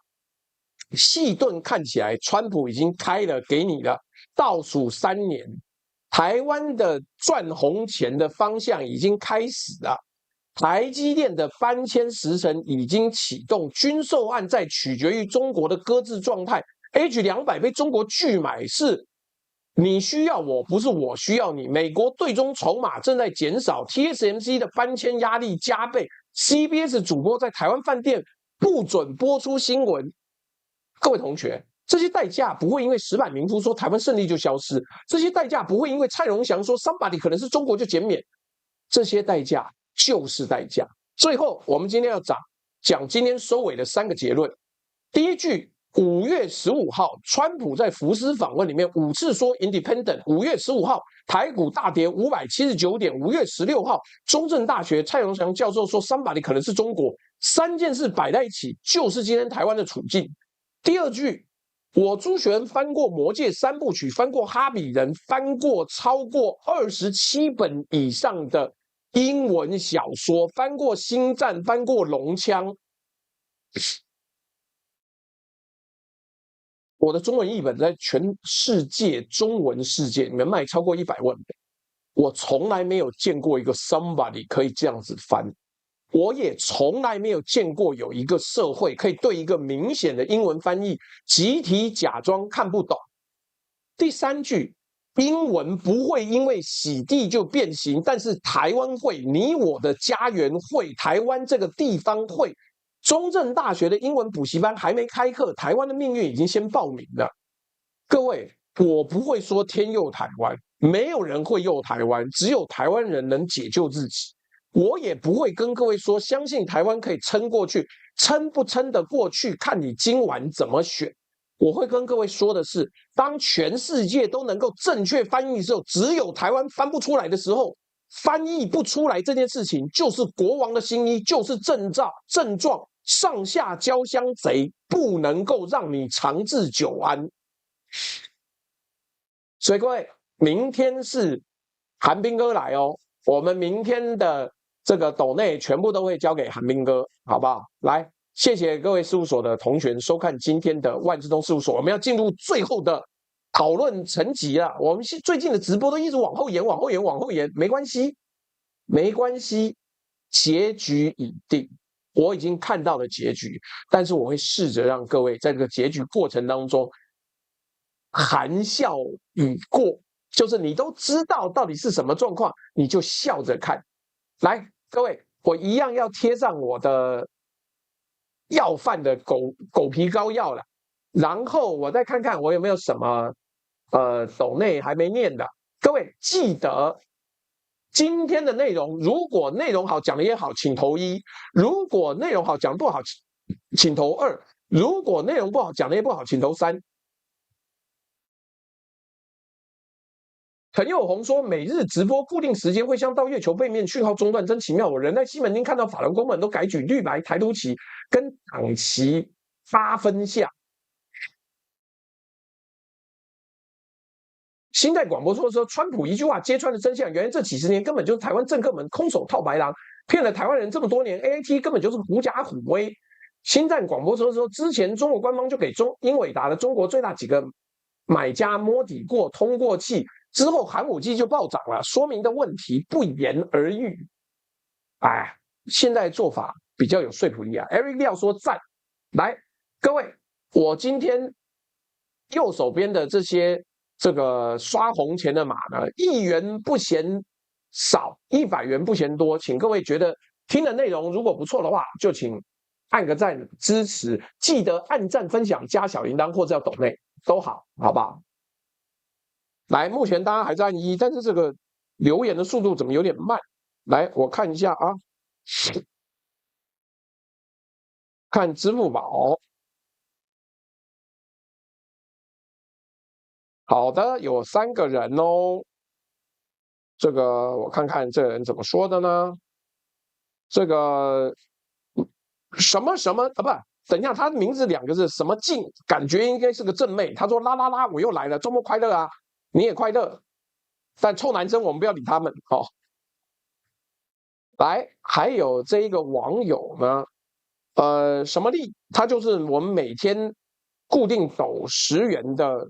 细盾看起来，川普已经开了给你了倒数3年，台湾的赚红钱的方向已经开始了。台积电的搬迁时程已经启动，军售案在取决于中国的搁置状态。H200被中国拒买是你需要我，不是我需要你。美国对中筹码正在减少 ，TSMC 的搬迁压力加倍。CBS 主播在台湾饭店不准播出新闻。各位同学，这些代价不会因为石板民夫说台湾胜利就消失，这些代价不会因为蔡荣祥说 somebody 可能是中国就减免，这些代价就是代价。最后，我们今天要讲今天收尾的3个结论。第一句。5月15号，川普在福斯访问里面5次说 independent。5月15号，台股大跌579点。5月16号，中正大学蔡荣祥教授说 somebody 可能是中国。3件事摆在一起，就是今天台湾的处境。第二句，我朱学恩翻过《魔戒3部曲》，翻过《哈比人》，翻过超过27本以上的英文小说，翻过《星战》，翻过《龙枪》。我的中文译本在全世界中文世界里面卖超过100万本，我从来没有见过一个 somebody 可以这样子翻，我也从来没有见过有一个社会可以对一个明显的英文翻译集体假装看不懂。第3句，英文不会因为洗地就变形，但是台湾会，你我的家园会，台湾这个地方会。中正大学的英文补习班还没开课，台湾的命运已经先报名了。各位，我不会说天佑台湾，没有人会佑台湾，只有台湾人能解救自己。我也不会跟各位说，相信台湾可以撑过去，撑不撑得过去，看你今晚怎么选。我会跟各位说的是，当全世界都能够正确翻译的时候，只有台湾翻不出来的时候，翻译不出来这件事情，就是国王的新衣，就是症状，上下交相贼，不能够让你长治久安。所以各位，明天是韩冰哥来哦，我们明天的这个斗内全部都会交给韩冰哥，好不好？来，谢谢各位事务所的同学收看今天的万志东事务所，我们要进入最后的讨论层级了。我们最近的直播都一直往后延，没关系，没关系，结局已定。我已经看到了结局，但是我会试着让各位在这个结局过程当中含笑与过，就是你都知道到底是什么状况，你就笑着看。来，各位，我一样要贴上我的要饭的狗皮膏药了，然后我再看看我有没有什么斗内还没念的。各位记得今天的内容，如果内容好讲的也好，请投1；如果内容好讲不好，请投2；如果内容不好讲的也不好，请投3。陈友宏说，每日直播固定时间会像到月球背面讯号中断，真奇妙。我人在西门町看到法轮功们都改举绿白台独旗跟党旗8分像。新代广播说，川普一句话揭穿了真相，原来这几十年根本就是台湾政客们空手套白狼，骗了台湾人这么多年 ，AAT 根本就是狐假虎威。新战广播说，之前中国官方就给英伟达的中国最大几个买家摸底过、通过气，之后寒武纪就暴涨了，说明的问题不言而喻。哎，现在做法比较有说服力啊。Eric 廖说赞，来，各位，我今天右手边的这个刷红钱的码呢，1元不嫌少，100元不嫌多，请各位觉得听的内容如果不错的话，就请按个赞支持，记得按赞、分享、加小铃铛或者要抖内都好，好不好？来，目前大家还在按1，但是这个留言的速度怎么有点慢？来，我看一下啊，看支付宝。好的，有3个人哦。这个我看看这个人怎么说的呢？这个什么什么啊，不，等一下，他的名字2个字，什么静，感觉应该是个正妹。他说啦啦啦，我又来了，周末快乐啊，你也快乐。但臭男生我们不要理他们哦。来，还有这一个网友呢，什么力？他就是我们每天固定抖10元的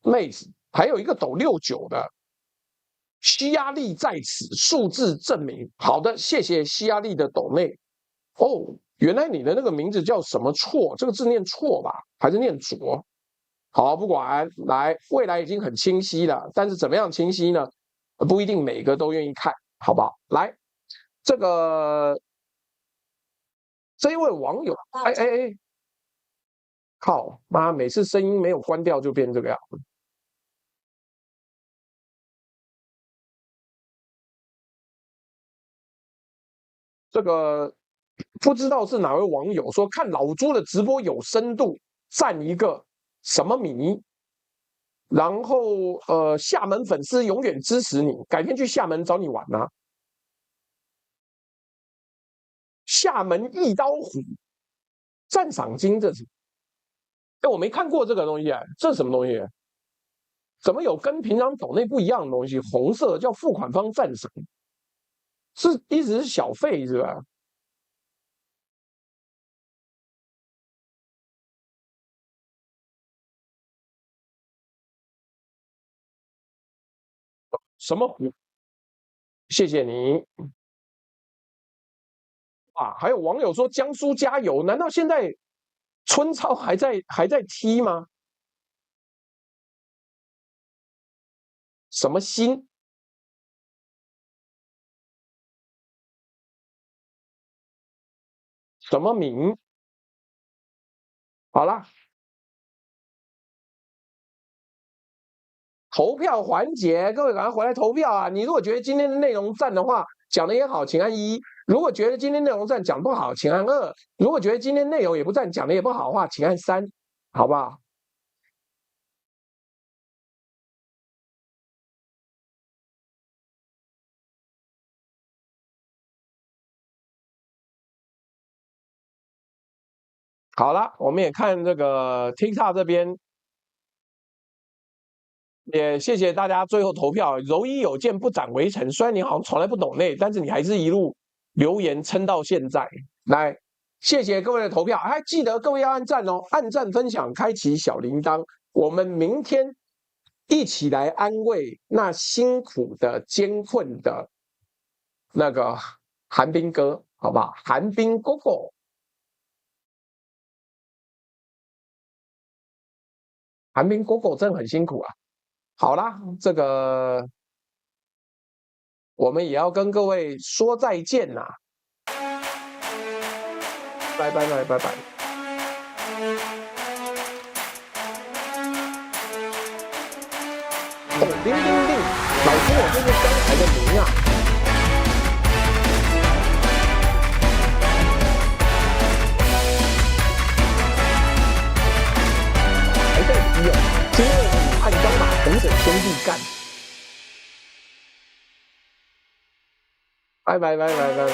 妹子，还有一个抖69的。西亚利在此，数字证明。好的，谢谢西亚利的抖内。哦，原来你的那个名字叫什么错？这个字念错吧，还是念卓？好，不管，来，未来已经很清晰了，但是怎么样清晰呢？不一定每个都愿意看，好不好？来，这一位网友，哎，靠妈，每次声音没有关掉就变这个样子。这个不知道是哪位网友说看老朱的直播有深度，赞一个什么迷，然后厦门粉丝永远支持你，改天去厦门找你玩啊。厦门一刀虎赞赏金，这是，哎，我没看过这个东西啊，这是什么东西？怎么有跟平常抖内不一样的东西？红色叫付款方赞赏，是一直是小费是吧？什么虎？谢谢你啊！还有网友说江苏加油，难道现在春操还在踢吗？什么心？什么名？好啦，投票环节，各位赶快回来投票啊！你如果觉得今天的内容赞的话，讲的也好，请按1；如果觉得今天内容赞讲不好，请按2；如果觉得今天内容也不赞，讲的也不好的话，请按3，好不好？好了，我们也看这个 TikTok 这边，也谢谢大家最后投票。柔一有见不斩围城，虽然你好像从来不懂内，但是你还是一路留言撑到现在。来，谢谢各位的投票，还记得各位要按赞哦，按赞分享，开启小铃铛。我们明天一起来安慰那辛苦的、艰困的那个寒冰哥，好不好？寒冰哥哥，寒冰哥哥真的很辛苦啊。好啦，这个我们也要跟各位说再见啦，拜拜拜拜拜。哦，叮叮叮，老师，我这是刚才的名啊。还在急哦，今日武汉刚把同省兄弟干。拜拜拜拜拜拜。